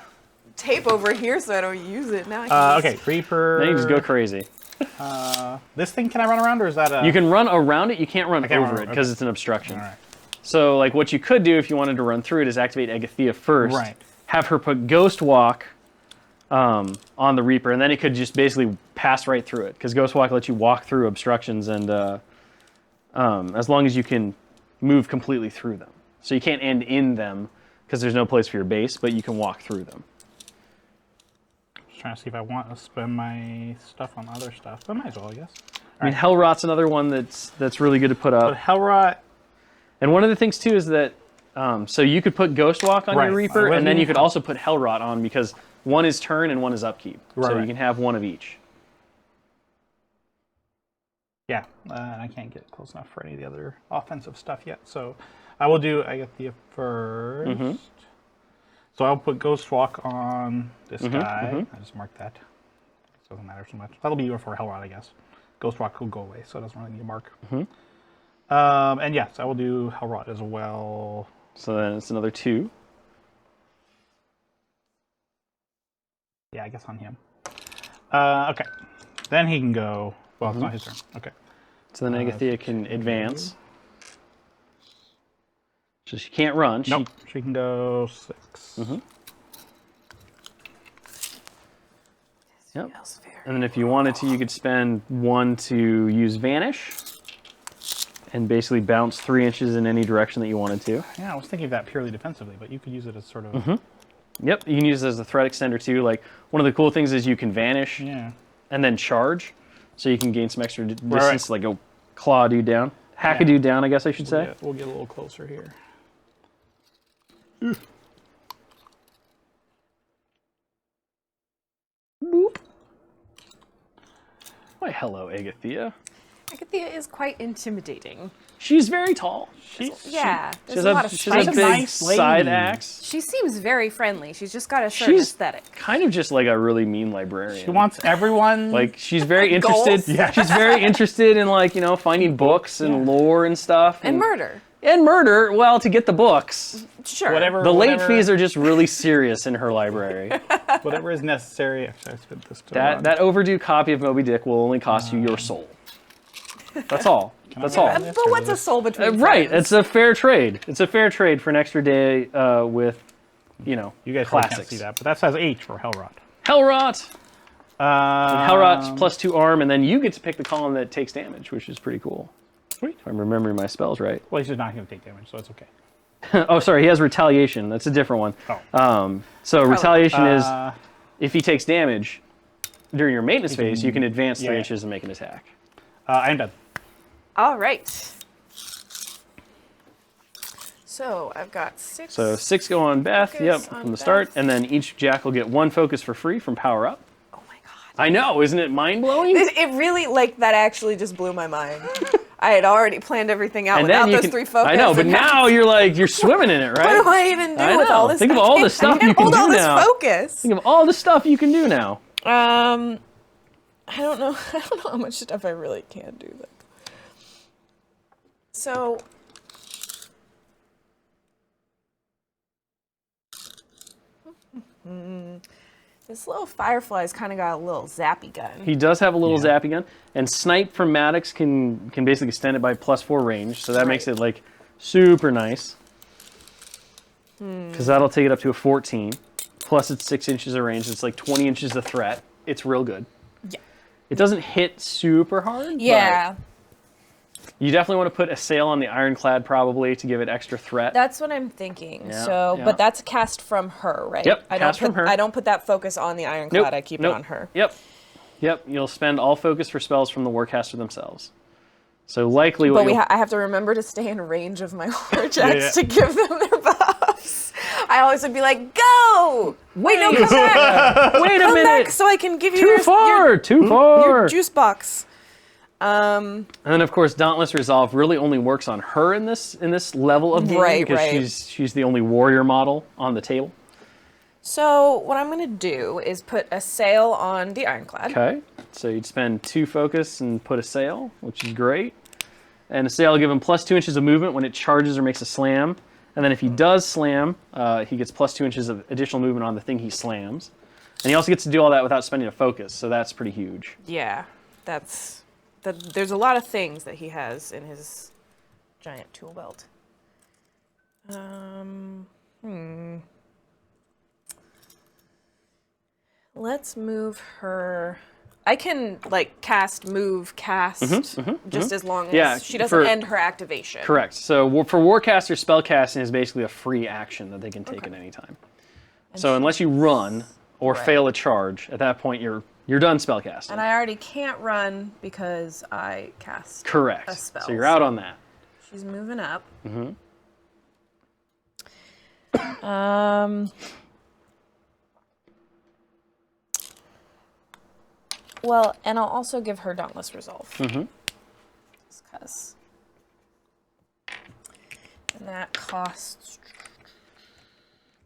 tape over here so I don't use it. Now I can use Okay, Reaper. Then you just go crazy. This thing, can I run around, or is that a... You can run around it, you can't run can't over run- it because okay. it's an obstruction. All right. So like what you could do if you wanted to run through it is activate Agathea first, Right. have her put Ghost Walk on the Reaper, and then it could just basically pass right through it because Ghost Walk lets you walk through obstructions, and as long as you can move completely through them. So you can't end in them because there's no place for your base, but you can walk through them. Just trying to see if I want to spend my stuff on other stuff. I might as well, I guess. I mean, Hellrot's another one that's really good to put up. But Hellrot... And one of the things too is that, so you could put Ghost Walk on Right. your Reaper, I and then wasn't- you could also put Hellrot on because one is turn and one is upkeep. So Right. you can have one of each. Yeah, I can't get close enough for any of the other offensive stuff yet. So I will do Agathea first. Mm-hmm. So I'll put Ghost Walk on this guy. I just marked that. It doesn't matter so much. That'll be for Hellrot, I guess. Ghost Walk will go away, so it doesn't really need a mark. And yes, I will do Hellrot as well. So then it's another 2. Yeah, I guess on him. Okay. Then he can go. Well, it's not his turn. Okay. So then Agathea can advance. So she can't run. Nope. She can go 6. Yep. And then if you wanted to, you could spend 1 to use Vanish and basically bounce 3 inches in any direction that you wanted to. Yeah, I was thinking of that purely defensively, but you could use it as sort of... Yep, you can use it as a threat extender too. Like, one of the cool things is you can Vanish Yeah. and then charge, so you can gain some extra distance, Right. like go claw a dude down. Hack a dude down, I guess I should say. We'll get a little closer here. Why, hello, Agathea. Agathea is quite intimidating. She's very tall. Yeah, She there's has a lot of she's a spikes. big nice lady. side axe. She seems very friendly. She's just got a certain She's aesthetic. kind of just like a really mean librarian. She wants everyone... Like, she's very interested. Goals? She's very interested in, like, you know, finding books and lore and stuff. And murder. And murder, well, to get the books. Sure. whatever, The late whatever, fees are just really serious in her library. whatever is necessary. Actually, I spent this to That overdue copy of Moby Dick will only cost you your soul. That's all. That's all. run But what's a soul between Right, friends? it's a fair trade. It's a fair trade for an extra day with, you know, You guys probably classics. can't see that, but that says H for Hellrot. Hellrot. And Hellrot's +2 arm, and then you get to pick the column that takes damage, which is pretty cool. Sweet. If I'm remembering my spells right. Well, he's just not going to take damage, so it's okay. Oh, sorry, he has retaliation. That's a different one. Oh. So retaliation is if he takes damage during your maintenance phase, you can advance 3 inches and make an attack. I'm done. All right. So I've got 6. So 6 go on Beth, Focus from on the Beth. start, and then each Jack will get 1 focus for free from Power Up. Oh my god. I know, isn't it mind-blowing? It really, like, that actually just blew my mind. I had already planned everything out without those 3 focus. I know, but now you're swimming in it, right? What do I even do with all this? Think of all the stuff you can hold do all now. this focus. Think of all the stuff you can do now. I don't know. I don't know how much stuff I really can do. So. This little firefly's kind of got a little zappy gun. He does have a little zappy gun, and Snipe from Maddox can basically extend it by +4 range, so that makes it like super nice. Because that'll take it up to a 14. Plus it's 6 inches of range. It's like 20 inches of threat. It's real good. Yeah. It doesn't hit super hard. Yeah. But you definitely want to put a sail on the Ironclad probably to give it extra threat. That's what I'm thinking. Yeah, So, yeah. but that's cast from her, right? Yep, I cast don't from her. I don't put that focus on the Ironclad. I keep it on her. Yep. You'll spend all focus for spells from the Warcaster themselves. So likely what But you'll... I have to remember to stay in range of my Warjacks to give them their buffs. I always would be like, go! Wait, no, come back! Wait a Come minute! back so I can give you Too far! your juice box. And then of course Dauntless Resolve really only works on her in this level of game because she's the only warrior model on the table. So what I'm going to do is put a sail on the Ironclad. Okay, so you'd spend 2 focus and put a sail, which is great. And a sail will give him +2 inches of movement when it charges or makes a slam. And then if he does slam, he gets +2 inches of additional movement on the thing he slams. And he also gets to do all that without spending a focus, so that's pretty huge. Yeah, there's a lot of things that he has in his giant tool belt. Let's move her. I can like cast just as long as she doesn't end her activation. Correct. So for Warcaster, spellcasting is basically a free action that they can take at any time. So unless you run or fail a charge, at that point you're done spellcasting. And I already can't run because I cast Correct. a spell. So you're out on that. She's moving up. Well, and I'll also give her Dauntless Resolve. Just because. And that costs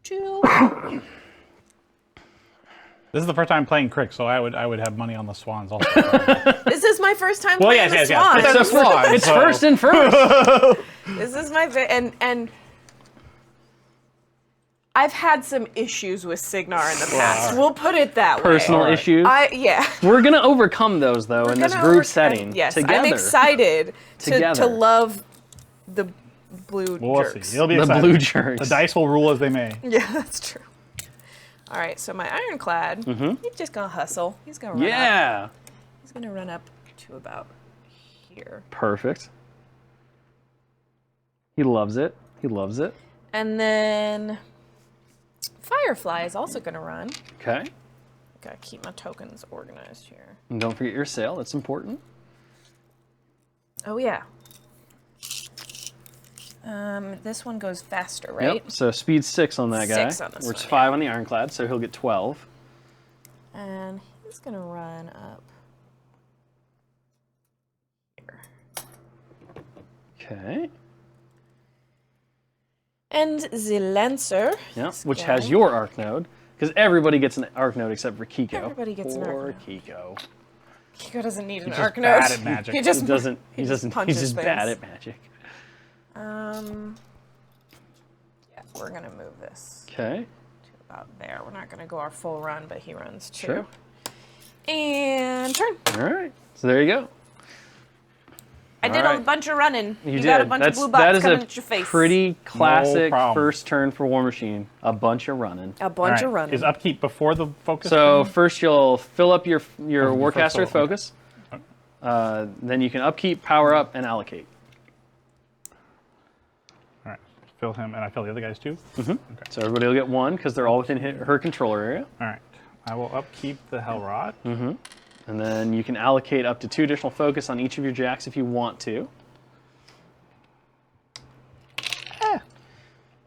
2. This is the first time playing Crick, so I would have money on the swans also. This is my first time Well, playing yes, the yes, Swans. yes. It's a swan. It's first and first. This is my and I've had some issues with Signar in the past. We'll put it that way. Personal issues. Yeah. We're gonna overcome those though in this group setting. Yes, together. I'm excited to Together. love the blue We'll jerks. see. You'll be The excited. blue jerks. The dice will rule as they may. Yeah, that's true. All right, so my Ironclad, he's just gonna hustle. He's gonna run up. Yeah. He's gonna run up to about here. Perfect. He loves it. He loves it. And then Firefly is also gonna run. Okay. Gotta keep my tokens organized here. And don't forget your sail. That's important. Oh yeah. This one goes faster, right? Yep. So speed 6 on that guy. 6 on this Where it's one, 5 on the Ironclad, so he'll get 12. And he's gonna run up here. Okay. And the Lancer. Yep. this Which guy. has your arc node, because everybody gets an arc node except for Kiko. Everybody gets an arc Poor node. Kiko. Kiko doesn't need an just arc node. bad at magic. He just He doesn't. He's punches just things. bad at magic. Yeah, we're gonna move this Okay. to about there. We're not gonna go our full run, but he runs too. Sure. And turn. All right. So there you go. I did a bunch of running. You did. got a bunch of blue bots coming at your face. That is a pretty classic No problem. first turn for Warmachine. A bunch of running. A bunch of running. Is upkeep before the focus? So first you'll fill up your Warcaster with fill, focus. Then you can upkeep, power up, and allocate. All right. Fill him, and I fill the other guys too? Mm-hmm. Okay. So everybody will get one because they're all within her controller area. All right. I will upkeep the Hell Rod. Mm-hmm. And then you can allocate up to 2 additional focus on each of your jacks if you want to.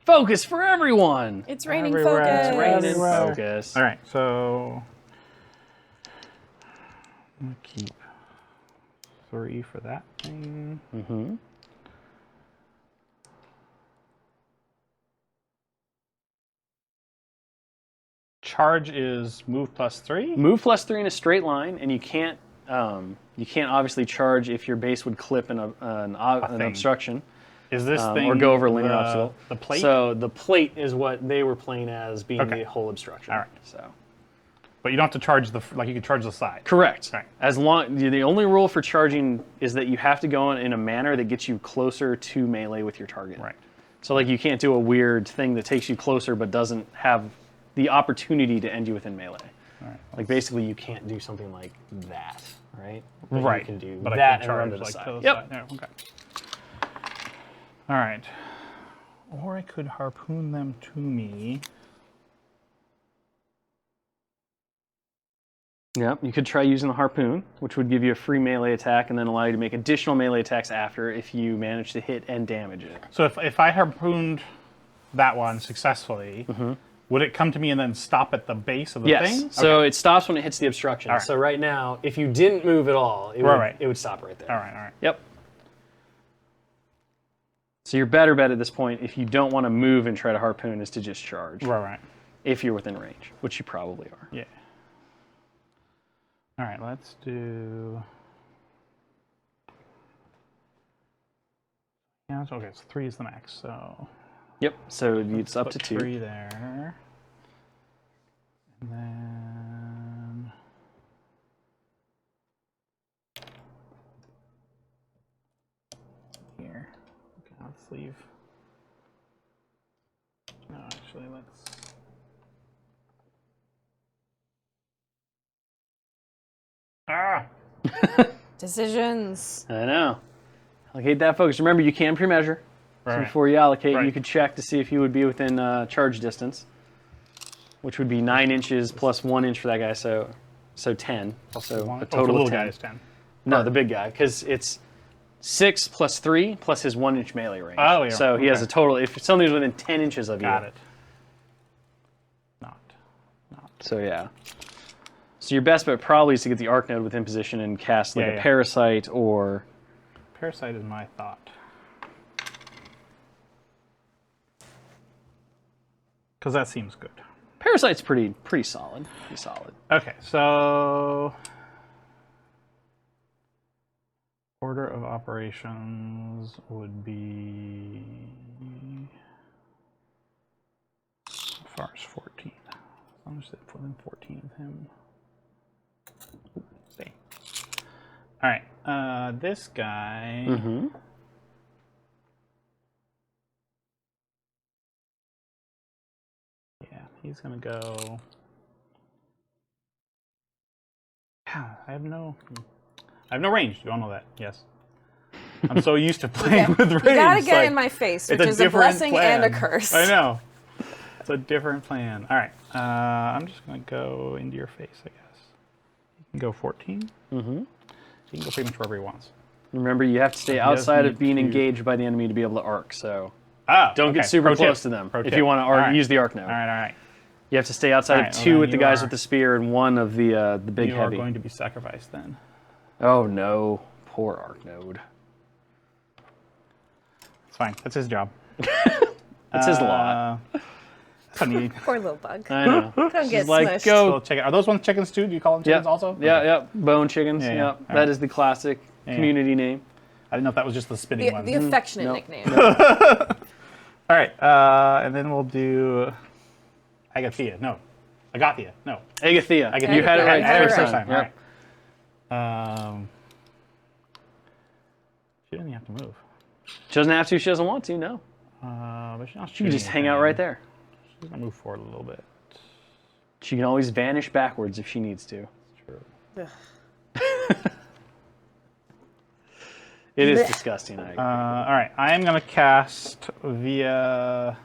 Focus for everyone! It's raining Everywhere. focus. Raining Everywhere. focus. All right, so I'm gonna keep 3 for that thing. Mm-hmm. Charge is move +3. Move +3 in a straight line, and you can't obviously charge if your base would clip an obstruction. Is this thing or go over a linear obstacle? The plate. So the plate is what they were playing as being the whole obstruction. All right. So. But you don't have to charge you can charge the side. Correct. Right. As long the only rule for charging is that you have to go in a manner that gets you closer to melee with your target. Right. So like you can't do a weird thing that takes you closer but doesn't have the opportunity to end you within melee. All right. Like basically you can't do something like that, right? But Right. You can do but that I can and run charge to the like side. to the Yep. side. Yeah, okay. All right. Or I could harpoon them to me. Yep, you could try using the harpoon, which would give you a free melee attack and then allow you to make additional melee attacks after if you manage to hit and damage it. So if I harpooned that one successfully, would it come to me and then stop at the base of the Yes, thing? so it stops when it hits the obstruction. All right. So right now, if you didn't move at all, it would stop right there. All right. Yep. So your better bet at this point, if you don't want to move and try to harpoon, is to just charge. Right. If you're within range, which you probably are. Yeah. All right, let's do... Yeah, okay, so 3 is the max, so... Yep, so it's up to put 2. 3 there. And then... Here. Okay, let's leave... No, actually, let's... Ah! Decisions. I know. Allocate that focus. Remember, you can pre-measure. So Right. before you allocate, Right. you could check to see if you would be within charge distance, which would be 9 inches plus 1 inch for that guy, so 10. So One- a the total little of 10. guy is 10. No, the big guy, because it's 6 plus 3 plus his 1 inch melee range. Oh, yeah, So he has okay. a total, if something's within 10 inches of you. Got it. Not. So yeah. So your best bet probably is to get the arc node within position and cast like Yeah, a yeah. parasite or... Parasite is my thought. Because that seems good. Parasite's pretty solid. Pretty solid. Okay, so order of operations would be as far as 14. As long as they put in 14 of him. Ooh, see. All right, this guy. Mm-hmm. Yeah, he's gonna go. Yeah, I have no range. You all know that, yes. I'm so used to playing with range. You gotta it's get like, in my face, it's which is a different blessing and a plan. curse. I know. It's a different plan. All right, I'm just gonna go into your face, I guess. You can go 14. Mm-hmm. You can go pretty much wherever he wants. Remember, you have to stay He outside doesn't of being need to- engaged by the enemy to be able to arc, so Oh, don't get okay. super Pro tip. close to them Pro if tip. you want to All right. use the arc node. All right. You have to stay outside All of right, well, 2 then with the you guys are- with the spear and 1 of the big You heavy. are going to be sacrificed then. Oh no, poor arc node. It's fine. That's his job. It's his lot. Funny. Poor little bug. I know. Don't get like, smushed. go. Little chicken. Are those ones chickens too? Do you call them chickens also? Yeah, Okay. yep. Bone chickens. Yeah, Yeah, yeah. All that right. is the classic Yeah. community name. I didn't know if that was just the spinning one. The affectionate Nope. nickname. All right, and then we'll do Agathia. No, Agathia. No, Agathia. Agathia. You had it right I had it the right. first time. All Yep. right. She doesn't have to move. She doesn't have to. She doesn't want to. No. But she's not She can just hang out right there. She's gonna move forward a little bit. She can always vanish backwards if she needs to. True. It is disgusting. I agree. All right, I am gonna cast via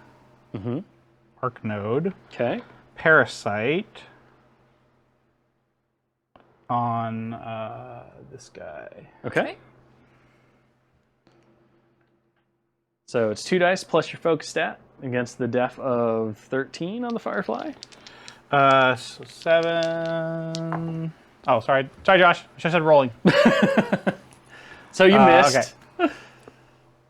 Arc Node. Okay. Parasite on this guy. Okay. So it's 2 dice plus your focus stat against the def of 13 on the Firefly. So 7. Oh, sorry, Josh. I should have said rolling. So you missed. Okay.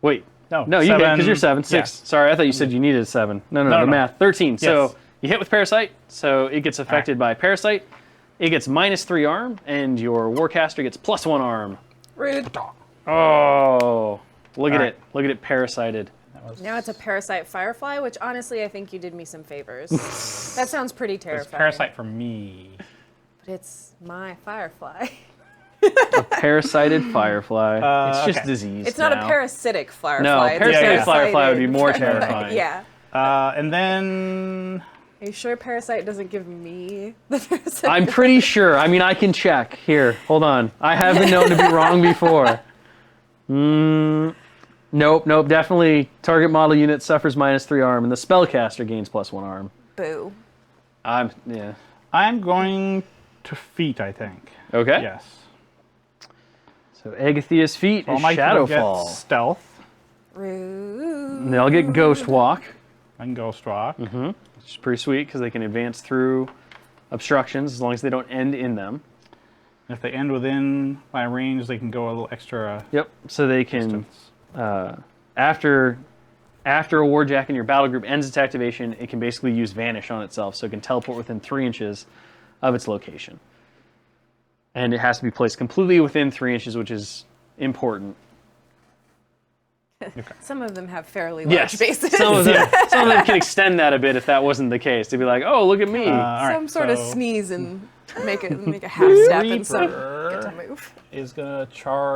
Wait. No, No, you hit because you're 7. 6. Yeah. Sorry, I thought you said you needed a 7. No, the math. 13. So you hit with Parasite, so it gets affected by Parasite. It gets -3 arm, and your Warcaster gets +1 arm. Rude. Oh, look at it. Look at it parasited. Now it's a parasite firefly, which honestly I think you did me some favors. That sounds pretty It's terrifying. Parasite for me. But it's my firefly. A parasited Firefly. It's just okay. disease. It's not a parasitic firefly. No, it's a parasitic Firefly would be parasited more firefly. terrifying. Yeah. And then Are you sure parasite doesn't give me the parasite? I'm pretty sure. I mean, I can check. Here, hold on. I have been known to be wrong before. Nope. Definitely target model unit suffers -3 arm, and the spellcaster gains +1 arm. Boo. Yeah. I'm going to feet, I think. Okay. Yes. So Agathia's feet All is my people get Shadowfall. stealth Rude. And they'll get Ghost Walk, and Ghost Walk. which is pretty sweet because they can advance through obstructions as long as they don't end in them. If they end within my range, they can go a little extra Yep. So they can, distance. after a Warjack in your battle group ends its activation, it can basically use Vanish on itself, so it can teleport within 3 inches of its location. And it has to be placed completely within 3 inches, which is important. Some of them have fairly large bases. Some of them can extend that a bit if that wasn't the case. They'd be like, "Oh, look at me." All right, Some sort of so sneeze and make a half step and some get to move. is gonna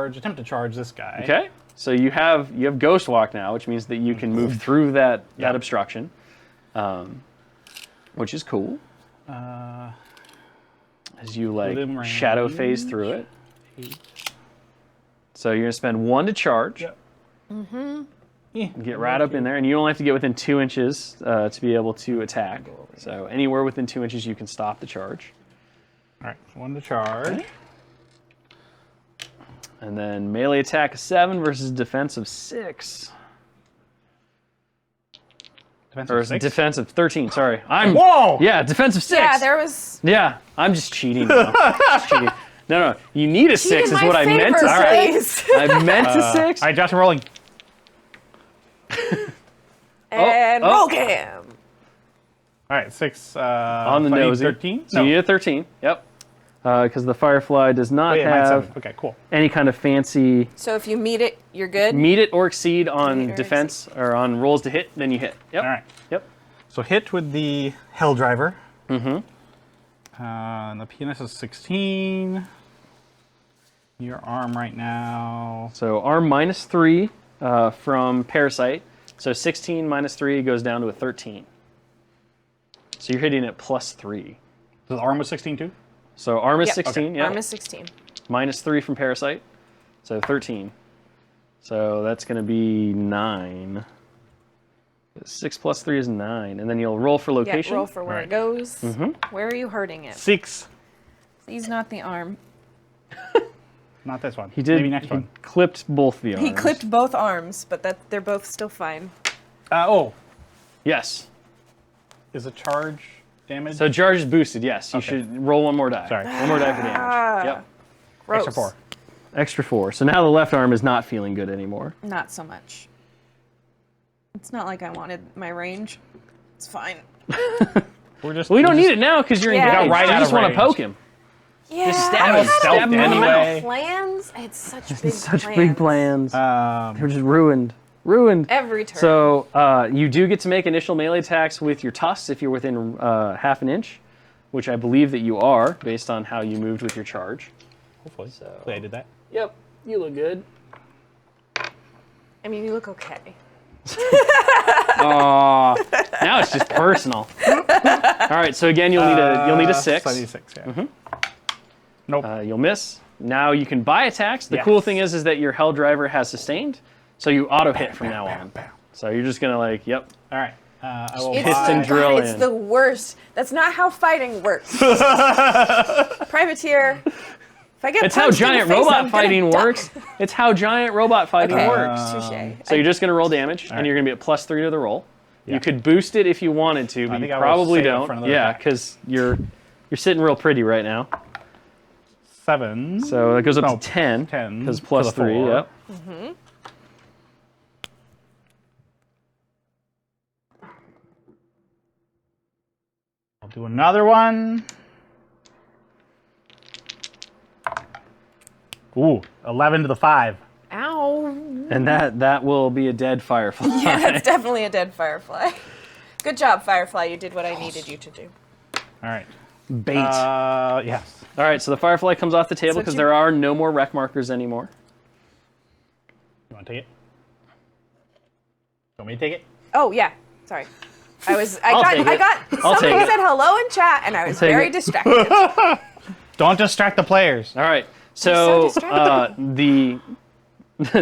attempt to charge this guy. Okay, so you have Ghost Walk now, which means that you can move through that obstruction, which is cool. As you Within shadow phase through it. So you're gonna spend 1 to charge. Yep. Get right up in there, and you only have to get within 2 inches to be able to attack. So anywhere within 2 inches, you can stop the charge. All right, 1 to charge. And then melee attack of 7 versus defense of 6. Defensive 13, sorry. Whoa! Yeah, defensive 6. Yeah, there was. Yeah, I'm just cheating now. Just cheating. No, you need a 6 is what I meant to say. I meant to 6. All right, Josh, I'm rolling. And roll cam. All right, 6 On the so I need nosy. 13. So you need a 13. Yep. Because the Firefly does not yeah, mine's have 7. Okay, cool. any kind of fancy So if you meet it, you're good. meet it or exceed on Meet or defense or on rolls to hit, then you hit. Yep. All right. Yep. So hit with the Hell Driver. And the PNS is 16. Your arm right now. So arm -3 from Parasite. So 16 -3 goes down to a 13. So you're hitting it +3. So the arm was 16 too? So arm is Yep. 16, yeah. Arm is 16. -3 from Parasite. So 13. So that's going to be 9. 6 + 3 is 9. And then you'll roll for Yeah, location. roll for where it goes. Where are you hurting it? 6. Please not the arm. Not this one. He did. Maybe next one. Clipped both the arms. He clipped both arms, but they're both still fine. Yes. Is a charge damage? So charge is boosted, yes. You Okay. should roll 1 more die. Sorry. 1 more die for damage. Yep. Gross. Extra 4. Extra 4. So now the left arm is not feeling good anymore. Not so much. It's not like I wanted my range. It's fine. We don't need it now because you're Yeah, engaged. right You out just of want to range. poke him. Yeah, Just stab I him. had Stab him in the anyway. plans. I had such big Such plans. big plans. They're just ruined. Every turn. So you do get to make initial melee attacks with your tusks if you're within half an inch, which I believe that you are based on how you moved with your charge. Hopefully I did that. Yep, you look good. I mean, you look okay. Oh, now it's just personal. All right, so again, you'll need a 6. I need a 6, yeah. Nope. You'll miss. Now you can buy attacks. The cool thing is that your Hell Driver has sustained, so you auto hit from now on. So you're just gonna like, yep. All right. I will Piston drill It's in. the worst. That's not how fighting works. Privateer. If I get It's how punched in the giant face, robot I'm gonna fighting die. works. It's how giant robot fighting Okay. works. Touche. So you're just gonna roll damage, and you're gonna be at +3 to the roll. You could boost it if you wanted to, but think you I will probably save it don't. for another Yeah, attack. because you're sitting real pretty right now. 7. So it goes up to 10. 10. Because for the +3. 4. Yep. I'll do another one. Ooh, 11 to the 5. Ow. And that will be a dead Firefly. Yeah, that's definitely a dead Firefly. Good job, Firefly. You did what I needed you to do. All right. Bait. Yes. All right, so the Firefly comes off the table So because do- there are no more wreck markers anymore. You want to take it? You want me to take it? Oh yeah. Sorry. I I'll take it. I'll somebody take it. said hello in chat, and I was take very it. distracted. Don't distract the players. All right, so so distracted.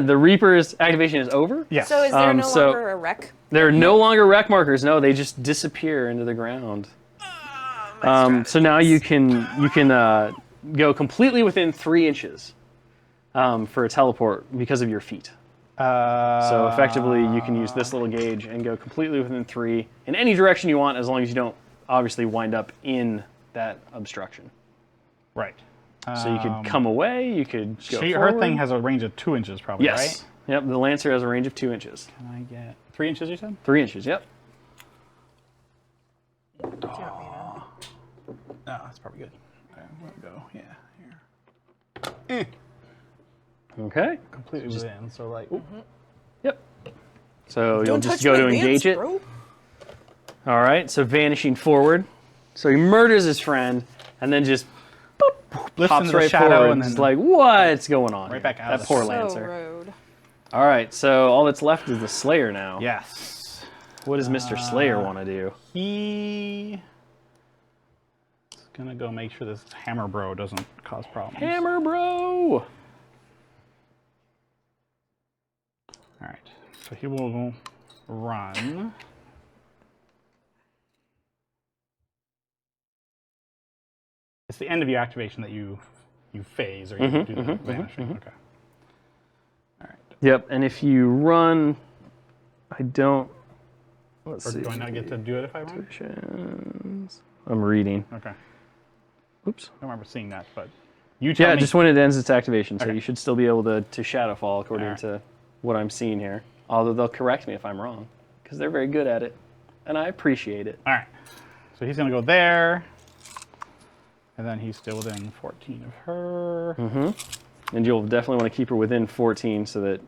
the Reaper's activation is over. Yes. So is there no so- longer a wreck? There are no longer wreck markers. No, they just disappear into the ground. So now you can go completely within 3 inches for a teleport because of your feet. So effectively, you can use this little gauge and go completely within 3 in any direction you want, as long as you don't obviously wind up in that obstruction. Right. So you could come away, you could go Her forward. thing has a range of 2 inches, probably, Yes. right? Yep, the Lancer has a range of 2 inches. Can I get 3 inches, you said? 3 inches, yep. No, that's probably good. Okay, we'll go, here. Okay. Completely within, so like, Yep. So you'll Don't just touch go my to lance, engage it. bro. All right, so vanishing forward. So he murders his friend and then just lifts pops into the right shadow forward and and is then like, what's going on? Right here? back out That of poor the- So Lancer. rude. All right, so all that's left is the Slayer now. yes. What does Mr. Slayer want to do? He is gonna go make sure this hammer bro doesn't cause problems. Hammer bro! All right, so he will run. It's the end of your activation that you phase or you do the vanishing. Okay. All right. Yep, and if you run, I don't. Let's Or see. do I not get to do it if I run? Actions. I'm reading. Okay. Oops. I don't remember seeing that, but you tell Yeah, me. just when it ends its activation, so Okay. you should still be able to Shadowfall according Alright. to what I'm seeing here. Although they'll correct me if I'm wrong, because they're very good at it, and I appreciate it. All right. So he's gonna go there, and then he's still within 14 of her. And you'll definitely want to keep her within 14 so that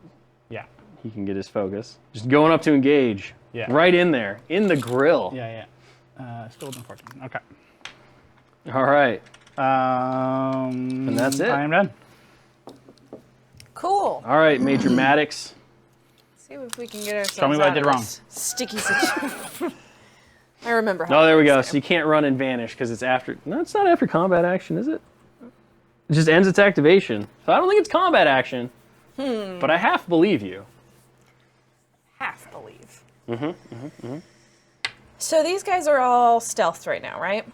Yeah. he can get his focus. Just going up to engage. Yeah. Right in there, in the grill. Yeah. Still within 14. Okay. All right. And that's it. I am done. Cool. All right, Major Maddox. See if we can get ourselves Tell me what I out did of wrong. this sticky situation. I remember how. Oh, there we go. this So you can't run and vanish because it's after. No, it's not after combat action, is it? It just ends its activation. So I don't think it's combat action. But I half believe you. half believe. So these guys are all stealthed right now, right?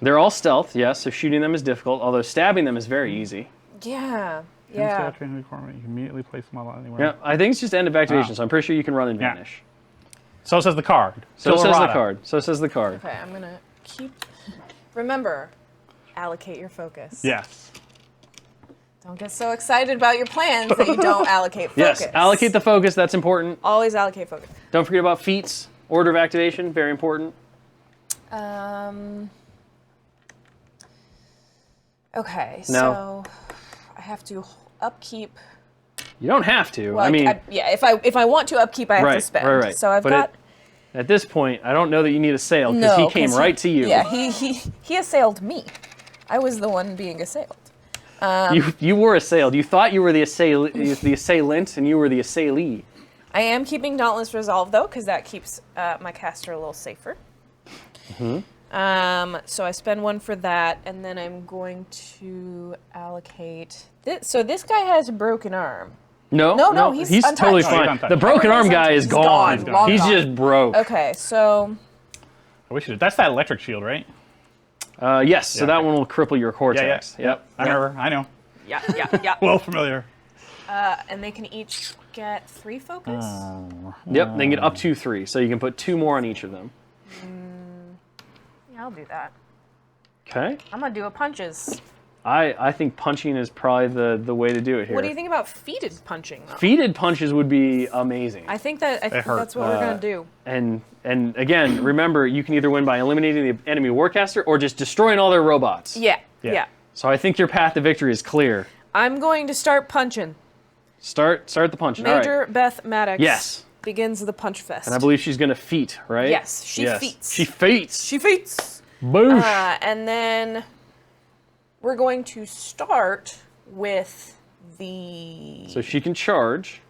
They're all stealth, yes, so shooting them is difficult, although stabbing them is very easy. Yeah. Once Yeah. activating the requirement, you can immediately place them all anywhere. Yeah, I think it's just end of activation, so I'm pretty sure you can run and Yeah. vanish. So says the card. So Still says the errata. card. So says the card. Okay, I'm gonna keep. Remember, allocate your focus. Yes. Don't get so excited about your plans that you don't allocate focus. Yes, allocate the focus, that's important. Always allocate focus. Don't forget about feats, order of activation, very important. Okay, No. so I have to upkeep. You don't have to. Well, I mean, yeah, if I want to upkeep, I have to Right, spend. right. So I've But got. at this point, I don't know that you need a sail because No, he came 'cause right to you. Yeah, he assailed me. I was the one being assailed. You were assailed. You thought you were the assailant and you were the assailee. I am keeping Dauntless Resolve, though, because that keeps my caster a little safer. So I spend 1 for that, and then I'm going to allocate this. So this guy has a broken arm. No, he's totally untouched. fine. Untouched. The broken arm He's guy is gone. gone. He's just broke. Okay, so I wish that's that electric shield, right? Yes, so that one will cripple your cortex. Yep. I remember. I know. yeah. Well familiar. And they can each get 3 focus. Yep, they can get up to 3, so you can put 2 more on each of them. Yeah, I'll do that. Okay. I'm gonna do a punches. I think punching is probably the way to do it here. What do you think about feated punching, though? Feated punches would be amazing. I think that's what we're gonna do. And again, remember, you can either win by eliminating the enemy warcaster or just destroying all their robots. Yeah. So I think your path to victory is clear. I'm going to start punching. Start the punching. Major All right. Beth Maddox. Yes. Begins the punch fest. And I believe she's going to feat, right? Yes, she feats. She feats. She feats. Boosh. And then we're going to start with the. So she can charge.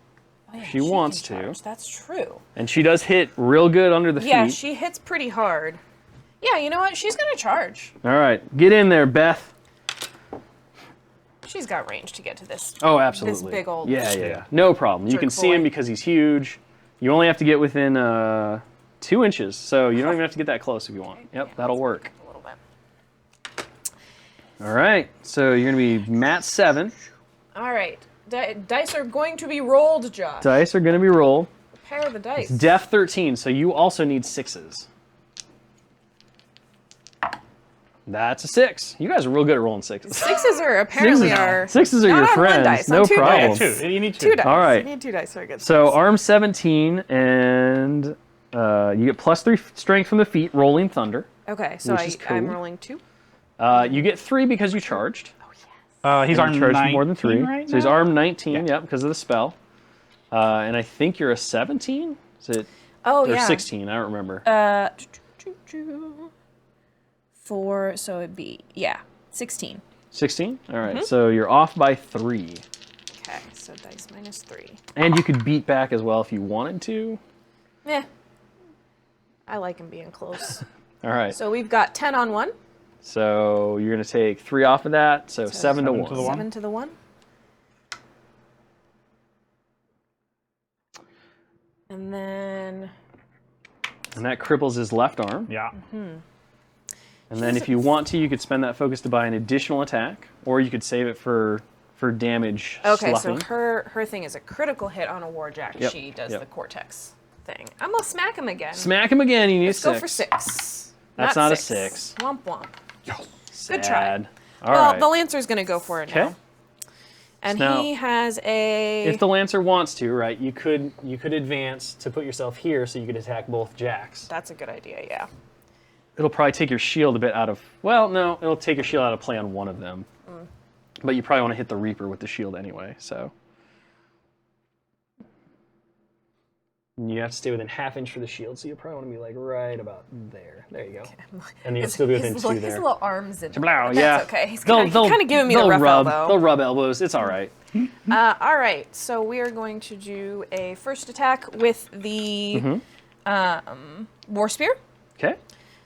Oh, yeah, she wants can to. charge. That's true. And she does hit real good under the Yeah, feet. she hits pretty hard. Yeah, you know what? She's going to charge. All right. Get in there, Beth. She's got range to get to this. Oh, absolutely. This big old. Yeah. No problem. You can see him boy. because he's huge. You only have to get within 2 inches, so you don't even have to get that close if you want. Yep, that'll work. A little bit. All right. So you're going to be mat 7. All right. Dice are going to be rolled, Josh. Dice are going to be rolled. Pair the dice. Def 13, so you also need 6s. That's a 6. You guys are real good at rolling 6s. 6s are apparently our. 6s are not your on one friends. dice, No on 2 problem. dice. 2. You need 2. 2 dice. All right. You need 2 dice for a good. So arm 17, and you get +3 strength from the feet, rolling thunder. Okay, so which is cool. I'm rolling 2. You get 3 because you charged. He's armed charged 19 more than 3. right So he's now? armed 19, yep, because of the spell. And I think you're a 17? Is it? Oh, Or yeah. 16, I don't remember. 4, so it'd be, 16. 16? All right, so you're off by 3. Okay, so dice -3. And you could beat back as well if you wanted to. I like him being close. All right, So we've got 10 on 1. so you're going to take 3 off of that, so 7 to 1. to the 1. 7 to the 1. And then. And that cripples his left arm. Yeah. And then if you want to, you could spend that focus to buy an additional attack, or you could save it for damage Okay, sloughing. so her thing is a critical hit on a warjack. Yep, She does yep. the cortex thing. I'm gonna smack him again. Smack him again, you need Let's 6. go for 6. That's not a 6. Womp womp. Sad. Good try. All Well, right. the Lancer's gonna go for it now. Okay. And Now, he has a. If the Lancer wants to, right, you could advance to put yourself here so you could attack both jacks. That's a good idea, yeah. It'll probably take your shield a bit out of, well, no, it'll take your shield out of play on one of them. But you probably want to hit the Reaper with the shield anyway, so. And you have to stay within ½ inch for the shield, so you probably want to be like right about there. There you go. And then you'll still be within 2 His there. little arms in. Blah, That's yeah. okay. He's kind of giving me the rough elbow. They'll rub elbows. It's all right. All right, so we are going to do a first attack with the War Spear. Okay.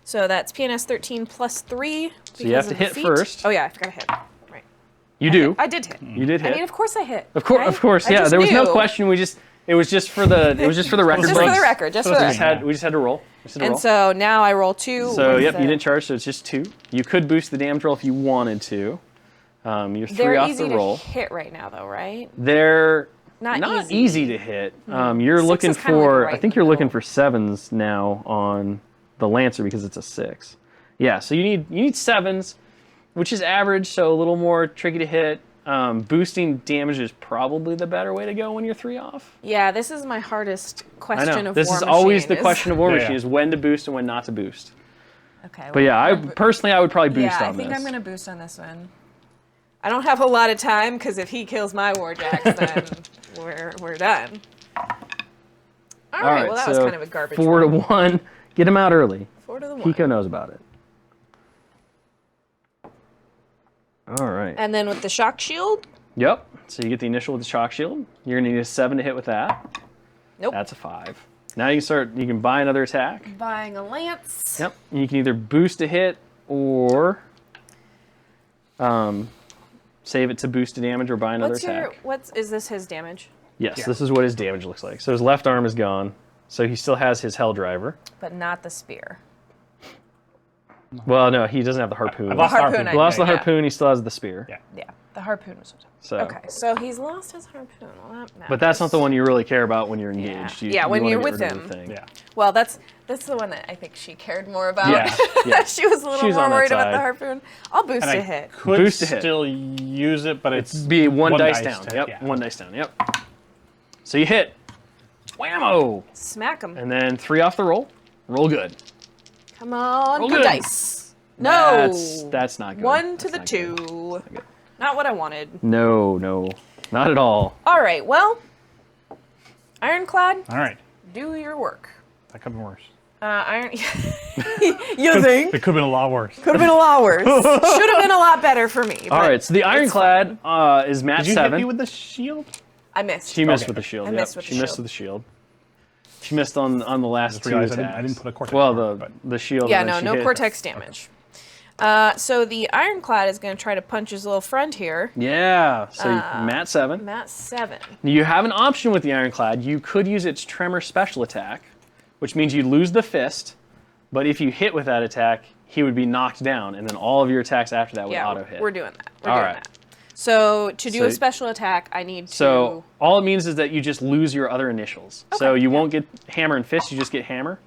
So that's PNS 13 plus 3. So you have to hit first. Oh yeah, I forgot to hit. Right. You do. I did hit. You did hit. I mean, of course I hit. Of course, I yeah. just There was no knew. question. It was just for the record. Just for the record. Just for the record. We just had to roll. And so now I roll 2. So with yep, the- you didn't charge, so it's just 2. You could boost the damage roll if you wanted to. You're 3 They're off easy the roll. to hit right now, though, right? They're Not easy to hit. You're 6 looking is kinda like for. right I think in the you're looking middle. for 7s now on the Lancer because it's a 6. Yeah, so you need 7s, which is average, so a little more tricky to hit. Boosting damage is probably the better way to go when you're 3 off. Yeah, this is my hardest I question know. of This War is always the Machine, question of War Yeah, Machine yeah. is when to boost and when not to boost. Okay. But yeah, I would probably boost Yeah, I on think this. I'm going to boost on this one. I don't have a lot of time because if he kills my Warjacks, then we're done. All right, well that was so kind of a garbage 4 to roll. 1. Get him out early. 4 to the 1. Pico knows about it. All right. And then with the shock shield, Yep. So you get the initial with the shock shield. You're going to need a 7 to hit with that. Nope. That's a 5. Now you can buy another attack. Buying a lance. Yep. You can either boost a hit or save it to boost a damage or buy another attack. Is this his damage? Yes, this is what his damage looks like. So his left arm is gone. So he still has his Hell Driver. But not the spear. Well, no, he doesn't have the harpoon. I lost the harpoon. He lost the harpoon, he still has the spear. Yeah. Yeah, the harpoon was So. okay. So he's lost his harpoon. Well, that matters. But that's not the one you really care about when you're engaged. Yeah, when wanna you're get with rid of him. the thing. Yeah. Well, that's the one that I think she cared more about. Yeah. She was a little She's more on that worried about side. the harpoon. I'll boost And a I hit. could Boost a hit. still use it, but it's Be one dice down. to- Yep, yeah. 1 dice down. Yep. So you hit. Whammo! Smack him. And then 3 off the roll. Roll good. Come on, Roll good good. dice. No. That's not good. 1 to That's the not good. 2. Not what I wanted. No, not at all. All right, well, Ironclad, All right. do your work. That could have been worse. You think? It could have been a lot worse. Could have been a lot worse. Should have been a lot better for me. All right, so the Ironclad is Matt Did you 7. hit me with the shield? I missed. She missed Okay. with the shield. I Yep. missed with she the missed shield. with the shield. She missed on the last Just 2 realized attacks. I didn't put a cortex Well, on it, the shield. Yeah, and then no she hit. cortex damage. So the Ironclad is going to try to punch his little friend here. Yeah. So Matt 7. Matt 7. You have an option with the Ironclad. You could use its Tremor special attack, which means you lose the fist. But if you hit with that attack, he would be knocked down, and then all of your attacks after that would Yeah, auto hit. we're doing that. We're All doing right. that. So to do So- a special attack, I need to. So all it means is that you just lose your other initials. So you won't get hammer and fist. You just get hammer.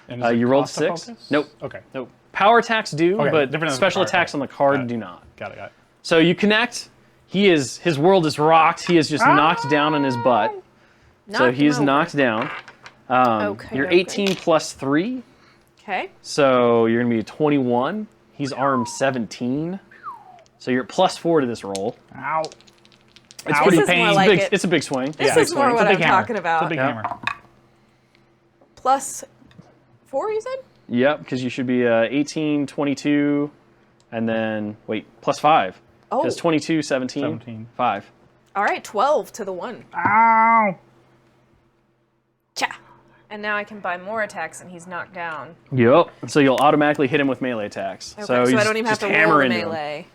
And does it You rolled cost a 6. focus? Nope. Okay. Nope. Power attacks do, Okay, but different than special power attacks attack. on the card Got it. do not. Got it. So you connect. His world is rocked. He is just knocked down on his butt. So Knocked he him is over. knocked down. Okay, You're okay. 18 plus 3. Okay. So you're going to be 21. He's armed 17. So you're at plus 4 to this roll. Ow. It's Ow. pretty This is more painful. like it. It's a big swing. This Yeah. is more It's a what I'm big hammer. talking about. It's a big Yeah. hammer. Plus 4, you said? Yep, because you should be 18, 22, and then, wait, plus 5. Oh. Because 22, 17, 17. 5. All right, 12 to the 1. Ow. Cha. And now I can buy more attacks and he's knocked down. Yep. So you'll automatically hit him with melee attacks. Okay, So, so you I don't even have just to hammer roll the into him. melee.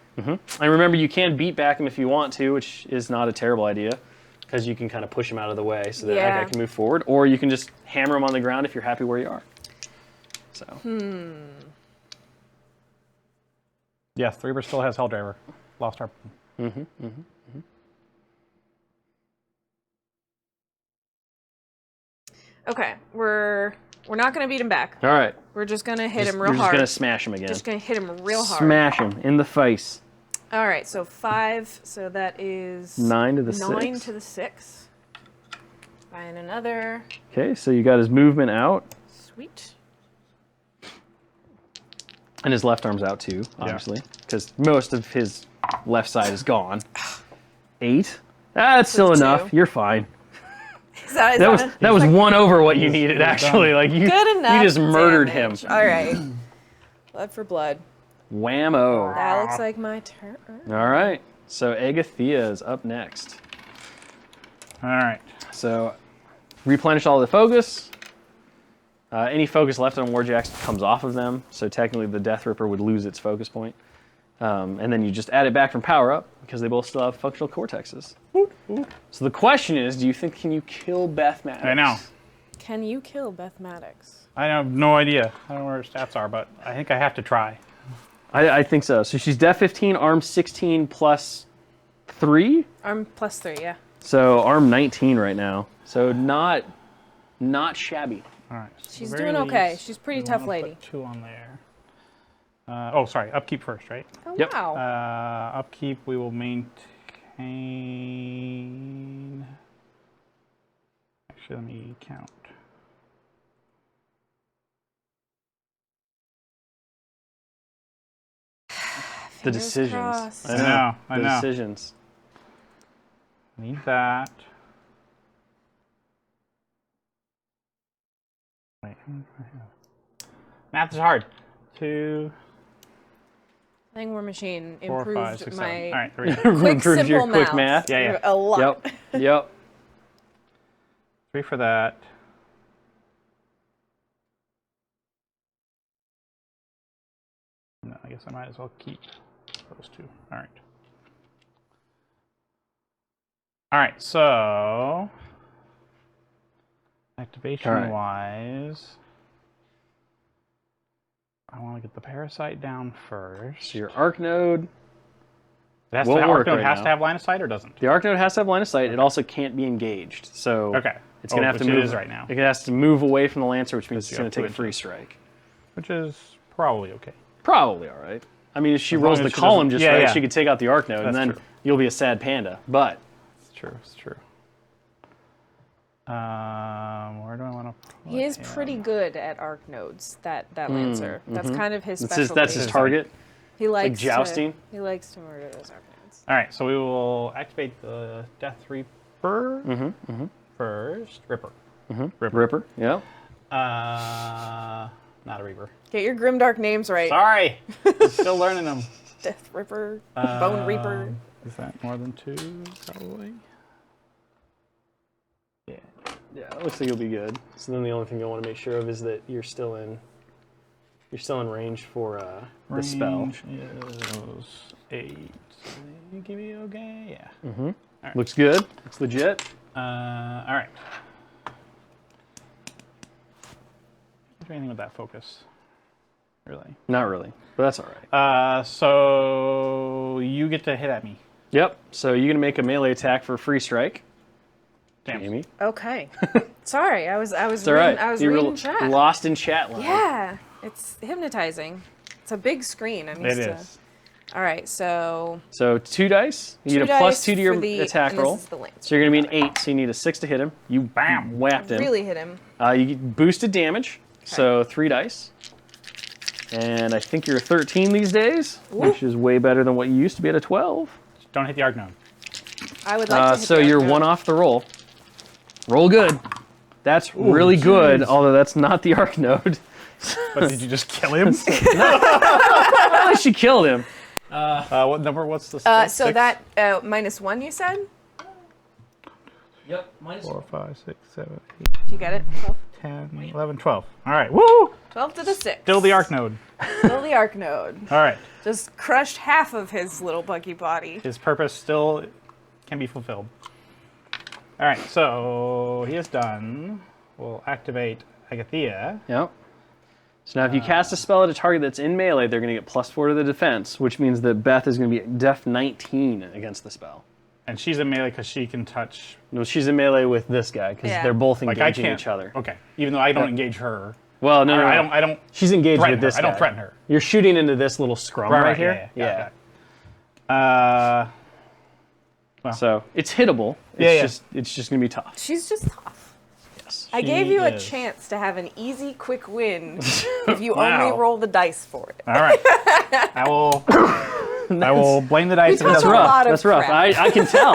And remember, you can beat back him if you want to, which is not a terrible idea, because you can kind of push him out of the way so that Yeah. guy can move forward, or you can just hammer him on the ground if you're happy where you are. So. Yes, Reaver still has Hell Driver. Lost our. Okay, we're not gonna beat him back. All right. We're just gonna hit him You're real just hard. going to smash him again. Just gonna hit him real hard. Smash him in the face. All right, so 5. So that is 9 to the 9 6. to the 6. Buying another. Okay, so you got his movement out, Sweet. and his left arm's out too, obviously, because most of his left side is gone. 8. That's still With enough. 2. You're fine. Is that, That was one over what you needed, actually. Like you, good enough? you just murdered him. damage. All right. Blood for blood. Whammo. That looks like my turn. All right. So Agathea is up next. All right. So replenish all the focus. Any focus left on Warjacks comes off of them. So technically the Death Ripper would lose its focus point. And then you just add it back from power up because they both still have functional cortexes. So the question is, do you think can you kill Beth Maddox? I know. Can you kill Beth Maddox? I have no idea. I don't know where her stats are, but I think I have to try. I think so. So she's Def 15, Arm 16 plus 3. Arm plus 3, yeah. So Arm 19 right now. So not shabby. All right. So She's at the very doing okay. least, She's a pretty we tough wanna lady. Put 2 on there. Oh, sorry. Upkeep first, right? Oh, Yep. wow. Upkeep, we will maintain. Actually, let me count. The Fingers decisions. crossed. I know. I The know. decisions. Need that. Wait. Math is hard. 2, I think Warmachine 4, improved 5, 6, 7. my All right, there we go. quick, Improved your simple quick math. Yeah, yeah. A lot. Yep. 3 for that. No, I guess I might as well keep those 2. All right. All right, so activation-wise, I want to get the parasite down first. So your arc node Arc work node right has now. to have line of sight or doesn't? The arc node has to have line of sight. It also can't be engaged. So it's going to have to move. It is right now. It has to move away from the Lancer, which means it's going to take a free inches. strike. Which is probably okay. Probably all right. I mean, if she As rolls long the as she column doesn't- just yeah, right, yeah. she could take out the arc node, and That's then true. you'll be a sad panda. But It's true. It's true. Where do I want to put He is him? pretty good at arc nodes. That Lancer. That's kind of his that's specialty. his target. He likes jousting? He likes to murder those arc nodes. All right, so we will activate the Death Reaper first. Ripper. Ripper. Yeah. Not a Reaper. Get your grimdark names right. Sorry, still learning them. Death Ripper, Bone Reaper. Is that more than 2? Probably. Yeah. Yeah, it looks like you'll be good. So then the only thing you'll want to make sure of is that you're still in range for the spell. Range is 8. You give me okay? Yeah. Right. Looks good. Looks legit. All right. Can't do anything with that focus. Really. Not really, but that's all right. So you get to hit at me. Yep. So you're gonna make a melee attack for a free strike. Damn. Jamie. Okay. Sorry, I was It's all reading, right. I was You were reading chat. lost in chat line. Yeah, it's hypnotizing. It's a big screen. I'm used It to. is. All right, so So 2 dice. You two get a plus dice 2 to your for the- attack and this roll. is the Lancer. So you're gonna be an 8. So you need a 6 to hit him. You Bam. whapped him. really hit him. You get boosted damage. So 3 dice. And I think you're a 13 these days, which is way better than what you used to be at a 12. Don't hit the arc node. I would like to hit So the you're arc node. 1 off the roll. Roll good. That's really good, although that's not the arc node. But did you just kill him? At least you killed him. What number? What's the So that -1 you said? Yep, minus 4, 5, 6, 7, 8, Did you get it? 12? 10, 11, 12. All right. Woo! 12 to the 6. Still the arc node. Still the arc node. All right. Just crushed half of his little buggy body. His purpose still can be fulfilled. All right. So he is done. We'll activate Agathea. Yep. So now if you cast a spell at a target that's in melee, they're going to get +4 to the defense, which means that Beth is going to be def 19 against the spell. And she's in melee because she can touch. No, she's in melee with this guy because Yeah. they're both Like engaging I can't. each other. Okay. Even though I don't engage her. Well, no, no, no. I don't. She's engaged threaten with this her. guy. I don't threaten her. You're shooting into this little scrum right, here. Yeah. Got it. So it's hittable. It's just gonna be tough. She's just tough. Yes. I gave you a is. chance to have an easy, quick win if you Wow. only roll the dice for it. All right. I will blame the dice. We talked That's a rough. lot of That's rough. crap. I can tell.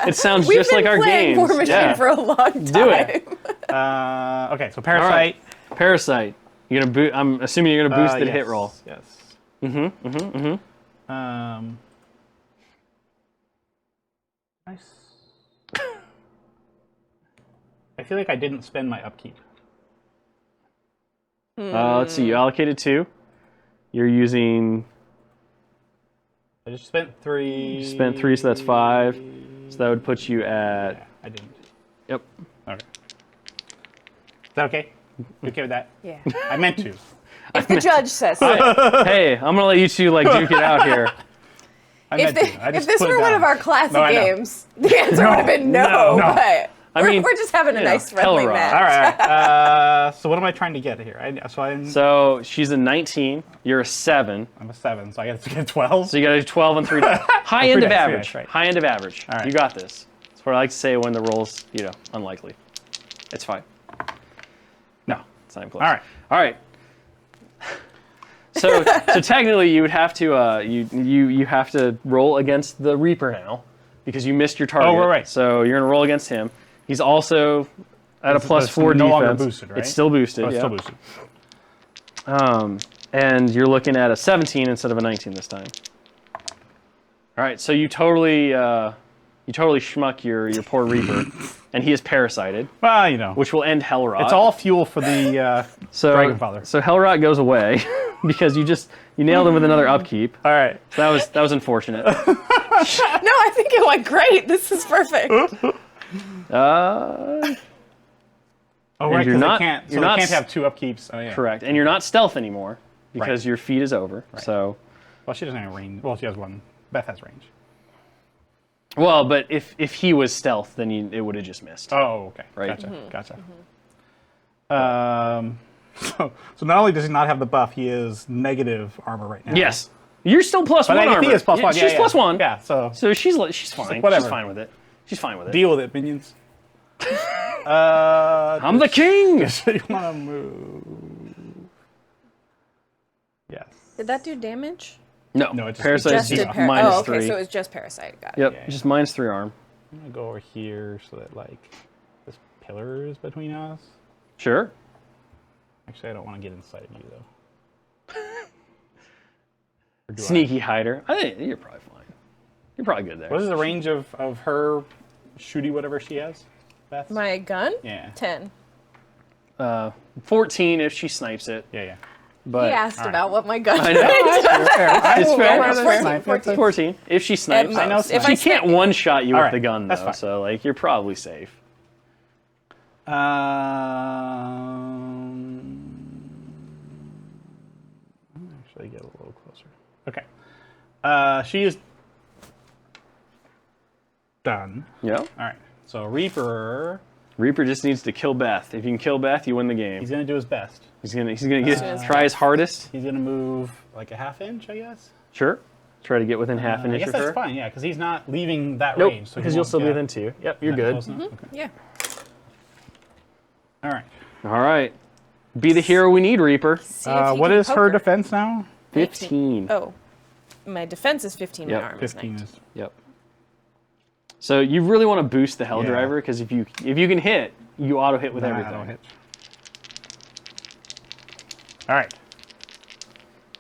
It sounds We've just been like our playing games. Warmachine Yeah. for a long time. Do it. Okay. So parasite. All right. Parasite. You're gonna boot. I'm assuming you're gonna boost the yes, hit roll. Yes. Nice. I feel like I didn't spend my upkeep. Let's see. You allocated 2. You're using. I just spent 3. You spent 3, so that's 5. So that would put you at. Yeah, I didn't. Yep. Okay. Is that okay? You okay with that? Yeah. I meant to. If the judge says so. Hey, I'm gonna let you two like duke it out here. I If, meant to. I if just this put it were one down. of our classic No, I know. games, the answer would have been no. no. But I mean, we're just having a you know, nice friendly hell match. rock. All right. So what am I trying to get here? So she's a 19. You're a 7. I'm a 7, so I got to get 12. So you got a 12 and 3 dice. High end of dice, average. yeah, right. High end of average. All right. You got this. That's what I like to say when the roll's, unlikely. It's fine. No, it's not even close. All right. All right. So technically you would have to you have to roll against the Reaper now because you missed your target. Oh, right. So you're gonna roll against him. He's also at a +4 it's defense. no longer boosted, right? It's still boosted. Oh, it's yeah. still boosted. And you're looking at a 17 instead of a 19 this time. All right, so you totally schmuck your poor Reaper. and he is parasited, Well, you know, which will end Hellrot. it's all fuel for the Dragonfather. So Hellrot goes away because you nailed him with another upkeep. All right. So that was unfortunate. No, I think it went great. This is perfect. Oh, right, you're because not- I can't. So you're I not can't have 2 upkeeps. Oh, yeah. Correct. And you're not stealth anymore because Right. your feat is over. Right. So, Well, she doesn't have range. Well, she has one. Beth has range. well, but if he was stealth, then it would have just missed. Oh, okay. Right. Gotcha. So not only does he not have the buff, he is negative armor right now. Yes. You're still plus But one I armor. think it's plus one. She's plus one. Yeah. So So she's fine. whatever. She's fine with it. She's fine with it. deal with it, minions. I'm the king. So you want to move? Yes. Did that do damage? No, No, it just- parasite Just is did minus Oh, okay, 3. so it was just parasite. Got it. Yep, Yeah. just minus 3 arm. I'm gonna go over here so that like this pillar is between us. Sure. Actually, I don't want to get inside of you though. Or do I? Sneaky hider. I think you're probably fine. You're probably good there. What is the range of her shooty whatever she has? Beth? My gun? Yeah. 10. 14 if she snipes it. Yeah. But He asked about what my gun I know. is. It's fair. It's 14, 14. 14 if she snipes. At most. If She I can't snipe- one-shot you All with right, the gun, that's though, fine. so like you're probably safe. Actually, get a little closer. Okay. She is done. Yep. All right. So Reaper, Reaper just needs to kill Beth. If you can kill Beth, you win the game. he's gonna do his best. He's gonna try his hardest. He's gonna move like a half inch, I guess. Sure. Try to get within half an I inch guess of that's her. fine. Yeah, because he's not leaving that Nope. range. So Because you'll still be within 2. Yep. You're good. Okay. Yeah. All right. All right. Be the hero we need, Reaper. See if he What can is her poke defense now? 15. Oh. My defense is 15, Yep, my armor is 15 19. is. Yep. So you really want to boost the Hell Yeah. Driver because if you can hit, you auto hit with Nah, everything. don't hit. All right.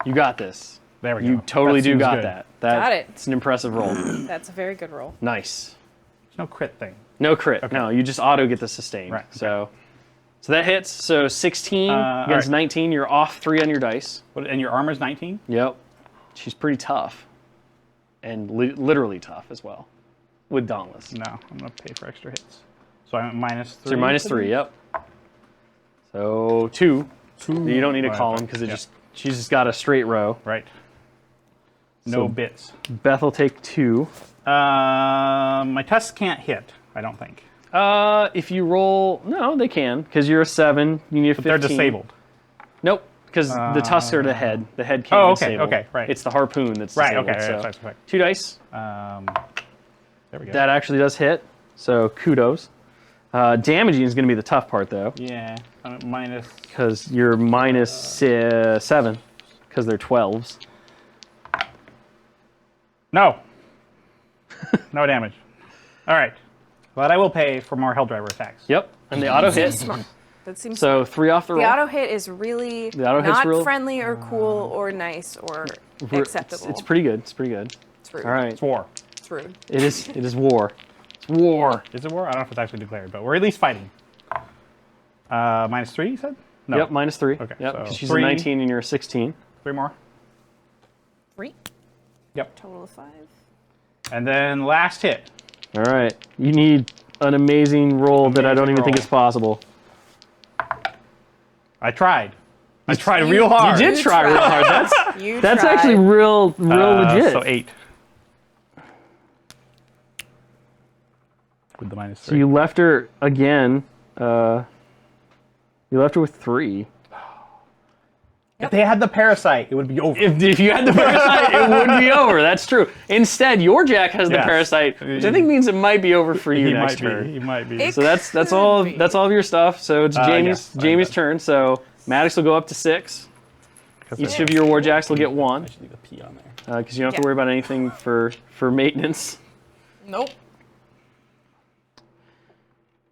You got this. There we go. You totally That do seems got good. that. Got it. It's an impressive roll. That's a very good roll. Nice. There's no crit thing. No crit. No, you just auto get the sustain. Right, So that hits. So 16 all against right. 19. You're off 3 on your dice. And your armor's 19? Yep. She's pretty tough, and literally tough as well, with Dauntless. No, I'm going to pay for extra hits. So I'm at minus 3. So you're minus 3. Yep. So 2. You don't need a Right, column okay, because yeah. she's just got a straight row. Right. No So- bits. Beth will take 2. My tusks can't hit, I don't think. If you roll, no, they can because you're a 7. You need a 15. They're disabled. Nope, because the tusks are the head. The head can't Oh, be okay, disabled. okay, right. It's the harpoon that's Right, disabled. okay, so right, right. 2 dice. There we go. That actually does hit. So kudos. Damaging is going to be the tough part though, Yeah, I'm at minus. because you're minus 7 because they're 12s. No. No damage. All right. But I will pay for more Hell Driver attacks. Yep, and the auto hit. That seems So 3 off the roll. The auto hit is really auto hit's not real- friendly or cool or nice or acceptable. It's pretty good. It's pretty good. It's rude. All right. It's war. It's rude. It is war. It's war. Is it war? I don't know if it's actually declared, but we're at least fighting. Minus 3, you said? No. Yep, minus 3. Okay, Yep, so because she's 3. a 19 and you're a 16. 3 more. 3. Yep. Total of 5. And then last hit. All right. You need an amazing roll that I don't even think roll. is possible. I tried. I tried real hard. You did try real hard. That's tried. actually real legit. So 8. With the minus 3. So you left her again. You left her with 3. If they had the parasite, it would be over. If you had the parasite, it would be over. That's true. Instead, your Jack has the Yes. parasite, which I think means it might be over for you he next might turn. be. He might be. It So that's could all. be. That's all of your stuff. So it's Jamie's yeah, Jamie's fine. turn. So Maddox will go up to 6. Each of your Warjacks will get 1 I should leave a P on there. because you don't have to Yeah. worry about anything for maintenance. Nope.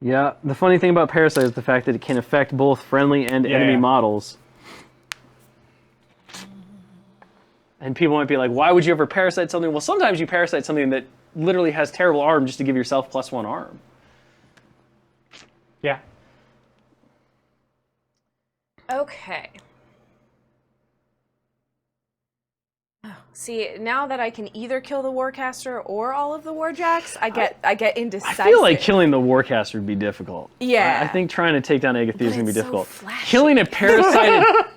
Yeah, the funny thing about Parasite is the fact that it can affect both friendly and enemy yeah. models. And people might be like, why would you ever parasite something? Well, sometimes you parasite something that literally has terrible arm just to give yourself +1 arm. Yeah. Okay. See, now that I can either kill the Warcaster or all of the Warjacks, I get indecisive. I feel like killing the Warcaster would be difficult. Yeah. I think trying to take down Agatha is going to be it's so difficult. flashy.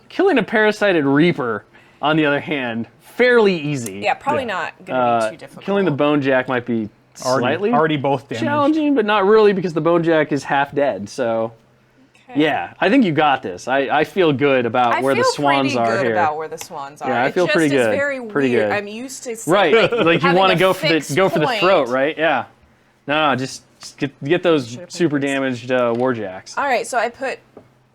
Killing a parasited Reaper, on the other hand, fairly easy. Yeah, probably not going to be too difficult. Killing the Bonejack might be slightly already both damaged. challenging, but not really because the Bonejack is half dead. So, yeah, I think you got this. I feel good about where the swans are here. I feel pretty good about where the swans are. Yeah, I feel pretty good. It's just very pretty weird. good. I'm used to right, like you want to go for the point. throat, right? Yeah. No, just get those super damaged Warjacks. All right, so I put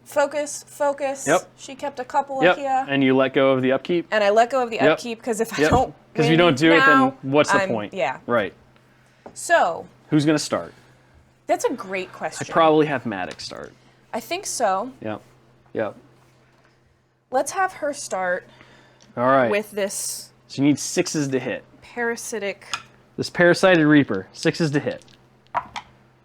focus. Yep. She kept a couple Yep. here. And you let go of the upkeep. And I let go of the upkeep because if I don't, because if you don't do it, now, then what's the point? Yeah. Right. So. Who's gonna start? That's a great question. I probably have Maddox start. I think so. Yep. Let's have her start. All right. With this. So you need 6s to hit. Parasitic. This parasited Reaper, 6s to hit.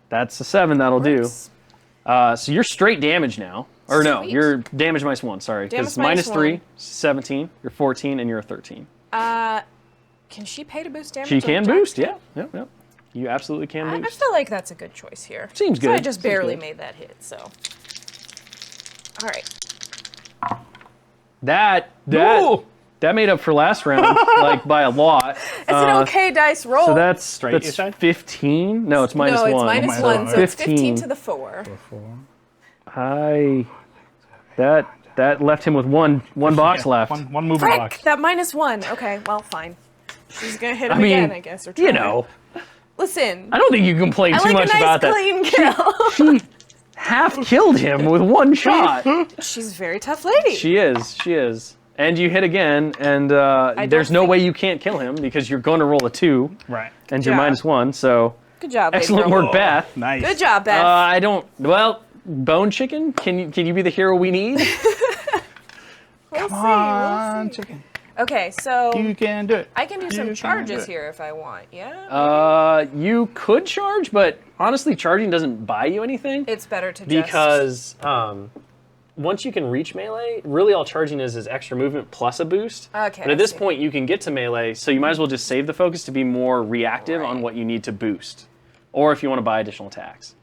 That's a 7. That'll do. So you're straight damage now. Or no, you're damage -1. Sorry, because -3, 17. You're 14, and you're a 13. Can she pay to boost damage? She can boost. Yeah. Yep. You absolutely can boost. I feel like that's a good choice here. Seems good. So I just barely made that hit. So. All right. That made up for last round, like by a lot. It's an okay dice roll. So that's 15. No, it's -1. No, it's -1. So 15. it's 15 to the 4. That left him with one box left. One moving box. That -1. Okay, well, fine. She's gonna hit him again, I guess. Or try. You know. Listen. I don't think you complain too much about that. Clean kill. She half killed him with one shot. She's a very tough lady. She is. And you hit again, and there's no way you can't kill him because you're going to roll a 2. Right. And you're -1, so. Good job, excellent Lady work, Beth. Nice. Good job, Beth. I don't. Well, Bone Chicken, can you be the hero we need? Come on, chicken. Okay, so you can do it. I can do some charges here if I want. Yeah. You could charge, but honestly, charging doesn't buy you anything. It's better to because once you can reach melee, really all charging is extra movement plus a boost. Okay. But at this point, you can get to melee, so you might as well just save the focus to be more reactive on what you need to boost, or if you want to buy additional attacks.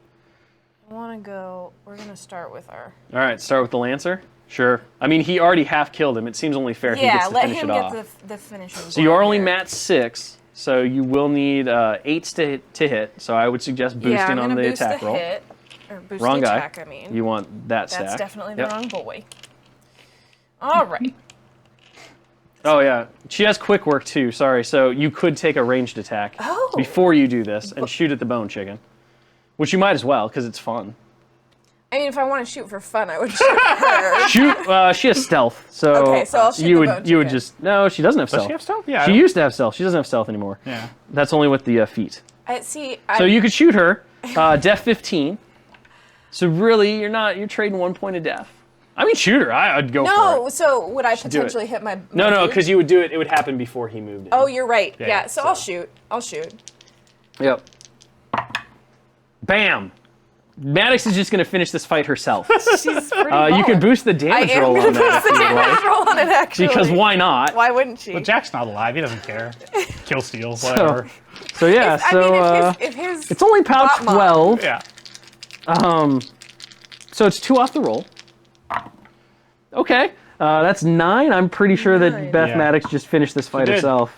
I want to go. We're gonna start with our. All right, start with the Lancer. Sure. I mean, he already half killed him. It seems only fair he gets to finish it off. Yeah, let him get the finishing. So you are only mat 6, so you will need 8s to hit. So I would suggest boosting on the attack roll. Hit, or boost wrong the guy. attack, I mean. You want that stack. That's definitely the wrong boy. All right. Oh yeah, she has quick work too. Sorry. So you could take a ranged attack before you do this and shoot at the Bone Chicken, which you might as well because it's fun. I mean, if I want to shoot for fun, I would shoot her. She has stealth, so, okay, so I'll shoot you would just no. She doesn't have stealth. Does she have stealth? Yeah. She used to have stealth. She doesn't have stealth anymore. Yeah. That's only with the feet. So you could shoot her, def 15. So really, you're trading 1 point of def. I mean, shoot her. I'd go for it. No, so would I potentially hit my? No, because you would do it. It would happen before he moved in. Oh, you're right. Yeah. So I'll shoot. Yep. Bam. Maddox is just going to finish this fight herself. She's pretty you can boost the damage roll on that. Boost the damage roll on it, actually. Because why not? Why wouldn't she? Well, Jack's not alive. He doesn't care. Kill steal, whatever. So yeah, if his it's only pouch 12. Yeah. So it's 2 off the roll. Okay. That's 9. I'm pretty sure that Beth Maddox just finished this fight herself.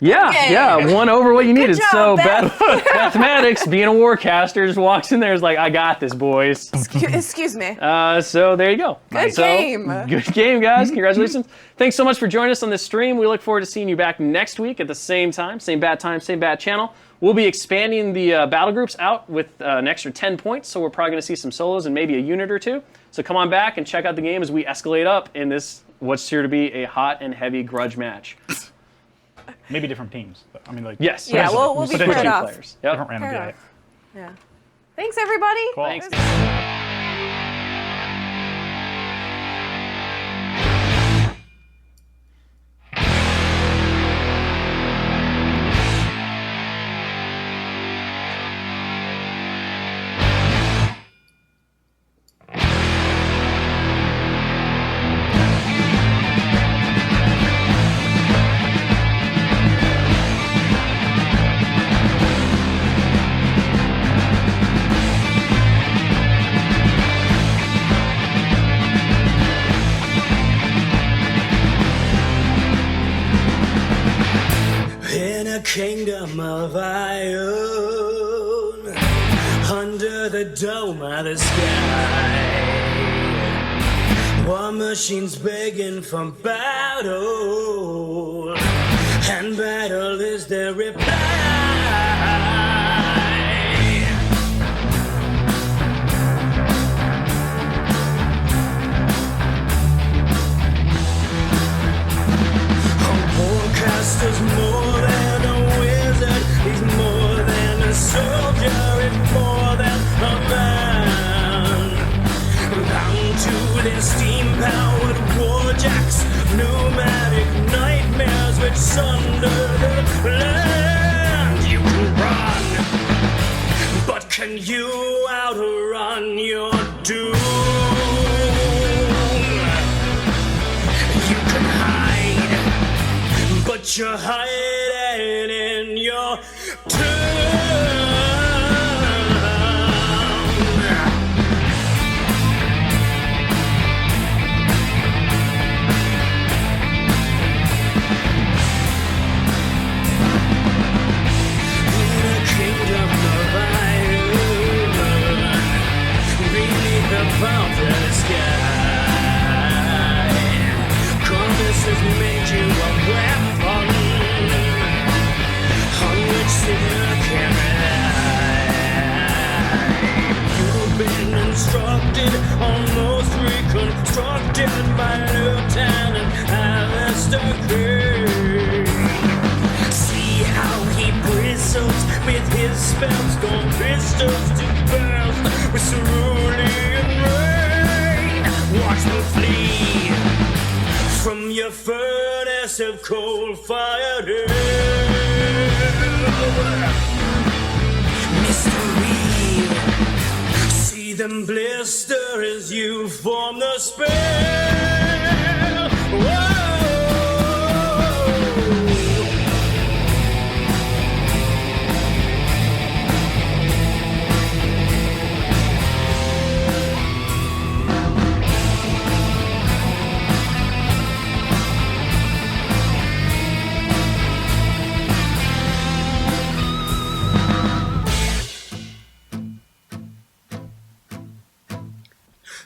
Yeah, 1 over what you needed. Job, so Beth. Beth Maddox, being a warcaster, just walks in there and is like, I got this, boys. Excuse me. So there you go. Good game. Good game, guys. Congratulations. Thanks so much for joining us on this stream. We look forward to seeing you back next week at the same time, same bat channel. We'll be expanding the battle groups out with an extra 10 points, so we're probably going to see some solos and maybe a unit or 2. So come on back and check out the game as we escalate up in this, what's here to be a hot and heavy grudge match. Maybe different teams. But, I mean, like yes. Yeah, we'll be paired off. Players. Yep. Different random guy. Yeah. Thanks, everybody. Cool. Thanks. kingdom of iron, under the dome of the sky. Warmachine's begging for battle, and battle is their reply. Warcaster's more than a wizard, he's more than a soldier, and more than a man. Bound to their steam-powered warjacks, pneumatic nightmares which sunder the land. You can run, but can you outrun your doom? You can hide, but you're hiding in your tomb. In a kingdom of iron, beneath the vault of the sky, Columbus has made you a weapon on which sinner can rely. You've been instructed, almost reconstructed by Lieutenant Alistair King. See how he bristles with his spells, gone pistols to burst with cerulean rain. Watch them flee from your furnace of coal-fired hell. Mystery, see them blister as you form the spell. Whoa.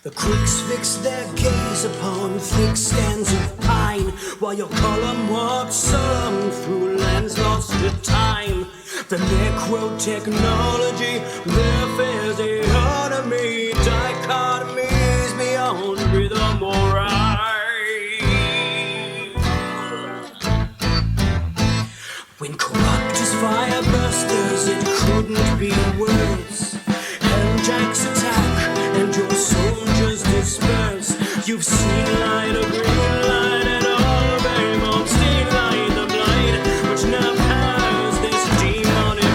The crooks fix their gaze upon thick stands of pine, while your column walks solemn through lands lost to time. The necro-technology, their fears economy, dichotomies beyond rhythm or rhyme. When corrupt as firebusters, it couldn't be worse. Jack's attack and your soldiers disperse. You've seen light, a green light, and all of aim on steam light, the blight which now powers this demonic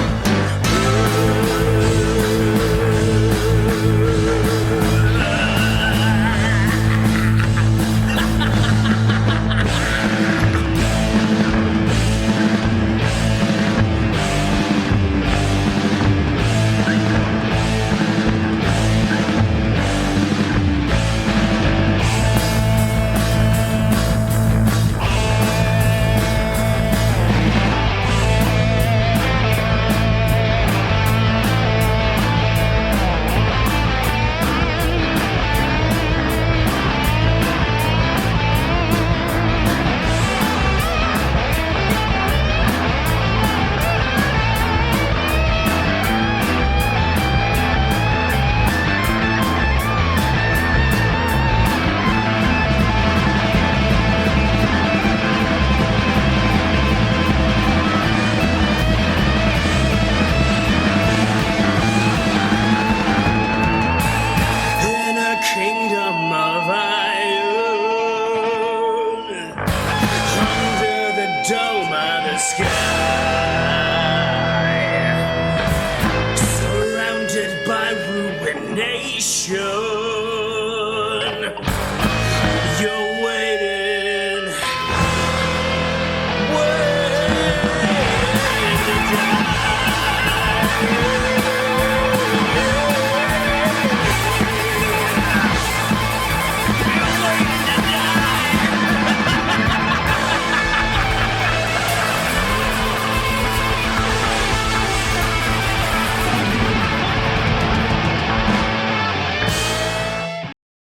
sky, surrounded by ruination.